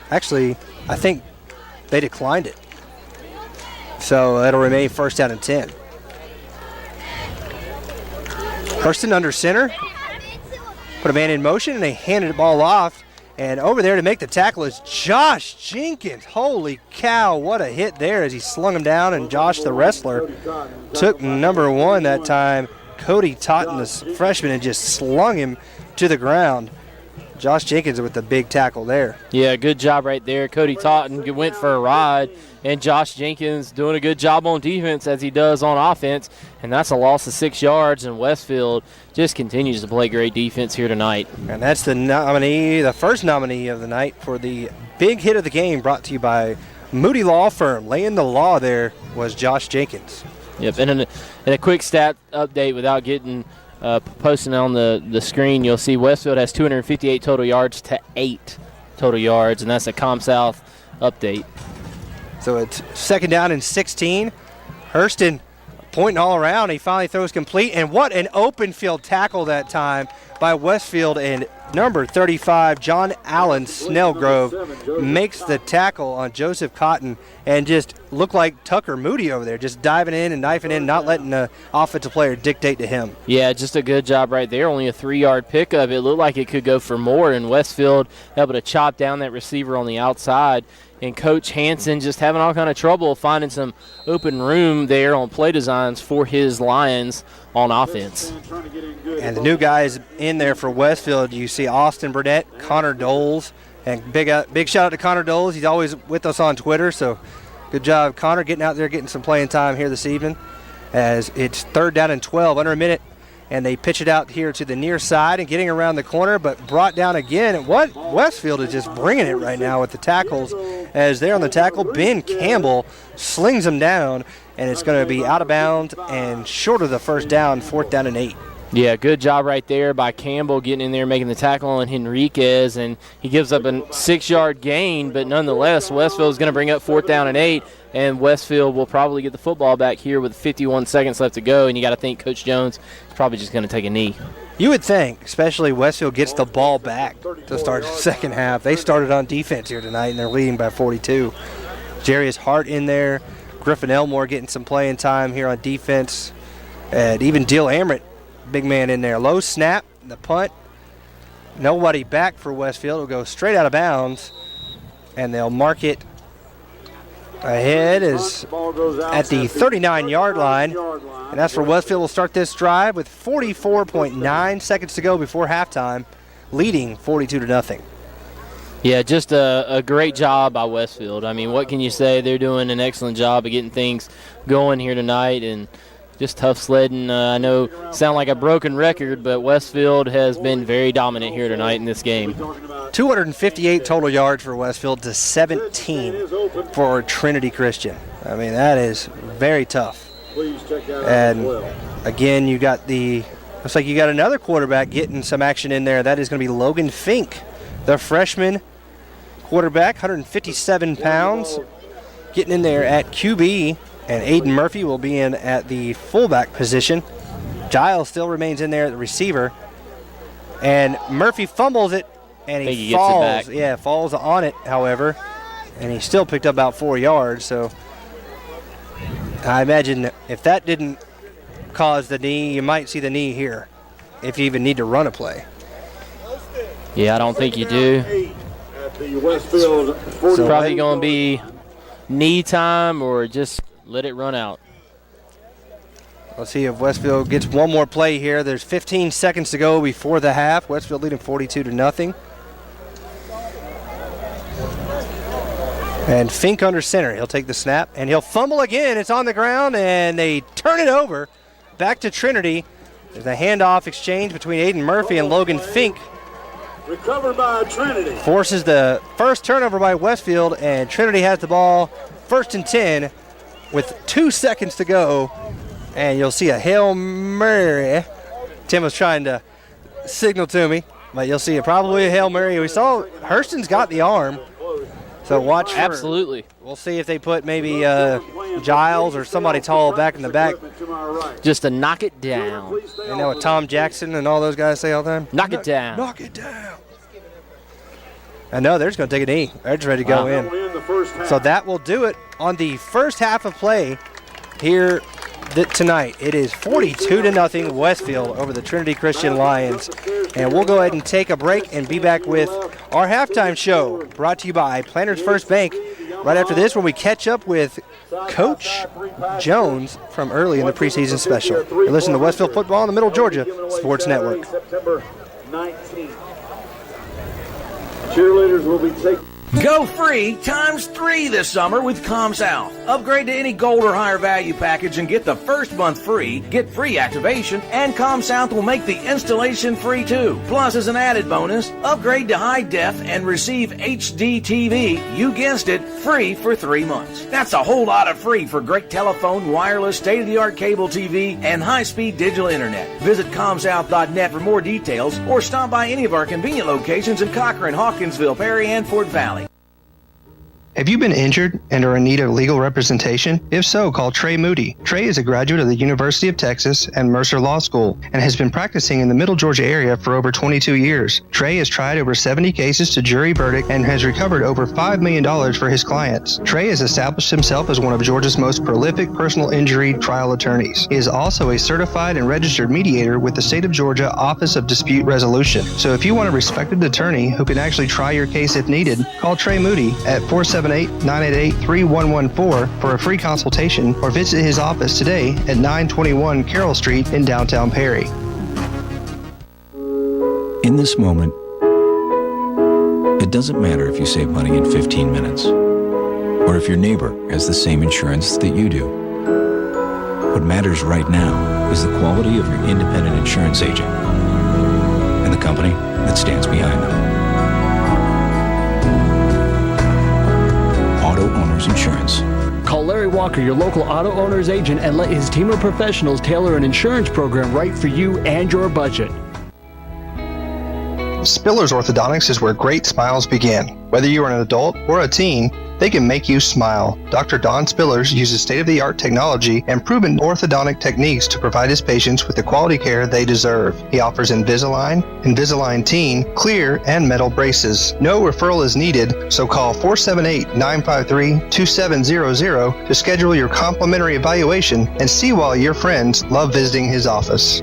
Actually, I think they declined it. So it'll remain first down and 10. Hurston under center. Put a man in motion, and they handed the ball off. And over there to make the tackle is Josh Jenkins. Holy cow, what a hit there as he slung him down, and Josh, the wrestler, took number 1 that time. Cody Totten, the freshman, and just slung him to the ground. Josh Jenkins with the big tackle there. Yeah, good job right there. Cody Totten went for a ride, and Josh Jenkins doing a good job on defense as he does on offense, and that's a loss of 6 yards, and Westfield just continues to play great defense here tonight. And that's the nominee, the first nominee of the night for the big hit of the game, brought to you by Moody Law Firm. Laying the law there was Josh Jenkins. Yep, and in a quick stat update without getting posting on the screen, you'll see Westfield has 258 total yards to 8 total yards, and that's a ComSouth update. So it's second down and 16. Hurston pointing all around. He finally throws complete, and what an open field tackle that time by Westfield, and number 35, John Allen Snellgrove, makes the tackle on Joseph Cotton and just looked like Tucker Moody over there, just diving in and knifing in, not letting the offensive player dictate to him. Yeah, just a good job right there. Only a 3-yard pickup. It looked like it could go for more, and Westfield able to chop down that receiver on the outside. And Coach Hansen just having all kind of trouble finding some open room there on play designs for his Lions on offense. And the new guys in there for Westfield, you see Austin Burnett, Connor Doles, and big shout out to Connor Doles. He's always with us on Twitter, so good job, Connor, getting out there, getting some playing time here this evening. As it's 3rd down and 12, under a minute, and they pitch it out here to the near side and getting around the corner, but brought down again. And what Westfield is just bringing it right now with the tackles. As they're on the tackle, Ben Campbell slings them down, and it's going to be out of bounds and short of the first down, 4th down and 8. Yeah, good job right there by Campbell getting in there, making the tackle on Henriquez, and he gives up a 6-yard gain, but nonetheless, Westfield is going to bring up 4th down and 8, and Westfield will probably get the football back here with 51 seconds left to go, and you got to think Coach Jones is probably just going to take a knee. You would think, especially Westfield gets the ball back to start the second half. They started on defense here tonight, and they're leading by 42. Jarius Hart in there, Griffin Elmore getting some playing time here on defense, and even Deal Amrit, big man in there. Low snap, the punt. Nobody back for Westfield. It'll go straight out of bounds, and they'll mark it ahead is at the 39-yard line. And that's where Westfield will start this drive with 44.9 seconds to go before halftime, leading 42-0. Yeah, just a great job by Westfield. I mean, what can you say? They're doing an excellent job of getting things going here tonight, and just tough sledding. I know sound like a broken record, but Westfield has been very dominant here tonight in this game. 258 total yards for Westfield to 17 for Trinity Christian. I mean, that is very tough. And again, you got looks like you got another quarterback getting some action in there. That is going to be Logan Fink, the freshman quarterback, 157 pounds, getting in there at QB. And Aiden Murphy will be in at the fullback position. Giles still remains in there at the receiver. And Murphy fumbles it, and he falls. Gets it back. Yeah, falls on it, however. And he still picked up about 4 yards. So I imagine if that didn't cause the knee, you might see the knee here if you even need to run a play. Yeah, I don't think you do. It's probably going to be knee time or just let it run out. Let's see if Westfield gets one more play here. There's 15 seconds to go before the half. Westfield leading 42-0. And Fink under center. He'll take the snap, and he'll fumble again. It's on the ground, and they turn it over. Back to Trinity. There's a handoff exchange between Aiden Murphy and Logan Fink. Recovered by Trinity. Forces the first turnover by Westfield, and Trinity has the ball 1st and 10 with 2 seconds to go. And you'll see a Hail Mary. Tim was trying to signal to me, but you'll see probably a Hail Mary. We saw Hurston's got the arm, so watch for. Absolutely. We'll see if they put maybe Giles or somebody tall back in the back. Just to knock it down. You know what Tom Jackson and all those guys say all the time? Knock it down. Knock it down. I know they're just going to take a knee. They're just ready to go in. So that will do it on the first half of play here tonight. It is 42-0 Westfield over the Trinity Christian Lions. And we'll go ahead and take a break and be back with our halftime show brought to you by Planters First Bank. Right after this, when we catch up with Coach Jones from early in the preseason special. You're listening to Westfield Football on the Middle Georgia Sports Network. September 19th. Cheerleaders will be taking. Go free ×3 this summer with ComSouth. Upgrade to any gold or higher value package and get the first month free, get free activation, and ComSouth will make the installation free too. Plus, as an added bonus, upgrade to high def and receive HD TV, you guessed it, free for 3 months. That's a whole lot of free for great telephone, wireless, state-of-the-art cable TV, and high-speed digital internet. Visit ComSouth.net for more details or stop by any of our convenient locations in Cochran, Hawkinsville, Perry, and Fort Valley. Have you been injured and are in need of legal representation? If so, call Trey Moody. Trey is a graduate of the University of Texas and Mercer Law School and has been practicing in the Middle Georgia area for over 22 years. Trey has tried over 70 cases to jury verdict and has recovered over $5 million for his clients. Trey has established himself as one of Georgia's most prolific personal injury trial attorneys. He is also a certified and registered mediator with the State of Georgia Office of Dispute Resolution. So if you want a respected attorney who can actually try your case if needed, call Trey Moody at 478-988-3114 for a free consultation or visit his office today at 921 Carroll Street in downtown Perry. In this moment, it doesn't matter if you save money in 15 minutes or if your neighbor has the same insurance that you do. What matters right now is the quality of your independent insurance agent and the company that stands behind them. Auto Owners Insurance. Call Larry Walker, your local auto owner's agent, and let his team of professionals tailor an insurance program right for you and your budget. Spillers Orthodontics is where great smiles begin. Whether you are an adult or a teen, they can make you smile. Dr. Don Spillers uses state-of-the-art technology and proven orthodontic techniques to provide his patients with the quality care they deserve. He offers Invisalign, Invisalign Teen, clear, and metal braces. No referral is needed, so call 478-953-2700 to schedule your complimentary evaluation and see why your friends love visiting his office.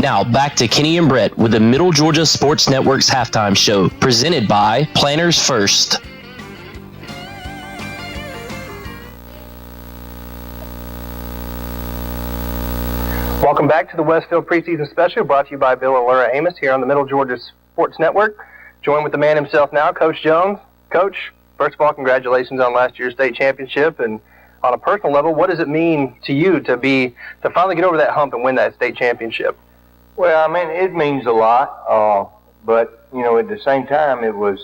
Now back to Kenny and Brett with the Middle Georgia Sports Network's halftime show, presented by Planners First. Welcome back to the Westfield preseason special, brought to you by Bill and Laura Amos here on the Middle Georgia Sports Network. Joined with the man himself now, Coach Jones. Coach, first of all, congratulations on last year's state championship. And on a personal level, what does it mean to you to finally get over that hump and win that state championship? Well, I mean, it means a lot, but, you know, at the same time, it was,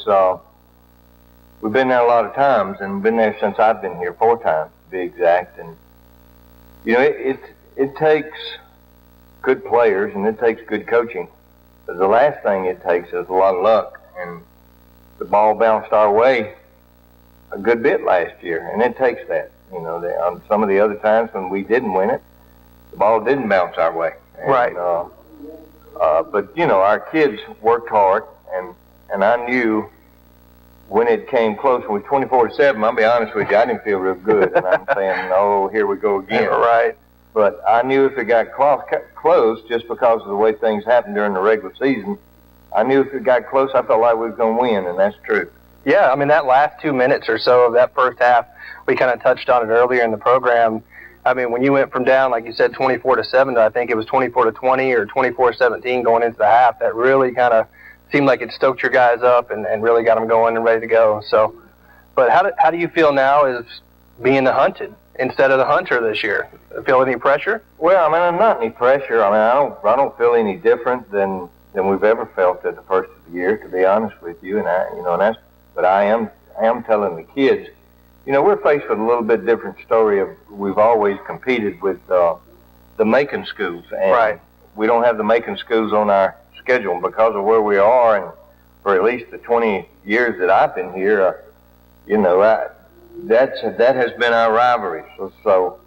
we've been there a lot of times, and been there since I've been here 4 times, to be exact, and, you know, it takes good players, and it takes good coaching, but the last thing it takes is a lot of luck, and the ball bounced our way a good bit last year, and it takes that, you know, on some of the other times when we didn't win it, the ball didn't bounce our way. And, right. But, you know, our kids worked hard, and I knew when it came close, when it was 24-7, I'll be honest with you, I didn't feel real good. And I'm saying, oh, here we go again. Right. But I knew if it got close, just because of the way things happened during the regular season, I knew if it got close, I felt like we were going to win, and that's true. Yeah, I mean, that last 2 minutes or so of that first half, we kind of touched on it earlier in the program. I mean, when you went from down, like you said, 24-7 to I think it was 24-20 or 24-17 going into the half, that really kind of seemed like it stoked your guys up and really got them going and ready to go. So, but how do you feel now as being the hunted instead of the hunter this year? Feel any pressure? Well, I mean, I'm not any pressure. I mean, I don't feel any different than we've ever felt at the first of the year, to be honest with you. And but I am telling the kids, you know, we're faced with a little bit different story of we've always competed with the Macon schools. And right. We don't have the Macon schools on our schedule because of where we are, and for at least the 20 years that I've been here, you know, that has been our rivalry. So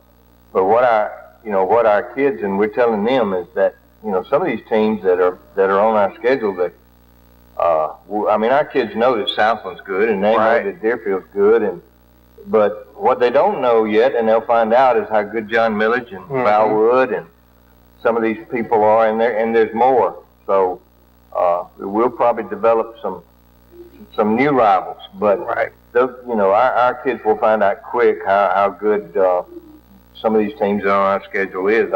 but what our kids, and we're telling them, is that, you know, some of these teams that are on our schedule that, I mean, our kids know that Southland's good, and they right. know that Deerfield's good, but what they don't know yet, and they'll find out, is how good John Millage and Valwood and some of these people are, and there's more. So we'll probably develop some new rivals, but right. those, you know, our kids will find out quick how good some of these teams that are on our schedule is.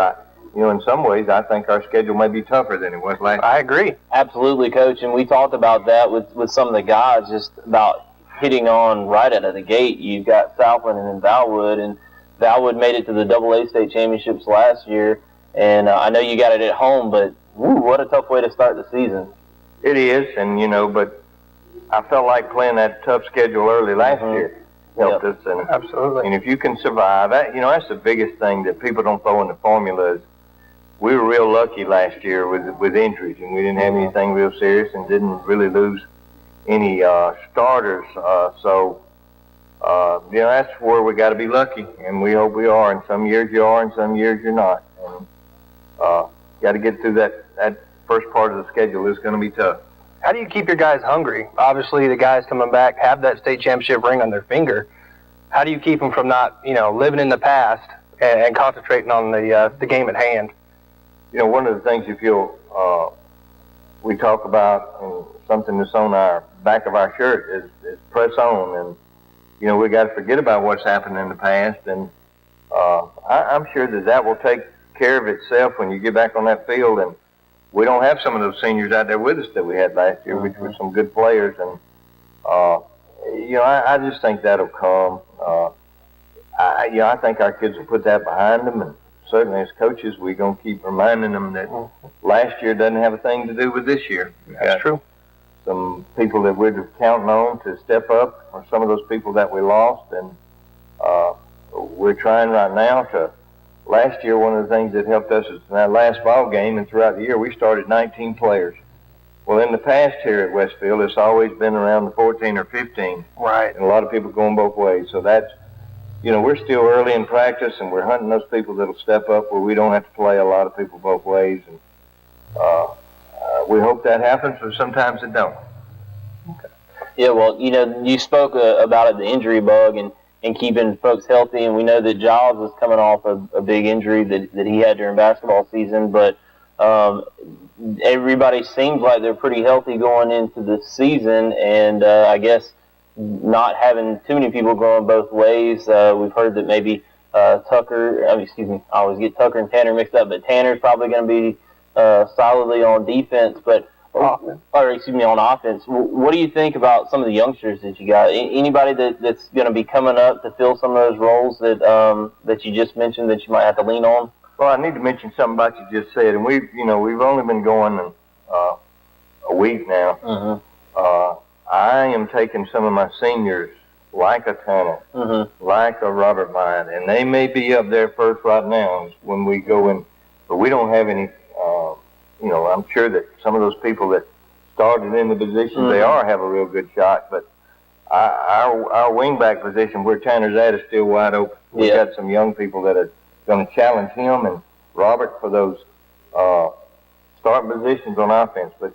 You know, in some ways, I think our schedule may be tougher than it was last year. I agree. Absolutely, Coach, and we talked about that with some of the guys, just about hitting on right out of the gate. You've got Southland and then Valwood, and Valwood made it to the AA state championships last year, and I know you got it at home, but what a tough way to start the season. It is, and, you know, but I felt like playing that tough schedule early last year helped us. And, absolutely. And if you can survive, that, you know, that's the biggest thing that people don't throw in the formula we were real lucky last year with injuries, and we didn't have anything real serious and didn't really lose any starters. That's where we got to be lucky, and we hope we are. And some years you are, and some years you're not. And got to get through that first part of the schedule is going to be tough. How do you keep your guys hungry? Obviously, the guys coming back have that state championship ring on their finger. How do you keep them from not, living in the past and concentrating on the game at hand? One of the things we talk about, and something that's on our back of our shirt is press on, and we got to forget about what's happened in the past, and I'm sure that will take care of itself when you get back on that field. And we don't have some of those seniors out there with us that we had last year, which were some good players, and I just think that'll come. I think our kids will put that behind them, and certainly as coaches, we're going to keep reminding them that last year doesn't have a thing to do with this year. That's true. Some people that we're counting on to step up are some of those people that we lost, and we're trying right now to. Last year, one of the things that helped us is in that last ball game and throughout the year, we started 19 players. Well, in the past here at Westfield, it's always been around the 14 or 15. Right. And a lot of people going both ways. So that's, we're still early in practice, and we're hunting those people that'll step up where we don't have to play a lot of people both ways. And we hope that happens, but sometimes it don't. Okay. Yeah, well, you spoke about it, the injury bug, and keeping folks healthy, and we know that Giles was coming off a big injury that he had during basketball season, but everybody seems like they're pretty healthy going into the season, and I guess not having too many people going both ways. We've heard that maybe Tucker, I always get Tucker and Tanner mixed up, but Tanner's probably going to be solidly on defense, but on offense. What do you think about some of the youngsters that you got? Anybody that's going to be coming up to fill some of those roles that you just mentioned that you might have to lean on? Well, I need to mention something about you just said, and we've only been going a week now. Mm-hmm. I am taking some of my seniors, like a Tanner, like a Robert Myatt, and they may be up there first right now when we go in, but we don't have any. I'm sure that some of those people that started in the position they have a real good shot, but our wingback position where Tanner's at is still wide open. We got some young people that are going to challenge him and Robert for those starting positions on offense. But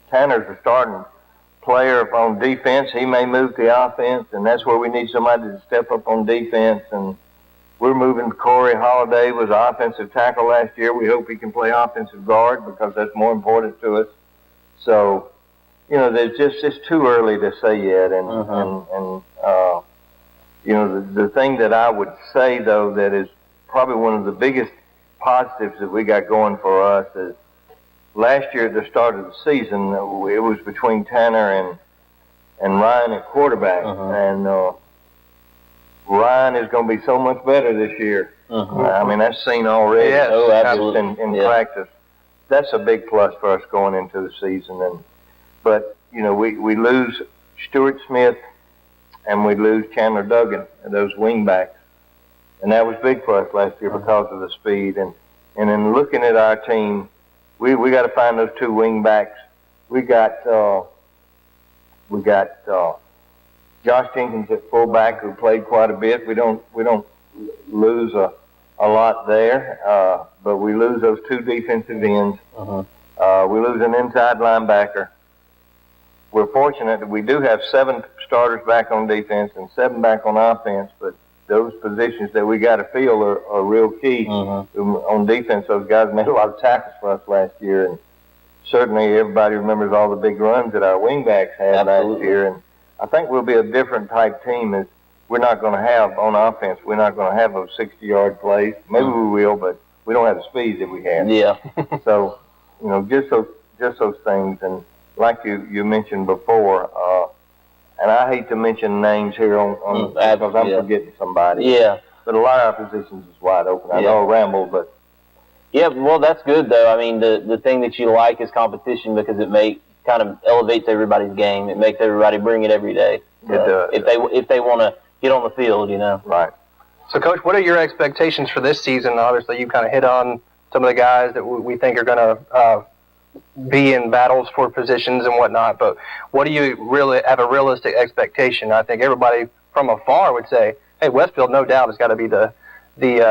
Tanner's the starting player on defense. He may move to offense, and that's where we need somebody to step up on defense. And we're moving Corey Holiday, was an offensive tackle last year. We hope he can play offensive guard because that's more important to us. So, it's too early to say yet. And the thing that I would say, though, that is probably one of the biggest positives that we got going for us is last year at the start of the season, it was between Tanner and Ryan at quarterback. And Ryan is going to be so much better this year. That's seen already. Yes. Oh, absolutely. In practice. That's a big plus for us going into the season. But we lose Stuart Smith and we lose Chandler Duggan, those wing backs. And that was big for us last year because of the speed. And in looking at our team, we got to find those two wing backs. We got Josh Jenkins at fullback, who played quite a bit. We don't lose a lot there, but we lose those two defensive ends. We lose an inside linebacker. We're fortunate that we do have 7 starters back on defense and 7 back on offense, but those positions that we got to fill are real key. On defense, those guys made a lot of tackles for us last year, and certainly everybody remembers all the big runs that our wingbacks had last year. And I think we'll be a different type team. As we're not going to have on offense. We're not going to have those 60-yard plays. Maybe we will, but we don't have the speed that we have. Yeah. So, just those things. And like you mentioned before, and I hate to mention names here on because I'm forgetting somebody. Yeah. But a lot of our positions is wide open. I know I ramble, but. Yeah, well, that's good though. I mean, the thing that you like is competition because it kind of elevates everybody's game. It makes everybody bring it every day. It does. If they want to get on the field, Right. So, Coach, what are your expectations for this season? Obviously, you kind of hit on some of the guys that we think are going to be in battles for positions and whatnot. But what do you really have a realistic expectation? I think everybody from afar would say, hey, Westfield, no doubt, has got to be the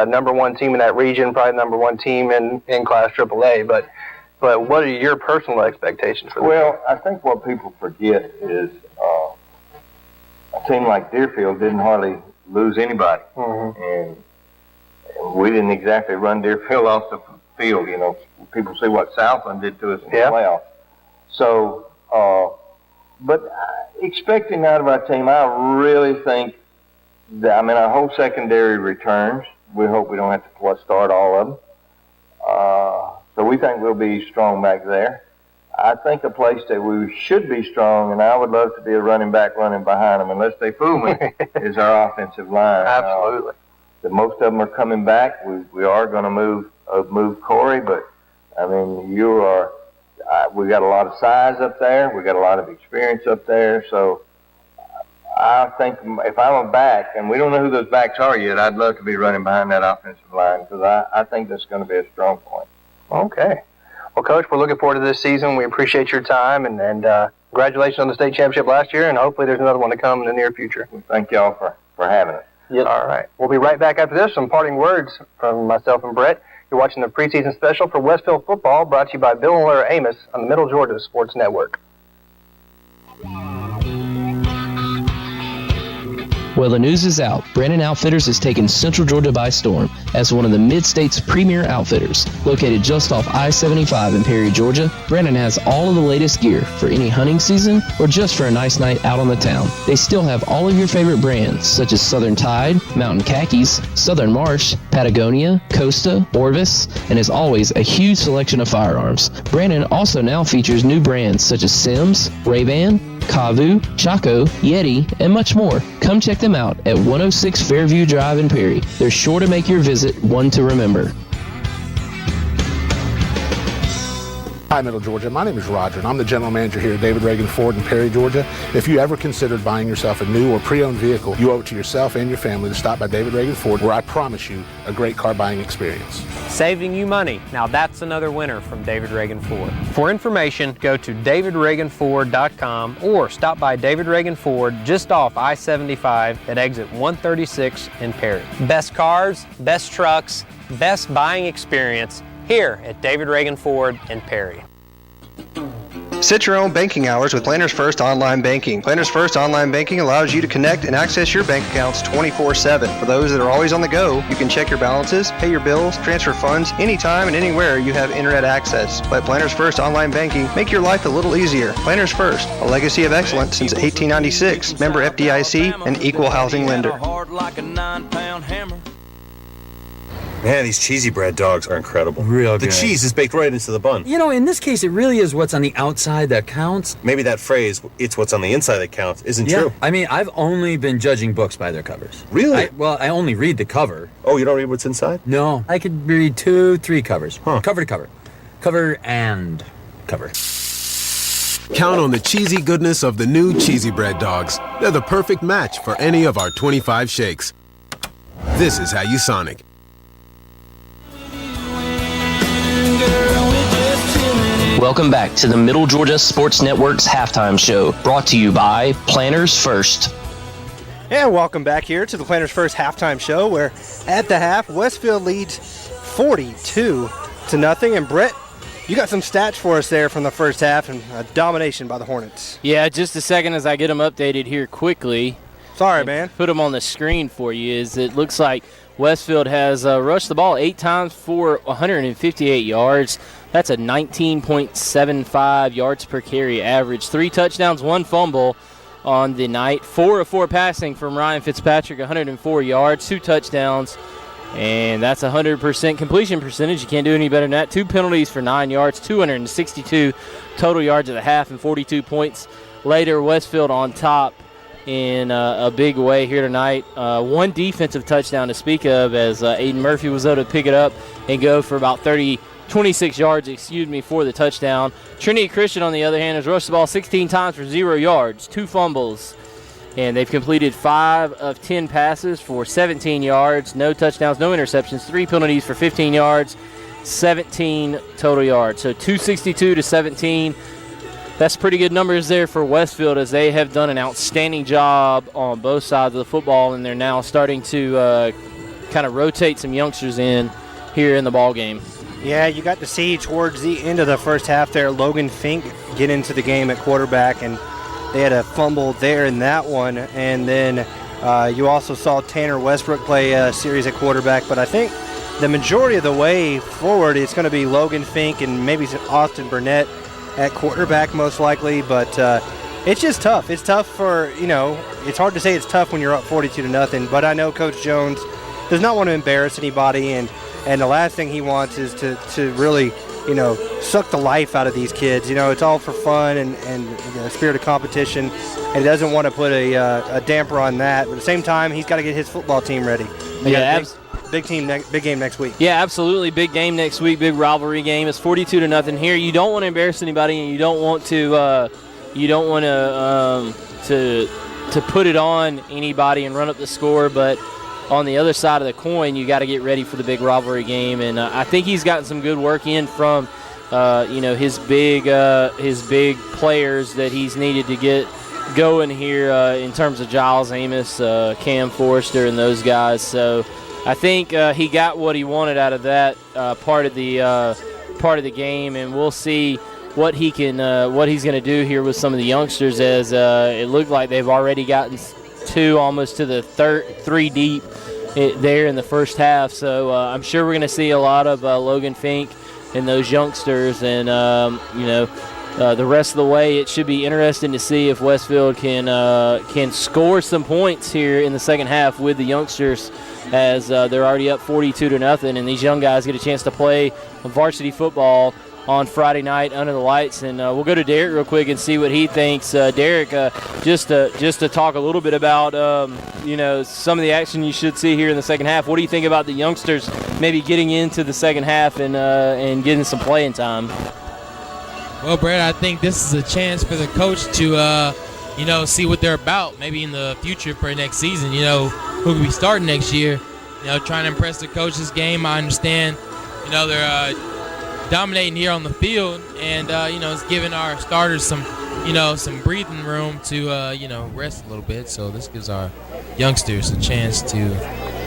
number one team in that region, probably the number one team in Class AAA. But what are your personal expectations for this? Well, I think what people forget is a team like Deerfield didn't hardly lose anybody. And we didn't exactly run Deerfield off the field. You know, people see what Southland did to us in the playoffs. So, but expecting out of our team, I really think that, I mean, our whole secondary returns. We hope we don't have to start all of them. So we think we'll be strong back there. I think a place that we should be strong, and I would love to be a running back running behind them, unless they fool me, is our offensive line. Absolutely. Most of them are coming back. We are going to move Corey, but I mean, we got a lot of size up there. We got a lot of experience up there. So I think if I'm a back, and we don't know who those backs are yet, I'd love to be running behind that offensive line, because I think that's going to be a strong point. Okay. Well, Coach, we're looking forward to this season. We appreciate your time, and congratulations on the state championship last year, and hopefully there's another one to come in the near future. Well, thank y'all for having us. Yep. All right. We'll be right back after this. Some parting words from myself and Brett. You're watching the preseason special for Westfield football, brought to you by Bill and Laura Amos on the Middle Georgia Sports Network. Well, the news is out. Brandon Outfitters has taken Central Georgia by storm as one of the Mid-State's premier outfitters. Located just off I-75 in Perry, Georgia, Brandon has all of the latest gear for any hunting season or just for a nice night out on the town. They still have all of your favorite brands, such as Southern Tide, Mountain Khakis, Southern Marsh, Patagonia, Costa, Orvis, and as always, a huge selection of firearms. Brandon also now features new brands such as Sims, Ray-Ban, Kavu, Chaco, Yeti, and much more. Come check them out at 106 Fairview Drive in Perry. They're sure to make your visit one to remember. Hi, Middle Georgia. My name is Roger, and I'm the general manager here at David Reagan Ford in Perry, Georgia. If you ever considered buying yourself a new or pre-owned vehicle, you owe it to yourself and your family to stop by David Reagan Ford, where I promise you a great car buying experience. Saving you money. Now that's another winner from David Reagan Ford. For information, go to davidreaganford.com or stop by David Reagan Ford just off I-75 at exit 136 in Perry. Best cars, best trucks, best buying experience here at David Reagan Ford in Perry. Set your own banking hours with Planners First Online Banking. Planners First Online Banking allows you to connect and access your bank accounts 24/7. For those that are always on the go, you can check your balances, pay your bills, transfer funds anytime and anywhere you have internet access. Let Planners First Online Banking make your life a little easier. Planners First, a legacy of excellence since 1896. Member FDIC, an equal housing lender. Man, these cheesy bread dogs are incredible. Real The good. cheese is baked right into the bun. You know, in this case, it really is what's on the outside that counts. Maybe that phrase, it's what's on the inside that counts, isn't true. I mean, I've only been judging books by their covers. Really? I only read the cover. Oh, you don't read what's inside? No, I could read 2-3 covers. Cover to cover. Cover and cover. Count on the cheesy goodness of the new cheesy bread dogs. They're the perfect match for any of our 25 shakes. This is how you Sonic. Welcome back to the Middle Georgia Sports Network's halftime show, brought to you by Planners First. And welcome back here to the Planners First halftime show, where at the half, Westfield leads 42-0. And Brett, you got some stats for us there from the first half and a domination by the Hornets. Yeah, just a second as I get them updated here quickly. Sorry, man. Put them on the screen for you. It looks like Westfield has rushed the ball 8 times for 158 yards. That's a 19.75 yards per carry average. 3 touchdowns, 1 fumble on the night. 4 of 4 passing from Ryan Fitzpatrick, 104 yards, 2 touchdowns. And that's 100% completion percentage. You can't do any better than that. 2 penalties for 9 yards, 262 total yards at the half, and 42 points later. Westfield on top in a big way here tonight. 1 defensive touchdown to speak of, as Aiden Murphy was able to pick it up and go for about 26 yards, for the touchdown. Trinity Christian, on the other hand, has rushed the ball 16 times for 0 yards, 2 fumbles, and they've completed 5 of 10 passes for 17 yards, no touchdowns, no interceptions, 3 penalties for 15 yards, 17 total yards. So 262 to 17. That's pretty good numbers there for Westfield, as they have done an outstanding job on both sides of the football, and they're now starting to kind of rotate some youngsters in here in the ball game. Yeah, you got to see towards the end of the first half there, Logan Fink get into the game at quarterback, and they had a fumble there in that one. And then you also saw Tanner Westbrook play a series at quarterback, but I think the majority of the way forward it's going to be Logan Fink and maybe Austin Burnett at quarterback most likely, but it's just tough. It's tough for, it's hard to say it's tough when you're up 42-0, but I know Coach Jones does not want to embarrass anybody, and the last thing he wants is to really, suck the life out of these kids. It's all for fun and the spirit of competition, and he doesn't want to put a damper on that, but at the same time, he's got to get his football team ready. Big game next week. Yeah, absolutely. Big game next week. Big rivalry game. It's 42-0 here. You don't want to embarrass anybody, and you don't want to put it on anybody and run up the score. But on the other side of the coin, you got to get ready for the big rivalry game. And I think he's gotten some good work in from his big players that he's needed to get going here in terms of Giles Amos, Cam Forrester, and those guys. So I think he got what he wanted out of that part of the game, and we'll see what he's going to do here with some of the youngsters, as it looked like they've already gotten almost to the three deep there in the first half. So I'm sure we're going to see a lot of Logan Fink and those youngsters, and the rest of the way it should be interesting to see if Westfield can score some points here in the second half with the youngsters, as they're already up 42-0, and these young guys get a chance to play varsity football on Friday night under the lights. And we'll go to Derek real quick and see what he thinks. Derek, just to talk a little bit about some of the action you should see here in the second half. What do you think about the youngsters maybe getting into the second half and getting some playing time? Well, Brad, I think this is a chance for the coach to see what they're about maybe in the future for next season. Who could be starting next year. Trying to impress the coach this game. I understand, they're dominating here on the field, and it's giving our starters some breathing room to rest a little bit. So this gives our youngsters a chance to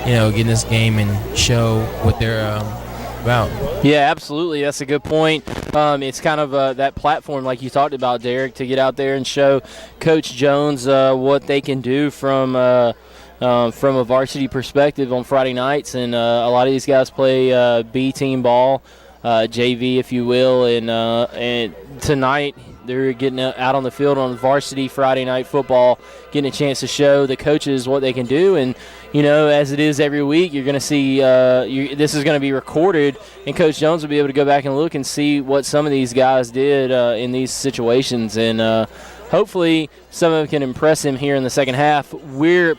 get in this game and show what they're about. Yeah, absolutely. That's a good point. It's kind of that platform, like you talked about, Derek, to get out there and show Coach Jones what they can do from a varsity perspective on Friday nights. And a lot of these guys play B-team ball, JV, if you will, and tonight they're getting out on the field on varsity Friday night football, getting a chance to show the coaches what they can do. And as it is every week, you're going to see this is going to be recorded, and Coach Jones will be able to go back and look and see what some of these guys did in these situations, and hopefully some of them can impress him here in the second half. We're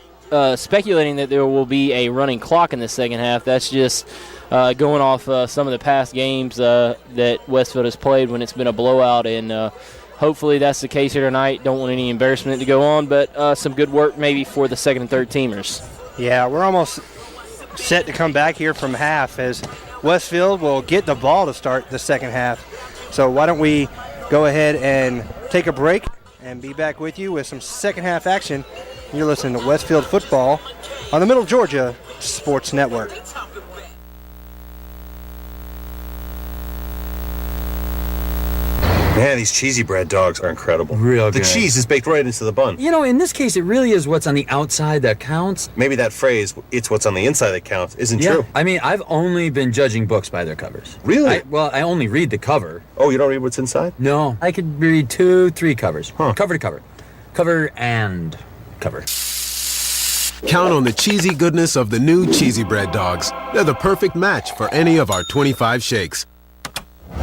speculating that there will be a running clock in the second half. That's just going off some of the past games that Westfield has played when it's been a blowout, and hopefully that's the case here tonight. Don't want any embarrassment to go on, but some good work maybe for the second and third teamers. Yeah, we're almost set to come back here from half, as Westfield will get the ball to start the second half. So why don't we go ahead and take a break and be back with you with some second half action. You're listening to Westfield Football on the Middle Georgia Sports Network. Man, these cheesy bread dogs are incredible. Real good. The cheese is baked right into the bun. In this case, it really is what's on the outside that counts. Maybe that phrase, "it's what's on the inside that counts," isn't true. I mean, I've only been judging books by their covers. Really? I only read the cover. Oh, you don't read what's inside? No. I could read 2-3 covers. Cover to cover. Cover and cover. Count on the cheesy goodness of the new cheesy bread dogs. They're the perfect match for any of our 25 shakes.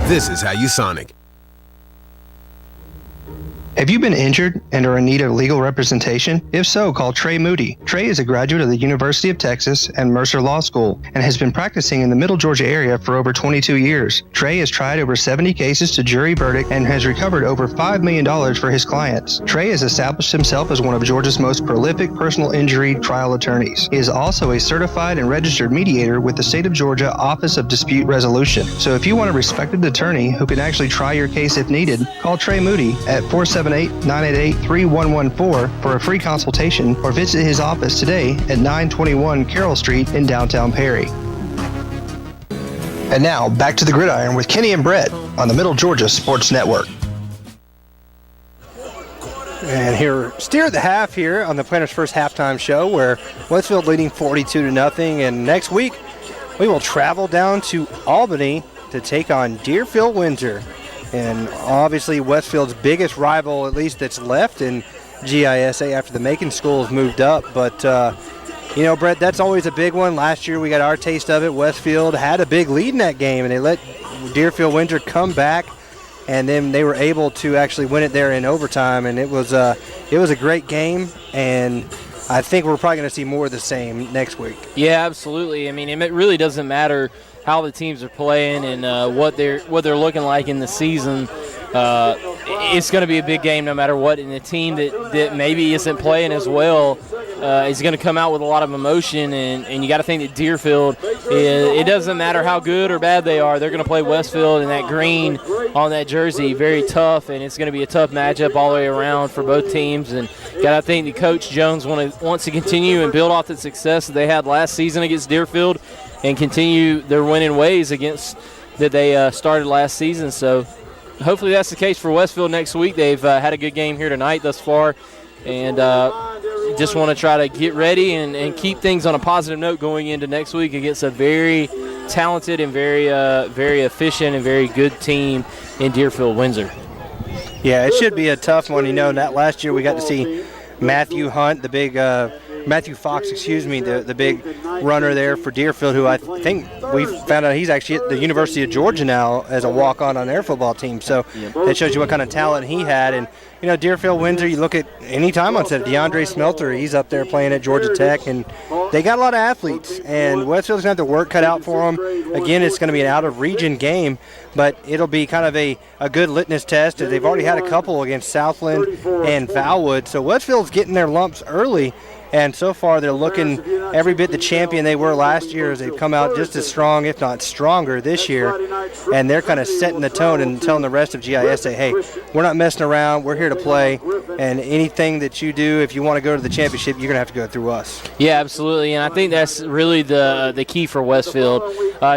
This is how you Sonic. Have you been injured and are in need of legal representation? If so, call Trey Moody. Trey is a graduate of the University of Texas and Mercer Law School and has been practicing in the Middle Georgia area for over 22 years. Trey has tried over 70 cases to jury verdict and has recovered over $5 million for his clients. Trey has established himself as one of Georgia's most prolific personal injury trial attorneys. He is also a certified and registered mediator with the State of Georgia Office of Dispute Resolution. So if you want a respected attorney who can actually try your case if needed, call Trey Moody at 478-988-3114 for a free consultation or visit his office today at 921 Carroll Street in downtown Perry. And now, back to the gridiron with Kenny and Brett on the Middle Georgia Sports Network. And here, steer at the half here on the Planners First halftime show, where Westfield leading 42-0. And next week, we will travel down to Albany to take on Deerfield Windsor. And obviously Westfield's biggest rival, at least that's left in GISA after the Macon schools moved up. But, Brett, that's always a big one. Last year we got our taste of it. Westfield had a big lead in that game, and they let Deerfield Windsor come back, and then they were able to actually win it there in overtime. And it was a great game, and I think we're probably going to see more of the same next week. Yeah, absolutely. I mean, it really doesn't matter how the teams are playing and what they're looking like in the season. It's going to be a big game no matter what, and the team that maybe isn't playing as well is going to come out with a lot of emotion, and you got to think that Deerfield, it doesn't matter how good or bad they are, they're going to play Westfield in that green on that jersey, very tough, and it's going to be a tough matchup all the way around for both teams. And got to think that Coach Jones wants to continue and build off the success that they had last season against Deerfield and continue their winning ways that they started last season. So hopefully that's the case for Westfield next week. They've had a good game here tonight thus far, and just want to try to get ready and keep things on a positive note going into next week against a very talented and very efficient and very good team in Deerfield Windsor. Yeah, it should be a tough one. That last year we got to see Matthew Fox, the big runner there for Deerfield, who I think we found out he's actually at the University of Georgia now as a walk-on on their football team. So that shows you what kind of talent he had. And, Deerfield Windsor, you look at any time on set, DeAndre Smelter, he's up there playing at Georgia Tech, and they got a lot of athletes. And Westfield's going to have the work cut out for them. Again, it's going to be an out-of-region game, but it'll be kind of a good litmus test, as they've already had a couple against Southland and Valwood. So Westfield's getting their lumps early, and so far they're looking every bit the champion they were last year, as they've come out just as strong, if not stronger, this year. And they're kind of setting the tone and telling the rest of GISA, hey, we're not messing around, we're here to play, and anything that you do, if you want to go to the championship, you're going to have to go through us. Yeah, absolutely, and I think that's really the key for Westfield,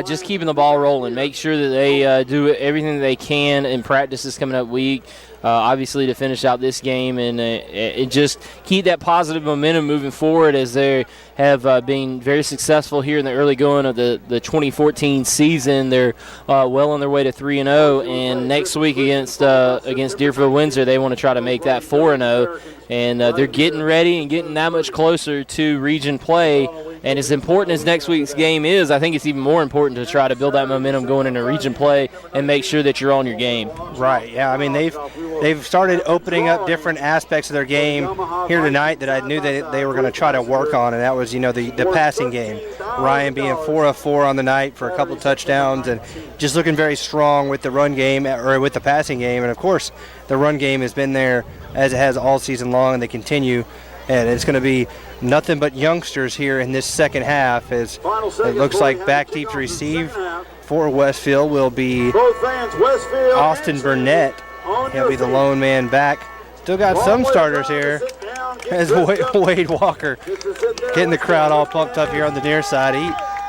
just keeping the ball rolling, make sure that they do everything that they can in practice this coming up week. Obviously to finish out this game and just keep that positive momentum moving forward, as they have been very successful here in the early going of the 2014 season. They're well on their way to 3-0, and next week against Deerfield Windsor, they want to try to make that 4-0, and they're getting ready and getting that much closer to region play. And as important as next week's game is, I think it's even more important to try to build that momentum going into region play and make sure that you're on your game. Right, yeah. I mean, they've started opening up different aspects of their game here tonight that I knew that they were going to try to work on, and that was, the passing game. Ryan being 4 of 4 on the night for a couple of touchdowns, and just looking very strong with the run game, or with the passing game. And, of course, the run game has been there as it has all season long, and they continue. And it's going to be nothing but youngsters here in this second half, as it looks like back deep to receive for Westfield will be Austin Burnett. He'll be the lone man back. Still got some starters here, as Wade Walker getting the crowd all pumped up here on the near side.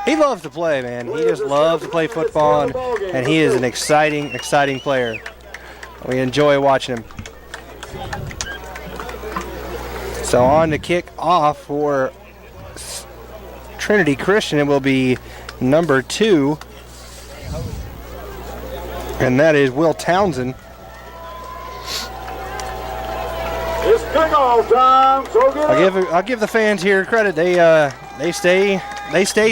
He loves to play, man. He just loves to play football, and he is an exciting player. We enjoy watching him. So on to kick off for Trinity Christian, it will be number 2, and that is Will Townsend. It's kickoff time. So I'll give the fans here credit. They stay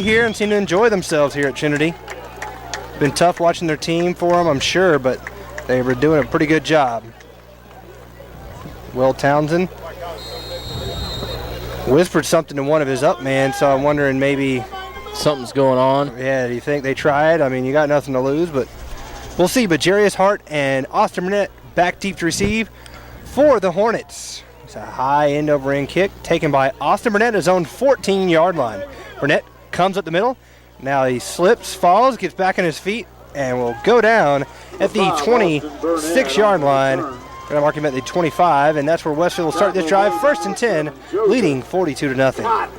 here and seem to enjoy themselves here at Trinity. It's been tough watching their team for them, I'm sure, but they were doing a pretty good job. Will Townsend whispered something to one of his up men, so I'm wondering maybe something's going on. Yeah, do you think they tried? I mean, you got nothing to lose, but we'll see. But Jarius Hart and Austin Burnett back deep to receive for the Hornets. It's a high end-over-end kick taken by Austin Burnett at his own 14-yard line. Burnett comes up the middle. Now he slips, falls, gets back on his feet, and will go down at the 26-yard line. We're going to mark him at the 25, and that's where Westfield will start this drive. 1st and 10, leading 42-0.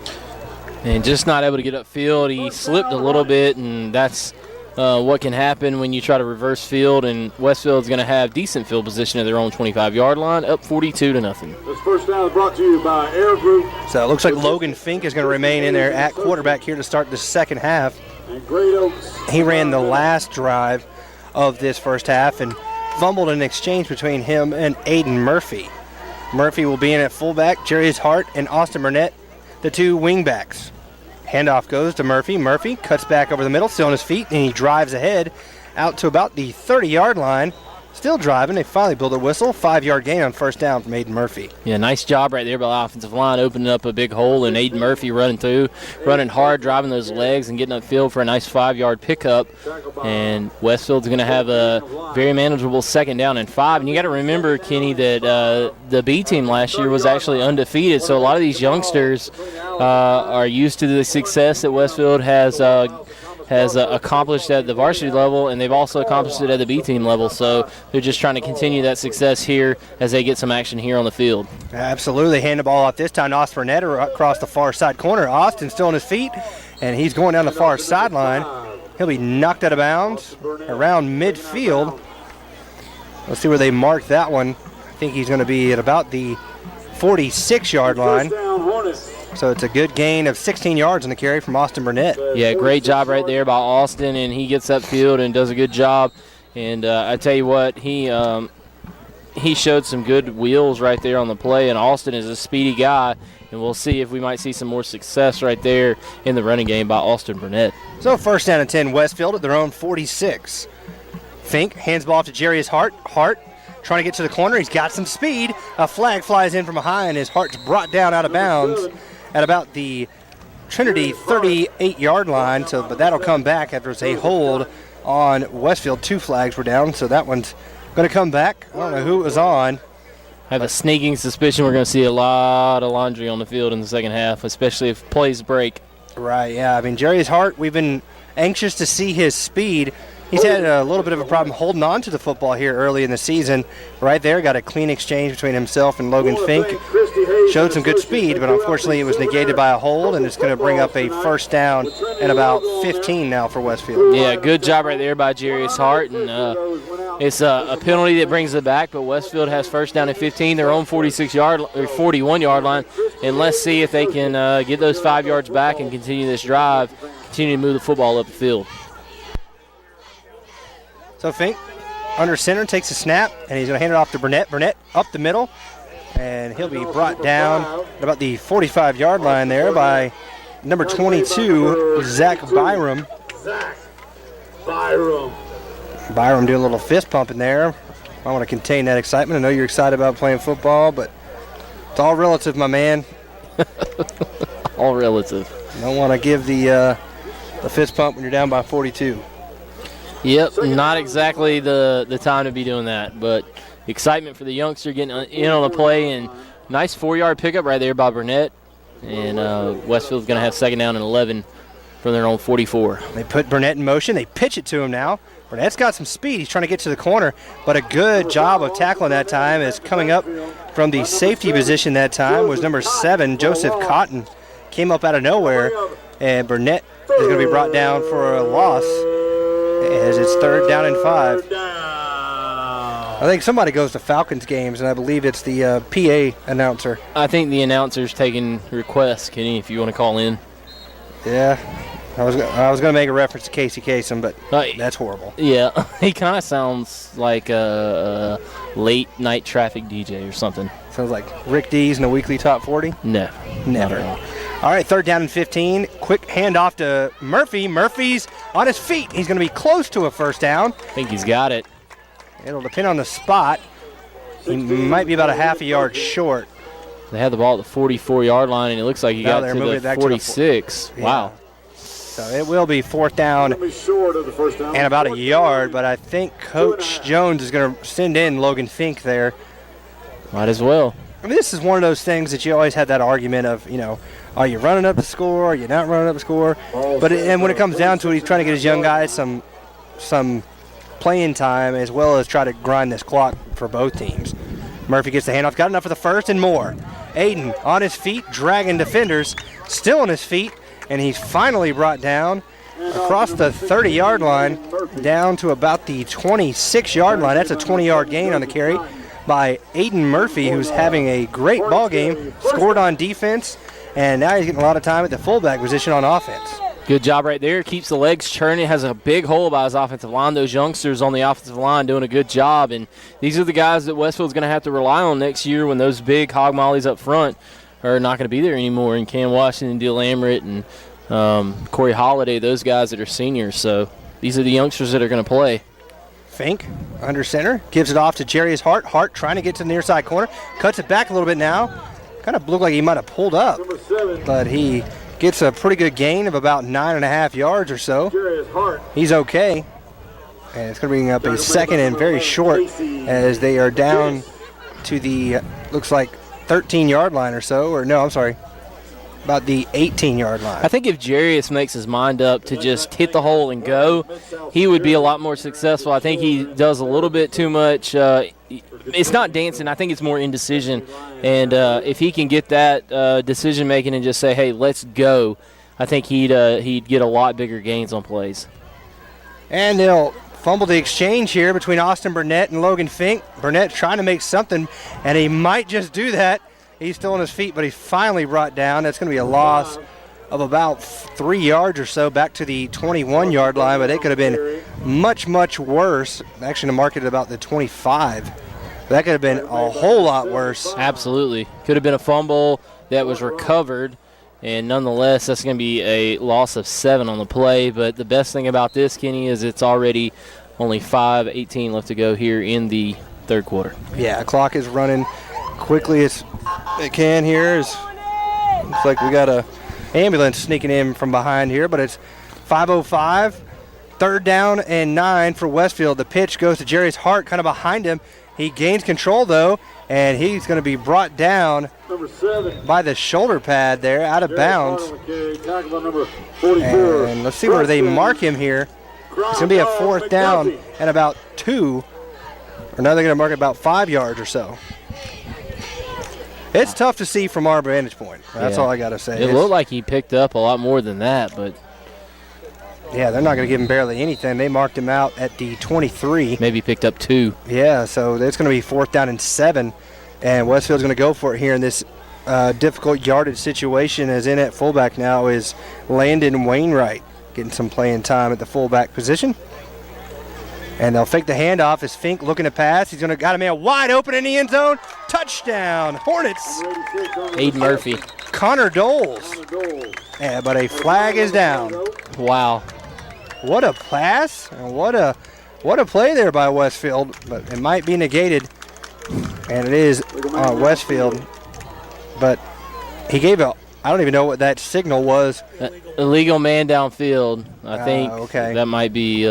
And just not able to get upfield. He slipped a little bit, and that's what can happen when you try to reverse field. And Westfield's going to have decent field position at their own 25-yard line, up 42-0. This first down is brought to you by Air Group. So it looks like Logan Fink is going to remain in there at quarterback here to start the second half. And Great Oaks. He ran the last drive of this first half and fumbled an exchange between him and Aiden Murphy. Murphy will be in at fullback. Jarius Hart and Austin Burnett, the two wingbacks. Handoff goes to Murphy. Murphy cuts back over the middle, still on his feet, and he drives ahead out to about the 30-yard line. Still driving. They finally build a whistle. 5-yard gain on first down from Aiden Murphy. Yeah, nice job right there by the offensive line, opening up a big hole, and Aiden Murphy running through, running hard, driving those legs, and getting upfield for a nice 5-yard pickup. And Westfield's going to have a very manageable 2nd down and 5. And you got to remember, Kenny, that the B team last year was actually undefeated, so a lot of these youngsters are used to the success that Westfield has accomplished at the varsity level, and they've also accomplished it at the B team level. So they're just trying to continue that success here as they get some action here on the field. Absolutely. Hand the ball off this time to Austin Burnett across the far side corner. Austin still on his feet, and he's going down the far sideline. He'll be knocked out of bounds around midfield. Let's see where they mark that one. I think he's going to be at about the 46-yard line. So it's a good gain of 16 yards on the carry from Austin Burnett. Yeah, great job right there by Austin, and he gets upfield and does a good job. And I tell you what, he showed some good wheels right there on the play, and Austin is a speedy guy, and we'll see if we might see some more success right there in the running game by Austin Burnett. So 1st down and 10, Westfield at their own 46. Fink hands ball off to Jarius Hart. Hart trying to get to the corner. He's got some speed. A flag flies in from behind as Hart's brought down out of bounds at about the Trinity 38-yard line. But that'll come back after it's a hold on Westfield. 2 flags were down, so that one's going to come back. I don't know who it was on. I have a sneaking suspicion we're going to see a lot of laundry on the field in the second half, especially if plays break. Right, yeah. I mean, Jarius Hart, we've been anxious to see his speed. He's had a little bit of a problem holding on to the football here early in the season. Right there, got a clean exchange between himself and Logan Fink. Showed some good speed, but unfortunately it was negated by a hold, and it's going to bring up a 1st down and about 15 now for Westfield. Yeah, good job right there by Jarius Hart, and it's a penalty that brings it back, but Westfield has 1st down and 15, their own 46-yard or 41-yard line, and let's see if they can get those 5 yards back and continue this drive, continue to move the football up the field. So Fink under center takes a snap, and he's going to hand it off to Burnett. Burnett up the middle, and he'll be brought down at about the 45-yard line there by number 22, Zach Byram. Byram doing a little fist pumping there. I want to contain that excitement. I know you're excited about playing football, but it's all relative, my man. All relative. You don't want to give the fist pump when you're down by 42. Yep, not exactly the time to be doing that, but excitement for the youngster getting in on the play, and nice 4-yard pickup right there by Burnett. And Westfield's going to have 2nd down and 11 from their own 44. They put Burnett in motion. They pitch it to him now. Burnett's got some speed. He's trying to get to the corner, but a good job of tackling that time is coming up from the safety position that time was number 7, Joseph Cotton. Came up out of nowhere, and Burnett is going to be brought down for a loss as it's 3rd down and 5. I think somebody goes to Falcons games, and I believe it's the PA announcer. I think the announcer's taking requests, Kenny, if you want to call in. Yeah. I was going to make a reference to Casey Kasem, but that's horrible. Yeah, he kind of sounds like a late-night traffic DJ or something. Sounds like Rick Dees in the weekly top 40? No. Never. All right, 3rd down and 15. Quick handoff to Murphy. Murphy's on his feet. He's going to be close to a 1st down. I think he's got it. It'll depend on the spot. He might be about a half a yard short. They had the ball at the 44-yard line, and it looks like he got to the 46. Wow. So it will be fourth down and about a yard, but I think Coach Jones is going to send in Logan Fink there. Might as well. I mean, this is one of those things that you always had that argument of, are you running up the score? Are you not running up the score? And when it comes down to it, he's trying to get his young guys some playing time as well as try to grind this clock for both teams. Murphy gets the handoff, got enough for the first and more. Aiden on his feet, dragging defenders, still on his feet, and he's finally brought down across the 30-yard line down to about the 26-yard line. That's a 20-yard gain on the carry by Aiden Murphy, who's having a great ball game, scored on defense, and now he's getting a lot of time at the fullback position on offense. Good job right there. Keeps the legs churning. Has a big hole by his offensive line. Those youngsters on the offensive line doing a good job. And these are the guys that Westfield's going to have to rely on next year when those big hog mollies up front are not going to be there anymore. And Cam Washington, Dill Amrit, and Corey Holiday, those guys that are seniors. So these are the youngsters that are going to play. Fink under center. Gives it off to Jarius Hart. Hart trying to get to the near side corner. Cuts it back a little bit now. Kind of looked like he might have pulled up. But he gets a pretty good gain of about 9.5 yards or so. He's okay. And it's going to bring up a second and very short as they are down to the, looks like, 13-yard line or so. Or no, I'm sorry, about the 18-yard line. I think if Jarius makes his mind up to just hit the hole and go, he would be a lot more successful. I think he does a little bit too much. It's not dancing. I think it's more indecision. And if he can get that decision-making and just say, hey, let's go, I think he'd get a lot bigger gains on plays. And they'll fumble the exchange here between Austin Burnett and Logan Fink. Burnett trying to make something, and he might just do that. He's still on his feet, but he's finally brought down. That's going to be a loss of about 3 yards or so back to the 21-yard line, but it could have been much, much worse. Actually, to mark it about the 25. That could have been a whole lot worse. Absolutely. Could have been a fumble that was recovered, and nonetheless, that's going to be a loss of 7 on the play. But the best thing about this, Kenny, is it's already only 5:18 left to go here in the third quarter. Yeah, the clock is running quickly as it can here. Looks like we got a ambulance sneaking in from behind here, but it's 5:05. Third down and 9 for Westfield. The pitch goes to Jarius Hart, kind of behind him. He gains control, though, and he's going to be brought down by the shoulder pad there, out of bounds. And let's see where they mark him here. It's going to be a fourth down and about 2. Or now they're going to mark it about 5 yards or so. It's tough to see from our vantage point. That's all I got to say. It looked like he picked up a lot more than that, but yeah, they're not going to give him barely anything. They marked him out at the 23. Maybe picked up 2. Yeah, so it's going to be fourth down and 7, and Westfield's going to go for it here in this difficult yardage situation. As in at fullback now is Landon Wainwright, getting some playing time at the fullback position. And they'll fake the handoff as Fink looking to pass. He's going to got a man wide open in the end zone. Touchdown, Hornets. Aiden Murphy. Connor Doles. Yeah, but a flag is down. Wow. What a pass and what a play there by Westfield, but it might be negated, and it is Westfield. But he gave I don't even know what that signal was. Illegal man downfield. I think that might be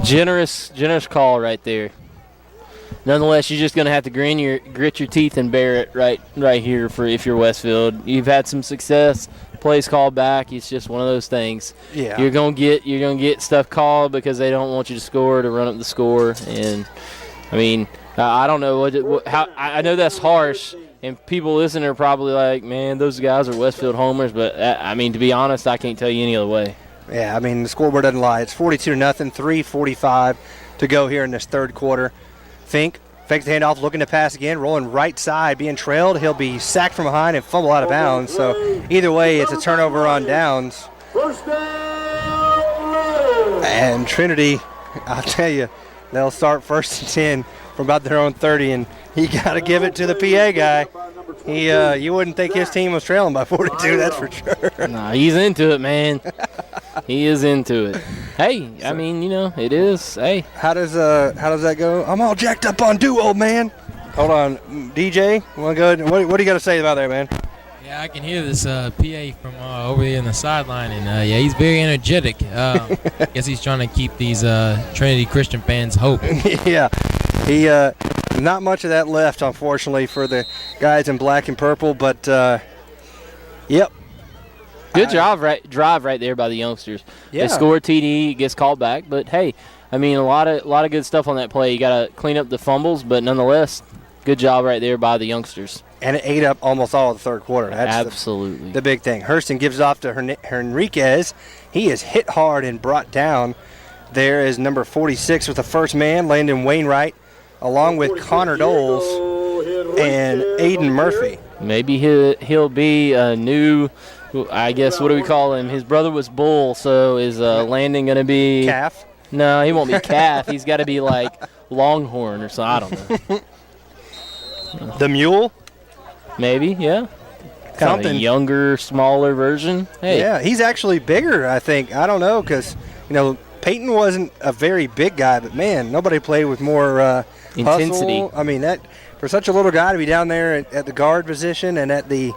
generous call right there. Nonetheless, you're just going to have to grit your teeth and bear it right here for if you're Westfield. You've had some success. Plays called back. It's just one of those things. Yeah. You're gonna get stuff called because they don't want you to score, to run up the score. And I mean, I don't know how. I know that's harsh, and people listening are probably like, "Man, those guys are Westfield homers." But I mean, to be honest, I can't tell you any other way. Yeah, I mean the scoreboard doesn't lie. It's 42-0. 3:45 to go here in this third quarter. Fink fakes the handoff, looking to pass again, rolling right side, being trailed. He'll be sacked from behind and fumble out of bounds. So either way, it's a turnover on downs. And Trinity, I'll tell you, they'll start 1st and 10 from about their own 30, and he got to give it to the PA guy. You wouldn't think his team was trailing by 42, that's for sure. Nah, he's into it, man. He is into it. Hey, I mean, it is. Hey, how does that go? I'm all jacked up on dew, old man. Hold on. DJ, want to go ahead? What do you got to say about that, man? Yeah, I can hear this PA from over here in the sideline, and yeah, he's very energetic. Guess he's trying to keep these Trinity Christian fans hope. Yeah, he not much of that left, unfortunately, for the guys in black and purple. But yep, good drive right there by the youngsters. Yeah. They score a TD, gets called back, but hey, I mean a lot of good stuff on that play. You got to clean up the fumbles, but nonetheless, good job right there by the youngsters. And it ate up almost all of the third quarter. That's absolutely the big thing. Hurston gives off to Henriquez. He is hit hard and brought down. There is number 46 with the first man, Landon Wainwright, along with Connor Doles and Aiden Murphy. Maybe he'll be a new, I guess, what do we call him? His brother was Bull, so is Landon going to be... Calf? No, he won't be Calf. He's got to be like Longhorn or something. I don't know. The Mule? Maybe, yeah. Kind of a younger, smaller version. Hey. Yeah, he's actually bigger, I think. I don't know, because, Peyton wasn't a very big guy, but, man, nobody played with more intensity. Hustle. I mean, that for such a little guy to be down there at the guard position and at the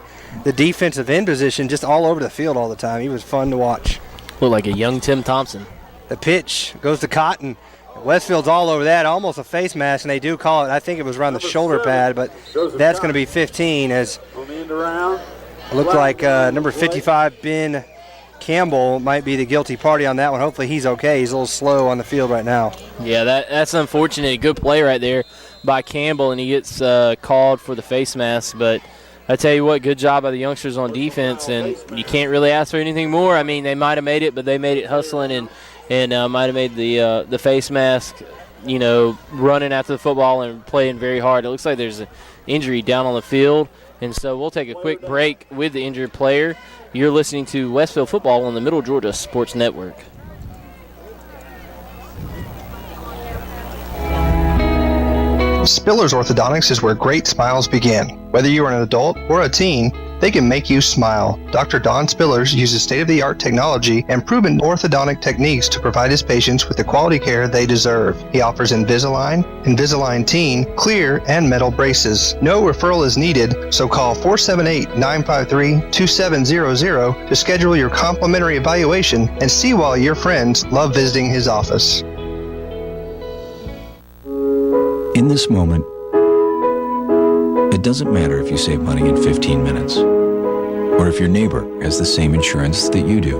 defensive end position, just all over the field all the time, he was fun to watch. Looked like a young Tim Thompson. The pitch goes to Cotton. Westfield's all over that, almost a face mask, and they do call it. I think it was around the shoulder pad, but that's going to be 15 as it looked like number 55, Ben Campbell, might be the guilty party on that one. Hopefully he's okay. He's a little slow on the field right now. Yeah, that's unfortunate. Good play right there by Campbell, and he gets called for the face mask. But I tell you what, good job by the youngsters on defense, and you can't really ask for anything more. I mean, they might have made it, but they made it hustling and might have made the face mask, running after the football and playing very hard. It looks like there's an injury down on the field, and so we'll take a quick break with the injured player. You're listening to Westfield Football on the Middle Georgia Sports Network. Spillers Orthodontics is where great smiles begin. Whether you are an adult or a teen, they can make you smile. Dr. Don Spillers uses state-of-the-art technology and proven orthodontic techniques to provide his patients with the quality care they deserve. He offers Invisalign, Invisalign Teen, clear, and metal braces. No referral is needed, so call 478-953-2700 to schedule your complimentary evaluation and see why your friends love visiting his office. In this moment, it doesn't matter if you save money in 15 minutes, or if your neighbor has the same insurance that you do.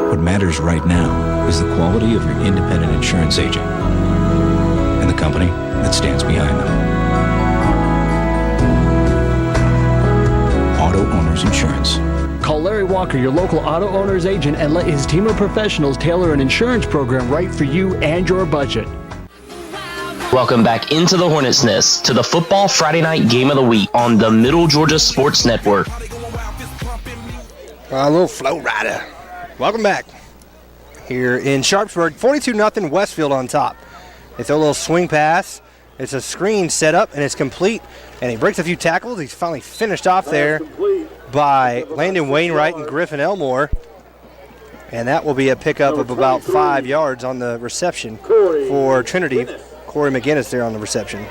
What matters right now is the quality of your independent insurance agent and the company that stands behind them. Auto Owners Insurance. Call Larry Walker, your local auto owner's agent, and let his team of professionals tailor an insurance program right for you and your budget. Welcome back into the Hornets' Nest to the Football Friday Night Game of the Week on the Middle Georgia Sports Network. A little flow rider. Welcome back here in Sharpsburg. 42-0 Westfield on top. They throw a little swing pass. It's a screen set up, and it's complete. And he breaks a few tackles. He's finally finished off there by Landon Wainwright and Griffin Elmore. And that will be a pickup of about 5 yards on the reception for Trinity. Corey McGinnis there on the reception.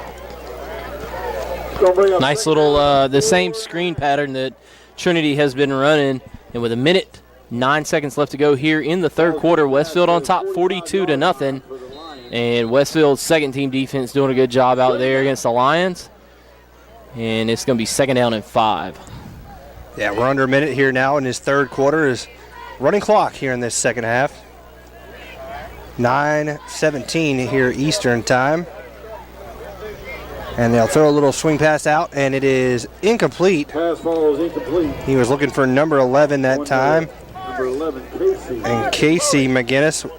Nice little, the same screen pattern that Trinity has been running. And with 1:09 seconds left to go here in the third quarter, Westfield on top 42-0. And Westfield's second team defense doing a good job out there against the Lions. And it's going to be 2nd down and 5. Yeah, we're under a minute here now in this third quarter. Is running clock here in this second half. 9:17 here Eastern time. And they'll throw a little swing pass out, and it is incomplete. Pass ball is incomplete. He was looking for number 11 that time. Number 11, Casey. And Casey McGinnis.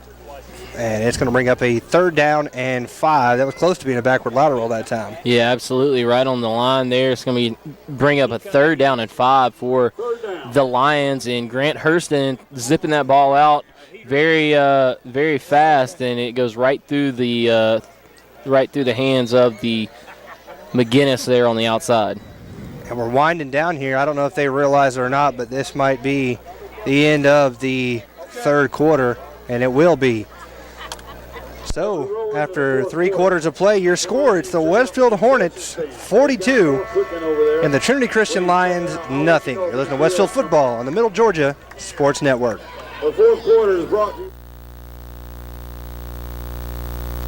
And it's going to bring up a 3rd down and 5. That was close to being a backward lateral that time. Yeah, absolutely. Right on the line there. It's going to bring up a 3rd down and 5 for the Lions. And Grant Hurston zipping that ball out very, very fast, and it goes right through the hands of the McGinnis there on the outside. And we're winding down here. I don't know if they realize it or not, but this might be the end of the third quarter, and it will be. So after 3 quarters of play. Your score, it's the Westfield Hornets 42 and the Trinity Christian Lions nothing. You're listening to Westfield Football on the Middle Georgia Sports Network. The fourth quarter is brought to you.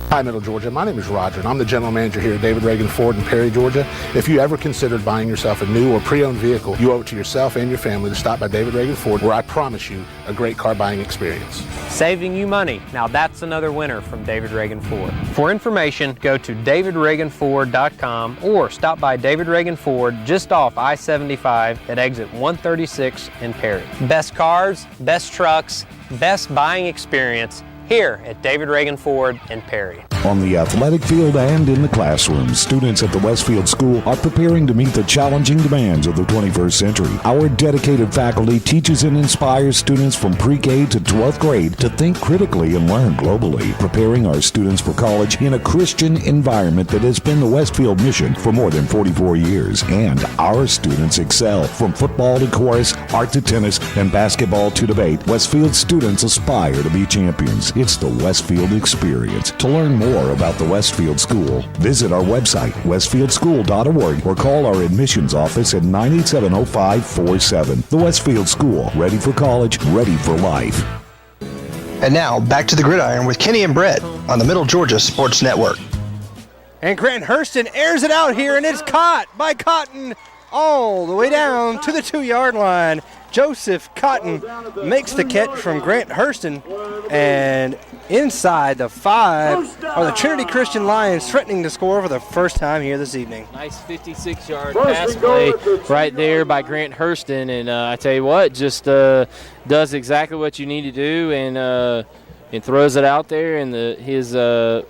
Hi, Middle Georgia. My name is Roger, and I'm the general manager here at David Reagan Ford in Perry, Georgia. If you ever considered buying yourself a new or pre-owned vehicle, you owe it to yourself and your family to stop by David Reagan Ford, where I promise you a great car buying experience. Saving you money. Now that's another winner from David Reagan Ford. For information, go to davidreaganford.com or stop by David Reagan Ford just off I-75 at exit 136 in Perry. Best cars, best trucks, best buying experience here at David Reagan Ford in Perry. On the athletic field and in the classroom, students at the Westfield School are preparing to meet the challenging demands of the 21st century. Our dedicated faculty teaches and inspires students from pre-K to 12th grade to think critically and learn globally, preparing our students for college in a Christian environment that has been the Westfield mission for more than 44 years. And our students excel from football to chorus, art to tennis, and basketball to debate. Westfield students aspire to be champions. It's the Westfield experience. To learn more about the Westfield School, visit our website, westfieldschool.org, or call our admissions office at 987-0547. The Westfield School, ready for college, ready for life. And now, back to the gridiron with Kenny and Brett on the Middle Georgia Sports Network. And Grant Hurston airs it out here, and it's caught by Cotton all the way down to the 2-yard line. Joseph Cotton makes the catch from Grant Hurston, and inside the 5 are the Trinity Christian Lions, threatening to score for the first time here this evening. Nice 56-yard pass play right there by Grant Hurston, and I tell you what, just does exactly what you need to do, and throws it out there, and his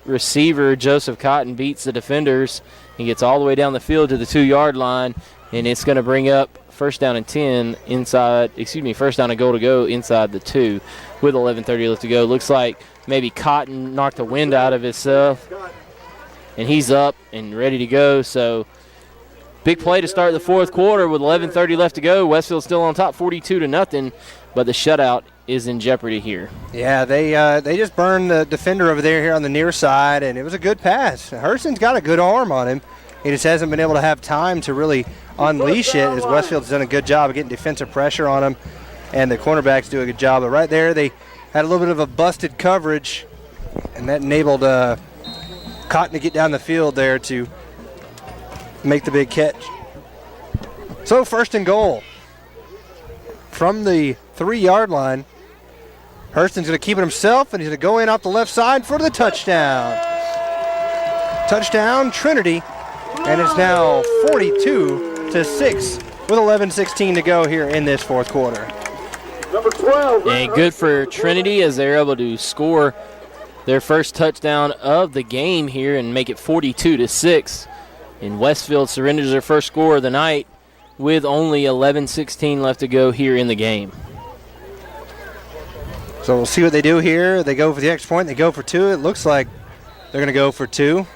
receiver, Joseph Cotton, beats the defenders. He gets all the way down the field to the 2-yard line, and it's going to bring up first down and 10 first down and goal to go inside the 2 with 11:30 left to go. Looks like maybe Cotton knocked the wind out of himself, and he's up and ready to go. So big play to start the fourth quarter with 11:30 left to go. Westfield still on top 42-0, but the shutout is in jeopardy here. Yeah, they just burned the defender over there here on the near side, and it was a good pass. Hurston's got a good arm on him. He just hasn't been able to have time to really unleash it, as Westfield's done a good job of getting defensive pressure on him, and the cornerbacks do a good job. But right there, they had a little bit of a busted coverage, and that enabled Cotton to get down the field there to make the big catch. So first and goal from the 3-yard line. Hurston's going to keep it himself, and he's going to go in off the left side for the touchdown. Touchdown, Trinity. And it's now 42-6 with 11:16 to go here in this fourth quarter. Number 12. And good for Trinity as they're able to score their first touchdown of the game here and make it 42-6. And Westfield surrenders their first score of the night with only 11:16 left to go here in the game. So we'll see what they do here. They go for the extra point. They go for 2. It looks like they're going to go for 2.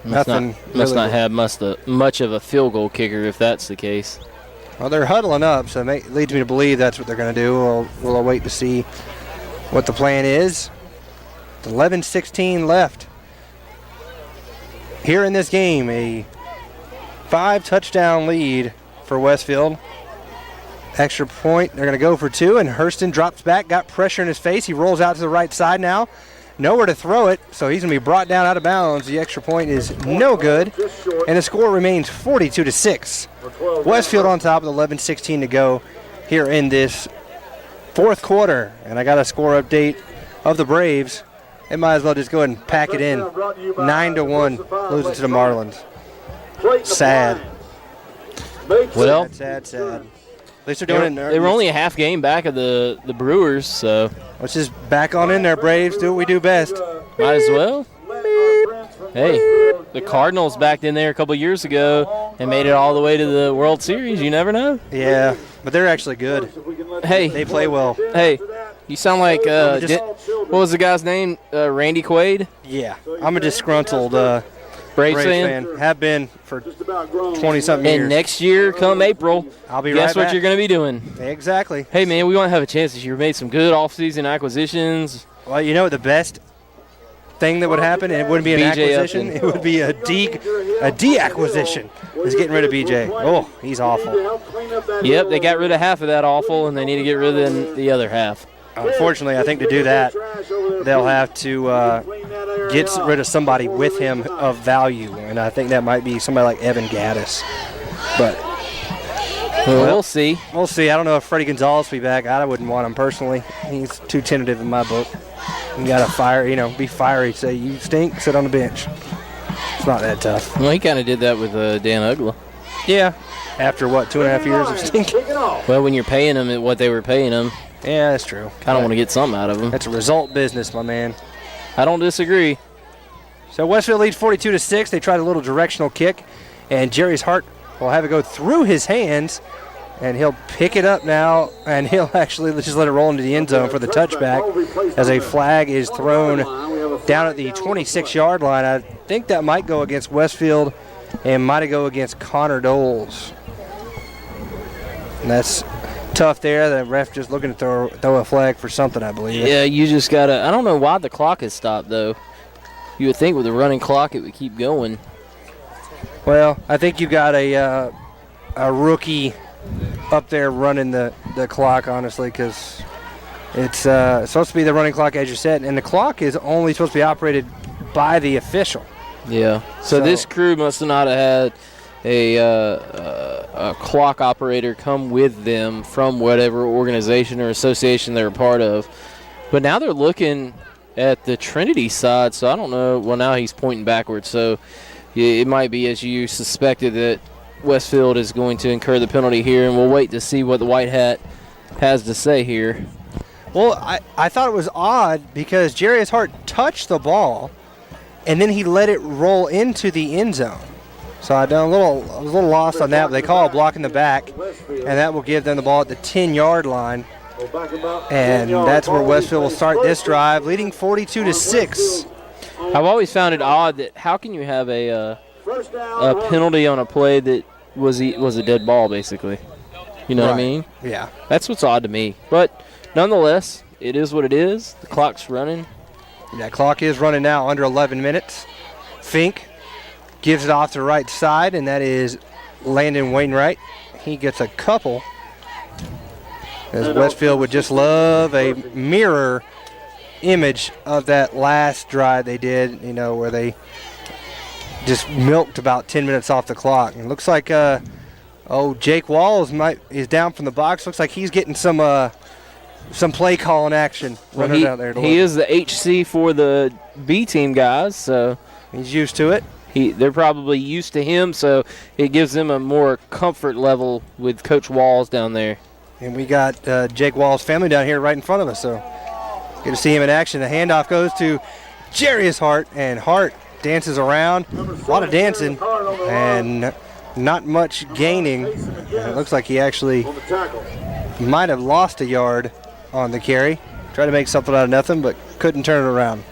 Must not have much of a field goal kicker if that's the case. Well, they're huddling up, so it leads me to believe that's what they're going to do. We'll wait to see what the plan is. 11:16 left here in this game. A 5-touchdown lead for Westfield. Extra point. They're going to go for 2, and Hurston drops back, got pressure in his face. He rolls out to the right side now. Nowhere to throw it, so he's going to be brought down out of bounds. The extra point is no good, and the score remains 42-6. Westfield on top with 11:16 to go here in this fourth quarter. And I got a score update of the Braves. They might as well just go ahead and pack it in. 9-1, losing to the Marlins. Sad. Well, sad. At least they're doing it. They were only a half game back of the Brewers, so let's just back on in there, Braves. Do what we do best. Might as well. Hey, the Cardinals backed in there a couple years ago and made it all the way to the World Series. You never know. Yeah, but they're actually good. Hey, they play well. Hey, you sound like what was the guy's name? Randy Quaid. Yeah, I'm a disgruntled Braves fan. Have been for 20-something years. And next year, come April, I'll be guess right what back. you're going to be doing? Exactly. Hey, man, we want to have a chance this year. We made some good off-season acquisitions. Well, you know, the best thing that would happen. It wouldn't be an BJ acquisition. It would be a de-acquisition. Is getting rid of BJ. Oh, he's awful. Yep, they got rid of half of that awful, and they need to get rid of the other half. Unfortunately, I think to do that, they'll have to get rid of somebody with him of value, and I think that might be somebody like Evan Gaddis. But we'll see. We'll see. I don't know if Freddie Gonzalez will be back. I wouldn't want him personally. He's too tentative in my book. You got to be fiery. Say, you stink, sit on the bench. It's not that tough. Well, he kind of did that with Dan Ugla. Yeah. After, 2.5 years of stinking? Well, when you're paying them at what they were paying them. Yeah, that's true. Kind of want to get something out of them. That's a result business, my man. I don't disagree. So Westfield leads 42-6. They tried a little directional kick, and Jerry's Hart will have it go through his hands, and he'll pick it up now, and he'll actually just let it roll into the end zone for the touchback as a flag is thrown down at the 26-yard line. I think that might go against Westfield and might go against Connor Doles. And that's tough there. The ref just looking to throw a flag for something, I believe. Yeah, you just got to – I don't know why the clock has stopped, though. You would think with the running clock it would keep going. Well, I think you got a rookie up there running the clock, honestly, because it's supposed to be the running clock, as you said, and the clock is only supposed to be operated by the official. Yeah. So this crew must not have had a clock operator come with them from whatever organization or association they're a part of. But now they're looking at the Trinity side, so I don't know. Well, now he's pointing backwards, so it might be, as you suspected, that Westfield is going to incur the penalty here, and we'll wait to see what the White Hat has to say here. Well, I thought it was odd because Jarius Hart touched the ball, and then he let it roll into the end zone. So I was a little lost on that, but they call a block in the back, and that will give them the ball at the 10-yard line. And that's where Westfield will start this drive, leading 42-6. I've always found it odd that how can you have a penalty on a play that was a dead ball, basically. You know what I mean? Yeah. That's what's odd to me. But nonetheless, it is what it is. The clock's running. That clock is running now, under 11 minutes. Fink gives it off to the right side, and that is Landon Wainwright. He gets a couple, as Westfield would just love a mirror image of that last drive they did, where they just milked about 10 minutes off the clock. And it looks like Jake Walls is down from the box. Looks like he's getting some play calling action. Well, he is the HC for the B team guys, so he's used to it. They're probably used to him, so it gives them a more comfort level with Coach Walls down there. And we got Jake Walls' family down here right in front of us, so good to see him in action. The handoff goes to Jarius Hart, and Hart dances around. A lot of dancing and not much gaining. And it looks like he actually might have lost a yard on the carry. Tried to make something out of nothing, but couldn't turn it around.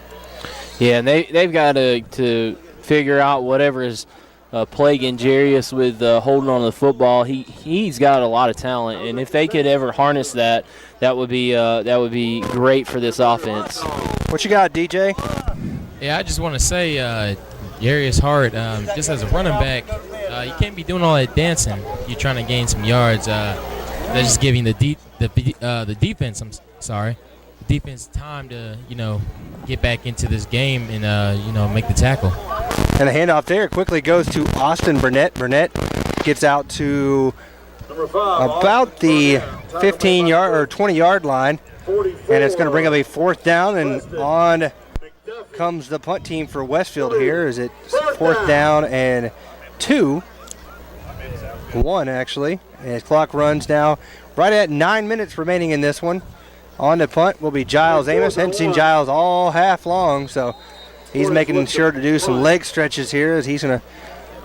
Yeah, and they've got to figure out whatever is plaguing Jarius with holding on to the football. He's got a lot of talent, and if they could ever harness that, that would be great for this offense. What you got, DJ? Yeah, I just want to say, Jarius Hart, just as a running back, you can't be doing all that dancing. You're trying to gain some yards. They're just giving the defense. The defense time to get back into this game and make the tackle. And the handoff there quickly goes to Austin Burnett. Burnett gets out to about the 15-yard or 20-yard line, and it's going to bring up a fourth down. And on comes the punt team for Westfield here. Is it fourth down and 1 actually? And his clock runs now right at 9 minutes remaining in this one. On the punt will be Giles Amos. Hadn't seen Giles all half long, so he's making sure to do some leg stretches here as he's going to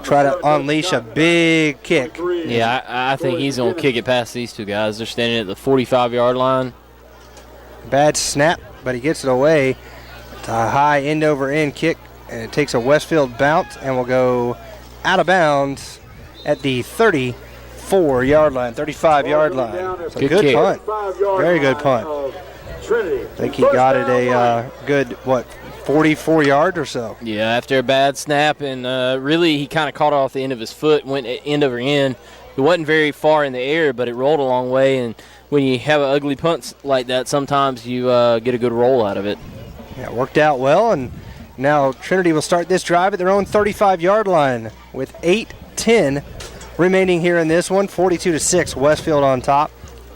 try to unleash a big kick. Yeah, I think he's going to kick it past these two guys. They're standing at the 45-yard line. Bad snap, but he gets it away. It's a high end-over-end kick, and it takes a Westfield bounce and will go out of bounds at the 34-yard line, 35-yard line. It's a good punt. Very good punt. I think he got it a good, 44 yards or so. Yeah, after a bad snap, and really he kind of caught it off the end of his foot, went end over end. It wasn't very far in the air, but it rolled a long way, and when you have an ugly punt like that, sometimes you get a good roll out of it. Yeah, it worked out well, and now Trinity will start this drive at their own 35-yard line with 8:10 remaining here in this one. 42-6, Westfield on top.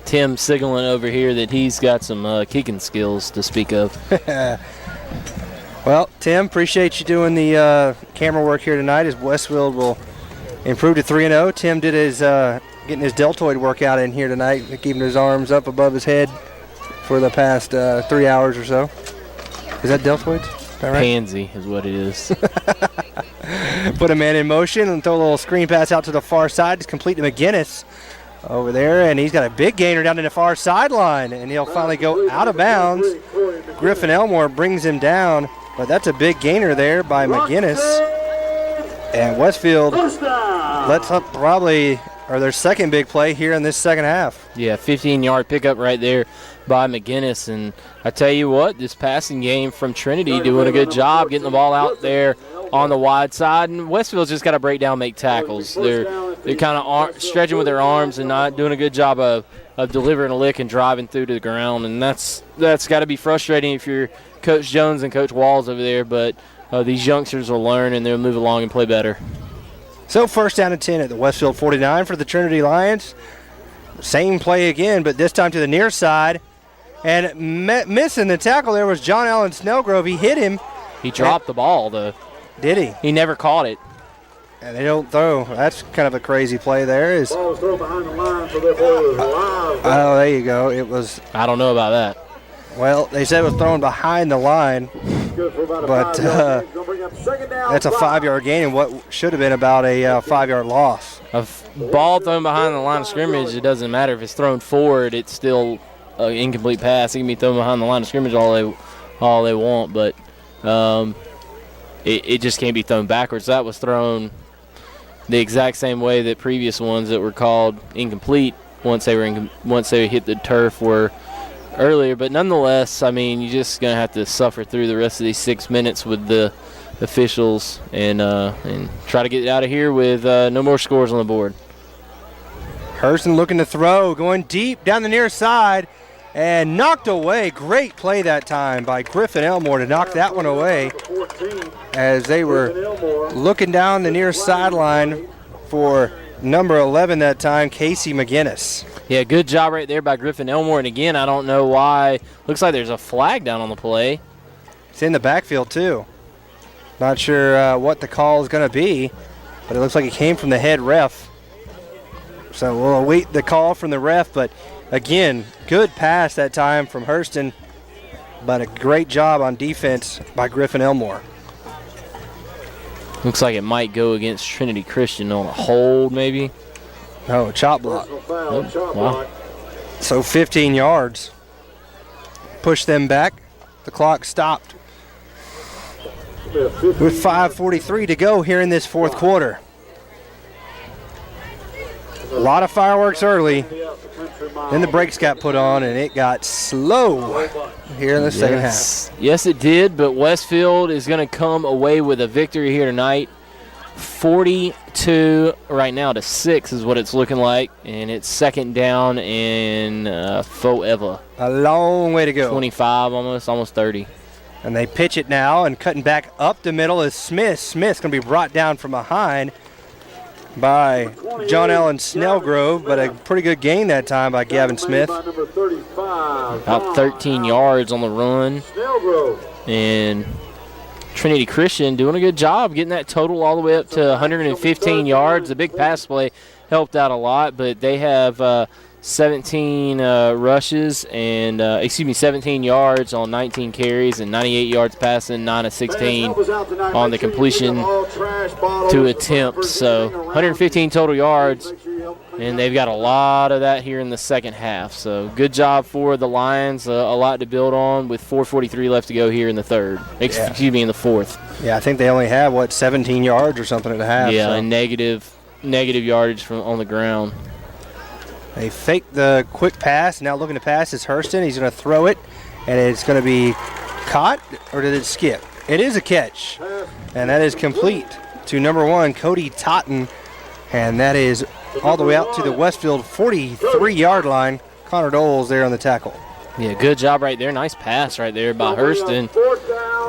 Tim signaling over here that he's got some kicking skills to speak of. Well, Tim, appreciate you doing the camera work here tonight as Westfield will improve to 3-0. Tim did his getting his deltoid workout in here tonight, keeping his arms up above his head for the past 3 hours or so. Is that deltoids? Is that right? Pansy is what it is. Put a man in motion and throw a little screen pass out to the far side. It's complete to McGinnis over there, and he's got a big gainer down in the far sideline, and he'll finally go out of bounds. Griffin Elmore brings him down, but that's a big gainer there by McGinnis. And Westfield lets up probably their second big play here in this second half. Yeah, 15-yard pickup right there by McGinnis. And I tell you what, this passing game from Trinity doing a good job getting the ball out there on the wide side. And Westfield's just got to break down, make tackles. They're kind of stretching with their arms and not doing a good job of delivering a lick and driving through to the ground. And that's got to be frustrating if you're Coach Jones and Coach Walls over there. But these youngsters will learn and they'll move along and play better. So first down and 10 at the Westfield 49 for the Trinity Lions. Same play again, but this time to the near side. And missing the tackle there was John Allen Snellgrove. He hit him. He dropped the ball, though. Did he? He never caught it. And they don't throw. That's kind of a crazy play there. Ball was thrown behind the line, so therefore it was alive. Oh, there you go. It was. I don't know about that. Well, they said it was thrown behind the line, but that's a 5-yard gain and what should have been about a 5-yard loss. A ball thrown behind the line of scrimmage, it doesn't matter if it's thrown forward. It's still an incomplete pass. It can be thrown behind the line of scrimmage all they want, but it just can't be thrown backwards. That was thrown the exact same way that previous ones that were called incomplete once they hit the turf were earlier. But nonetheless, I mean, you're just going to have to suffer through the rest of these 6 minutes with the officials and try to get out of here with no more scores on the board. Hurston looking to throw, going deep down the near side and knocked away. Great play that time by Griffin Elmore to knock that one away as they were looking down the near sideline for number 11 that time, Casey McGinnis. Yeah, good job right there by Griffin Elmore. And again, I don't know why. Looks like there's a flag down on the play. It's in the backfield too. Not sure what the call is going to be, but it looks like it came from the head ref. So we'll await the call from the ref. But again, good pass that time from Hurston, but a great job on defense by Griffin Elmore. Looks like it might go against Trinity Christian on a hold, maybe. Oh, chop block. Oh, wow. So 15 yards. Push them back. The clock stopped with 5:43 to go here in this fourth quarter. A lot of fireworks early. Then the brakes got put on, and it got slow here in the second half. Yes, it did, but Westfield is going to come away with a victory here tonight. 42 right now to 6 is what it's looking like, and it's second down in forever. A long way to go. 25 almost 30. And they pitch it now, and cutting back up the middle is Smith. Smith's going to be brought down from behind by John Allen Snellgrove, but a pretty good gain that time by Gavin Smith. About 13 yards on the run. And Trinity Christian doing a good job getting that total all the way up to 115 yards. The big pass play helped out a lot, but they have 17 rushes and 17 yards on 19 carries and 98 yards passing, 9 of 16 on the completion to attempts. So 115 total yards, and they've got a lot of that here in the second half. So good job for the Lions, a lot to build on with 4:43 left to go here in the third. Excuse me, in the fourth. Yeah, I think they only have 17 yards or something at the half. Yeah, so. And negative yardage from on the ground. They fake the quick pass. Now looking to pass is Hurston. He's going to throw it, and it's going to be caught, or did it skip? It is a catch, and that is complete to number 1, Cody Totten, and that is all the way out to the Westfield 43-yard line. Connor Doles there on the tackle. Yeah, good job right there. Nice pass right there by Hurston.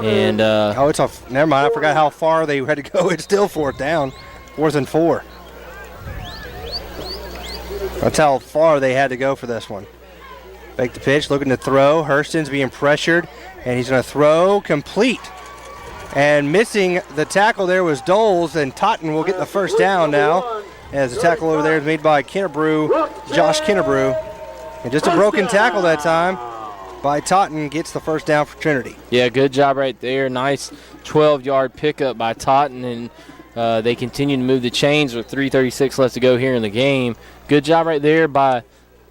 And it's off. Never mind. I forgot how far they had to go. It's still 4th down. 4th and 4. That's how far they had to go for this one. Fake the pitch, looking to throw. Hurston's being pressured, and he's going to throw complete. And missing the tackle there was Doles, and Totten will get the first down now, as the tackle over there is made by Josh Kinnebrew. And just a broken tackle that time by Totten gets the first down for Trinity. Yeah, good job right there. Nice 12-yard pickup by Totten, and they continue to move the chains with 3:36 left to go here in the game. Good job right there by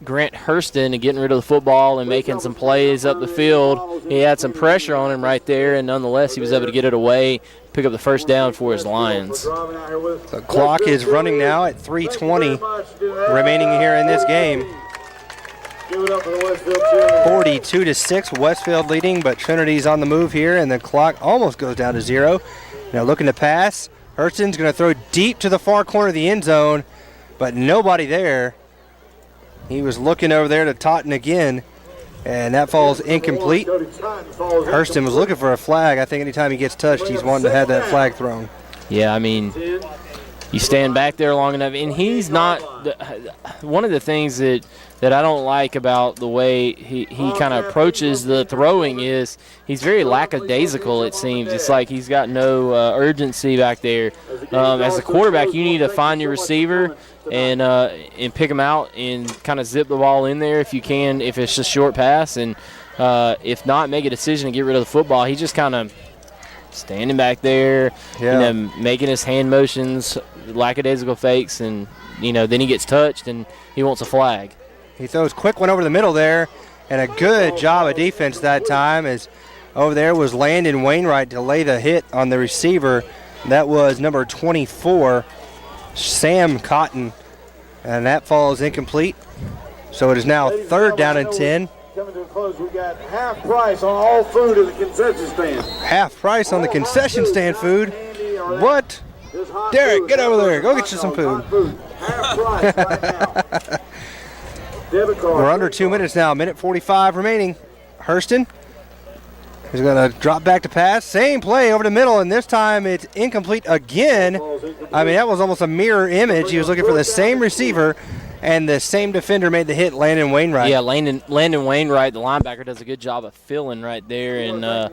Grant Hurston and getting rid of the football and making some plays up the field. He had some pressure on him right there, and nonetheless he was able to get it away, pick up the first down for his Lions. The clock is running now at 3:20 remaining here in this game. 42-6, Westfield leading, but Trinity's on the move here, and the clock almost goes down to 0. Now looking to pass. Hurston's going to throw deep to the far corner of the end zone, but nobody there. He was looking over there to Totten again, and that falls incomplete. Hurston was looking for a flag. I think anytime he gets touched, he's wanting to have that flag thrown. Yeah, I mean, you stand back there long enough, and he's not one of the things that I don't like about the way he kind of approaches the throwing is he's very lackadaisical, it seems. It's like he's got no urgency back there. As a quarterback, you need to find your receiver and pick him out and kind of zip the ball in there if you can, if it's just short pass, and if not, make a decision to get rid of the football. He's just kind of standing back there, making his hand motions, lackadaisical fakes, and then he gets touched and he wants a flag. He throws quick one over the middle there, and a good job of defense that time as over there was Landon Wainwright to lay the hit on the receiver. That was number 24, Sam Cotton, and that falls incomplete. So it is now 3rd down and 10. Coming to a close, we got half price on all food in the concession stand. Half price on the concession stand food? What? Derek, get over there. Go get you some food. Half price right now. We're under 2 minutes now. 1:45 remaining. Hurston is going to drop back to pass. Same play over the middle, and this time it's incomplete again. I mean, that was almost a mirror image. He was looking for the same receiver, and the same defender made the hit, Landon Wainwright. Yeah, Landon Wainwright, the linebacker, does a good job of filling right there. And it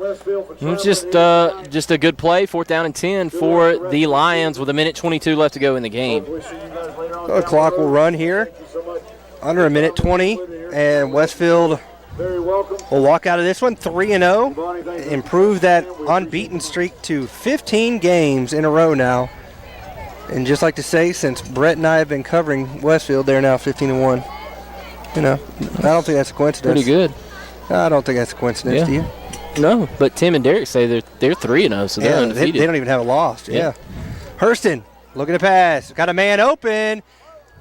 was just a good play, 4th down and 10 for the Lions with 1:22 left to go in the game. So the clock will run here. Under 1:20, and Westfield will walk out of this one 3-0, improve that unbeaten streak to 15 games in a row now. And just like to say, since Brett and I have been covering Westfield, they're now 15-1. I don't think that's a coincidence. Pretty good. I don't think that's a coincidence, do you? No, but Tim and Derek say they're 3-0, so they're undefeated. They don't even have a loss. Yeah. Hurston looking to pass, got a man open.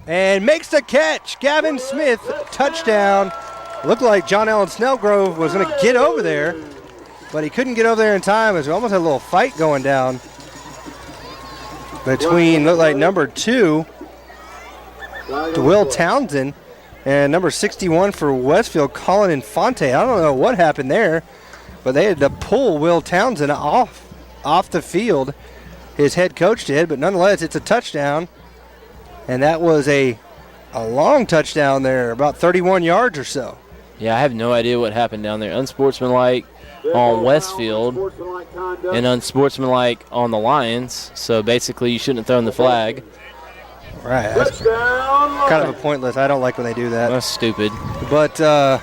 And makes the catch. Gavin Smith, touchdown. Looked like John Allen Snellgrove was going to get over there, but he couldn't get over there in time as we almost had a little fight going down between, looked like number 2, Will Townsend, and number 61 for Westfield, Colin Infante. I don't know what happened there, but they had to pull Will Townsend off the field. His head coach did, but nonetheless, it's a touchdown. And that was a long touchdown there, about 31 yards or so. Yeah, I have no idea what happened down there. Unsportsmanlike on Westfield and unsportsmanlike on the Lions. So basically, you shouldn't have thrown the flag. Right. That's kind of a pointless. I don't like when they do that. That's stupid. But I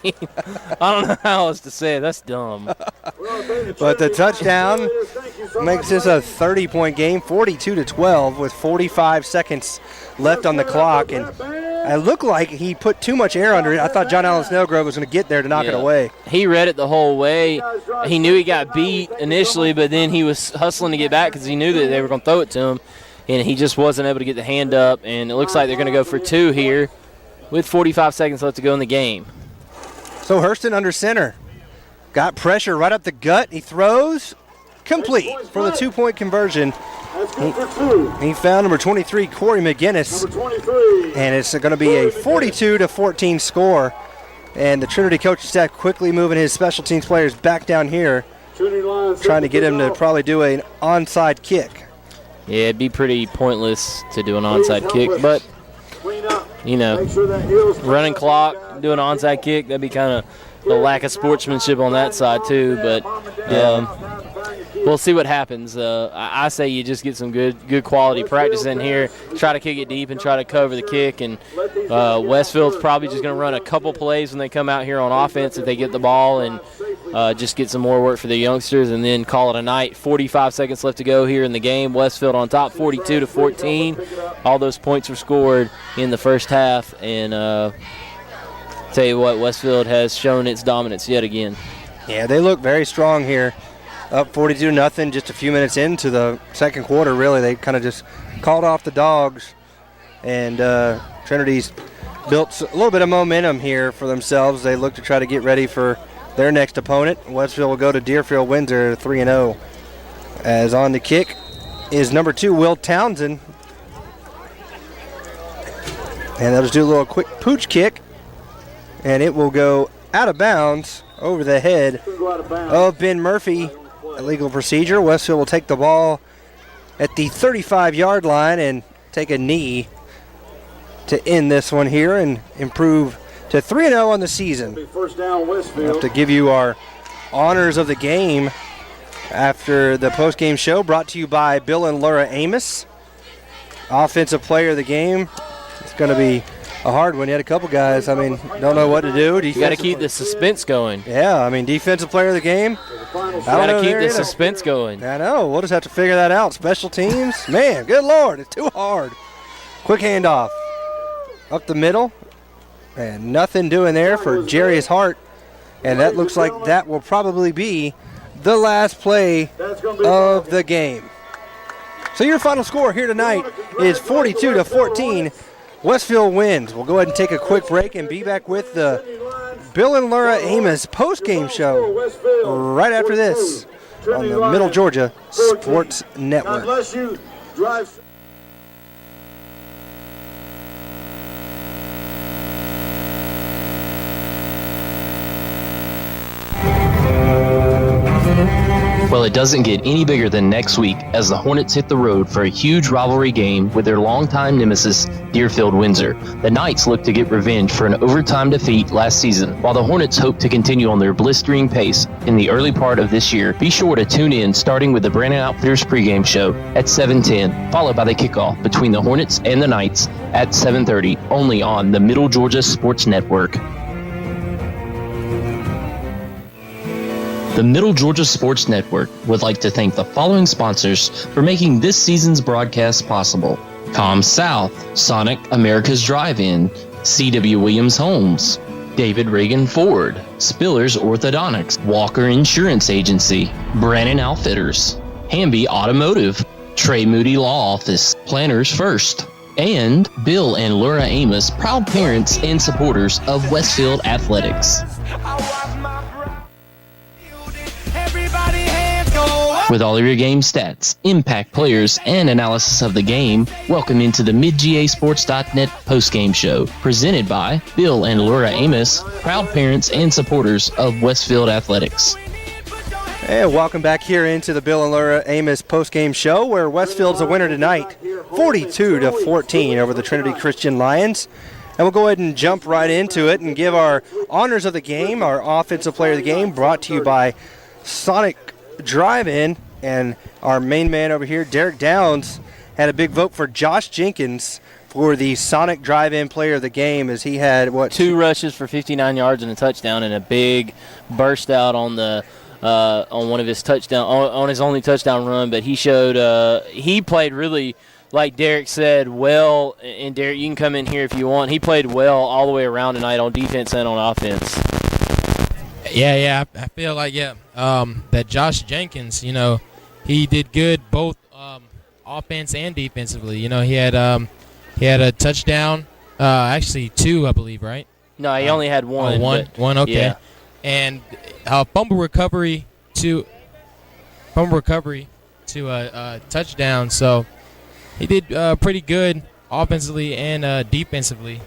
mean, I don't know how else to say it. That's dumb. But the touchdown makes this a 30-point game, 42-12, with 45 seconds left on the clock. And it looked like he put too much air under it. I thought John Allen Snellgrove was going to get there to knock it away. He read it the whole way. He knew he got beat initially, but then he was hustling to get back because he knew that they were going to throw it to him. And he just wasn't able to get the hand up. And it looks like they're going to go for 2 here with 45 seconds left to go in the game. So Hurston under center. Got pressure right up the gut. He throws. Complete for the 2-point conversion. That's good for 2. He found number 23, Corey McGinnis. Number 23. And it's going to be a 42-14 score. And the Trinity coaching staff quickly moving his special teams players back down here, trying to get him to probably do an onside kick. Yeah, it'd be pretty pointless to do an onside kick, but, you know, running clock, do an onside kick, that'd be kind of a lack of sportsmanship on that side too, but we'll see what happens. I say you just get some good quality practice in here, try to kick it deep and try to cover the kick, and Westfield's probably just going to run a couple plays when they come out here on offense if they get the ball, and just get some more work for the youngsters and then call it a night. 45 seconds left to go here in the game. Westfield on top 42-14. All those points were scored in the first half, and tell you what, Westfield has shown its dominance yet again. Yeah, they look very strong here. Up 42-0 just a few minutes into the second quarter, really. They kind of just called off the dogs. And Trinity's built a little bit of momentum here for themselves. They look to try to get ready for their next opponent. Westfield will go to Deerfield Windsor 3-0. As on the kick is number 2, Will Townsend. And they'll just do a little quick pooch kick. And it will go out of bounds over the head of Ben Murphy. Illegal procedure. Westfield will take the ball at the 35-yard line and take a knee to end this one here and improve to 3-0 on the season. First down, Westfield. We'll have to give you our honors of the game after the post-game show, brought to you by Bill and Laura Amos. Offensive player of the game. It's going to be a hard one. You had a couple guys, don't know what to do. You got to keep the suspense going. Yeah, defensive player of the game. Got to keep the suspense going. I know. We'll just have to figure that out. Special teams, man, good Lord, it's too hard. Quick handoff. Up the middle. And nothing doing there for Jarius Hart. And that looks like that will probably be the last play of the game. So your final score here tonight is 42-14. Westfield wins. We'll go ahead and take a quick break and be back with the Bill and Laura Amos post-game show right after this on the Middle Georgia Sports Network. Unless you drive. Well, it doesn't get any bigger than next week as the Hornets hit the road for a huge rivalry game with their longtime nemesis, Deerfield Windsor. The Knights look to get revenge for an overtime defeat last season, while the Hornets hope to continue on their blistering pace in the early part of this year. Be sure to tune in starting with the Brandon Outfitters pregame show at 7:10, followed by the kickoff between the Hornets and the Knights at 7:30, only on the Middle Georgia Sports Network. The Middle Georgia Sports Network would like to thank the following sponsors for making this season's broadcast possible: Com South, Sonic America's Drive-In, C.W. Williams Homes, David Reagan Ford, Spillers Orthodontics, Walker Insurance Agency, Brandon Outfitters, Hamby Automotive, Trey Moody Law Office, Planners First, and Bill and Laura Amos, proud parents and supporters of Westfield Athletics. With all of your game stats, impact players, and analysis of the game, welcome into the MidGASports.net postgame show, presented by Bill and Laura Amos, proud parents and supporters of Westfield Athletics. And welcome back here into the Bill and Laura Amos postgame show, where Westfield's a winner tonight, 42-14 over the Trinity Christian Lions. And we'll go ahead and jump right into it and give our honors of the game, our offensive player of the game, brought to you by Sonic Drive-In, and our main man over here, Derek Downs, had a big vote for Josh Jenkins for the Sonic Drive-In player of the game, as he had 2 rushes for 59 yards and a touchdown, and a big burst out on the on one of his on his only touchdown run. But he showed he played really, like Derek said, well. And Derek, you can come in here if you want. He played well all the way around tonight on defense and on offense. Yeah, I feel like that Josh Jenkins, he did good both offense and defensively. He had a touchdown, actually 2, I believe, right? No, he only had one. One, okay. and fumble recovery to a touchdown. So he did pretty good offensively and defensively.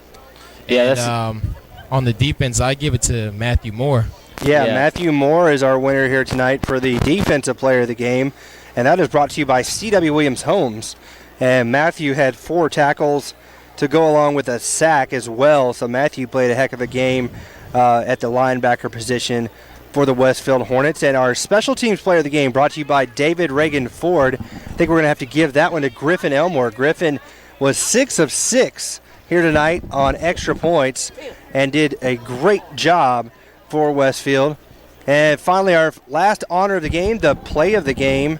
Yeah, and, on the defense, I give it to Matthew Moore. Yeah, Matthew Moore is our winner here tonight for the defensive player of the game, and that is brought to you by C.W. Williams Homes. And Matthew had 4 tackles to go along with a sack as well, so Matthew played a heck of a game at the linebacker position for the Westfield Hornets. And our special teams player of the game brought to you by David Reagan Ford. I think we're going to have to give that one to Griffin Elmore. Griffin was 6 of 6 here tonight on extra points and did a great job for Westfield. And finally, our last honor of the game, the play of the game,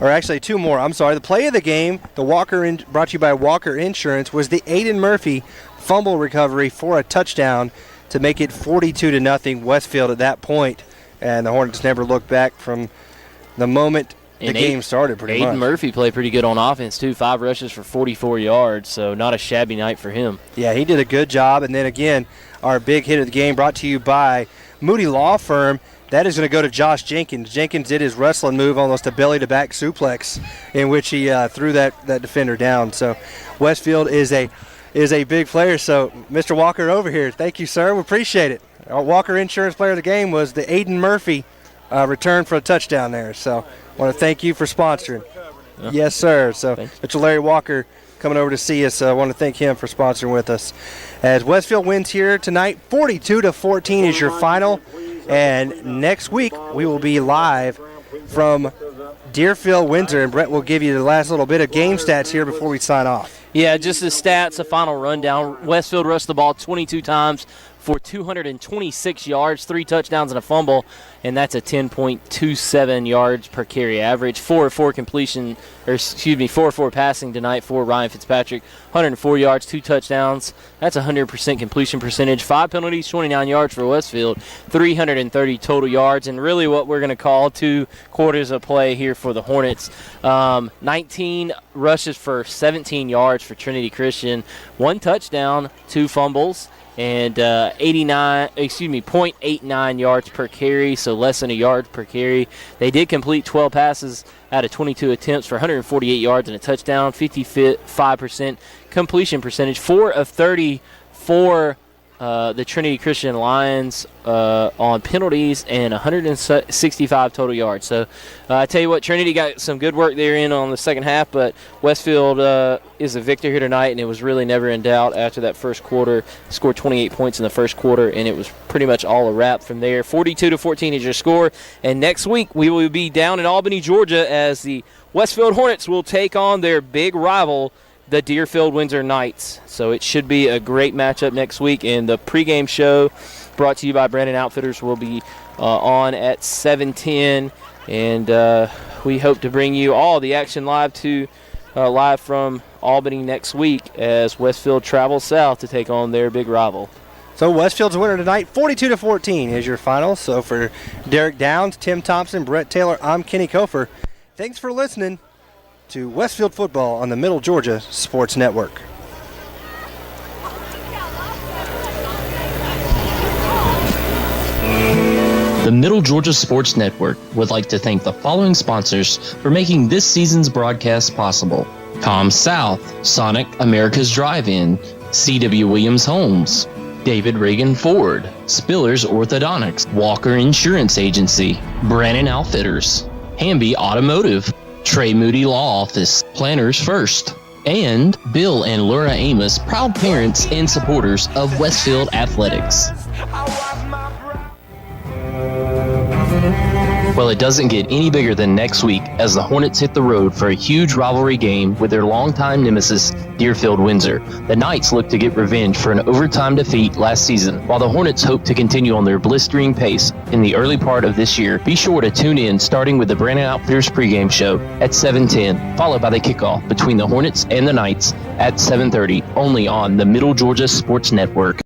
or actually 2 more. I'm sorry. The play of the game, brought to you by Walker Insurance, was the Aiden Murphy fumble recovery for a touchdown to make it 42-0 Westfield at that point. And the Hornets never looked back from the moment the game started pretty much. Aiden Murphy played pretty good on offense, too. 5 rushes for 44 yards, so not a shabby night for him. Yeah, he did a good job. And then again, our big hit of the game brought to you by Moody Law Firm. That is going to go to Josh Jenkins. Jenkins did his wrestling move, almost a belly-to-back suplex, in which he threw that defender down. So Westfield is a big player. So, Mr. Walker over here, thank you, sir. We appreciate it. Our Walker Insurance player of the game was the Aiden Murphy return for a touchdown there. So I want to thank you for sponsoring. Yeah. Yes, sir. So Mr. Larry Walker coming over to see us. I want to thank him for sponsoring with us. As Westfield wins here tonight, 42-14 is your final. And next week we will be live from Deerfield, Windsor, and Brett will give you the last little bit of game stats here before we sign off. Yeah, just the stats, a final rundown. Westfield rushed the ball 22 times for 226 yards, 3 touchdowns and a fumble, and that's a 10.27 yards per carry average. 4 of 4 passing tonight for Ryan Fitzpatrick. 104 yards, 2 touchdowns. That's 100% completion percentage. 5 penalties, 29 yards for Westfield. 330 total yards, and really what we're going to call 2 quarters of play here for the Hornets. 19 rushes for 17 yards for Trinity Christian. 1 touchdown, 2 fumbles, and 0.89 yards per carry, so less than a yard per carry. They did complete 12 passes out of 22 attempts for 148 yards and a touchdown, 55% completion percentage, 4 of 30 for the Trinity Christian Lions on penalties, and 165 total yards. So I tell you what, Trinity got some good work there in on the second half, but Westfield is a victor here tonight, and it was really never in doubt after that first quarter. Scored 28 points in the first quarter, and it was pretty much all a wrap from there. 42-14 is your score, and next week we will be down in Albany, Georgia, as the Westfield Hornets will take on their big rival, the Deerfield Windsor Knights. So it should be a great matchup next week, and the pregame show brought to you by Brandon Outfitters will be on at 7:10, and we hope to bring you all the action live from Albany next week as Westfield travels south to take on their big rival. So Westfield's winner tonight, 42-14 is your final. So for Derek Downs, Tim Thompson, Brett Taylor, I'm Kenny Kofer. Thanks for listening to Westfield Football on the Middle Georgia Sports Network. The Middle Georgia Sports Network would like to thank the following sponsors for making this season's broadcast possible: Com South, Sonic America's Drive-In, C.W. Williams Homes, David Reagan Ford, Spillers Orthodontics, Walker Insurance Agency, Brandon Outfitters, Hamby Automotive, Trey Moody Law Office, Planners First, and Bill and Laura Amos, proud parents and supporters of Westfield Athletics. Well, it doesn't get any bigger than next week as the Hornets hit the road for a huge rivalry game with their longtime nemesis, Deerfield Windsor. The Knights look to get revenge for an overtime defeat last season, while the Hornets hope to continue on their blistering pace in the early part of this year. Be sure to tune in, starting with the Brandon Outfitters pregame show at 7:10, followed by the kickoff between the Hornets and the Knights at 7:30, only on the Middle Georgia Sports Network.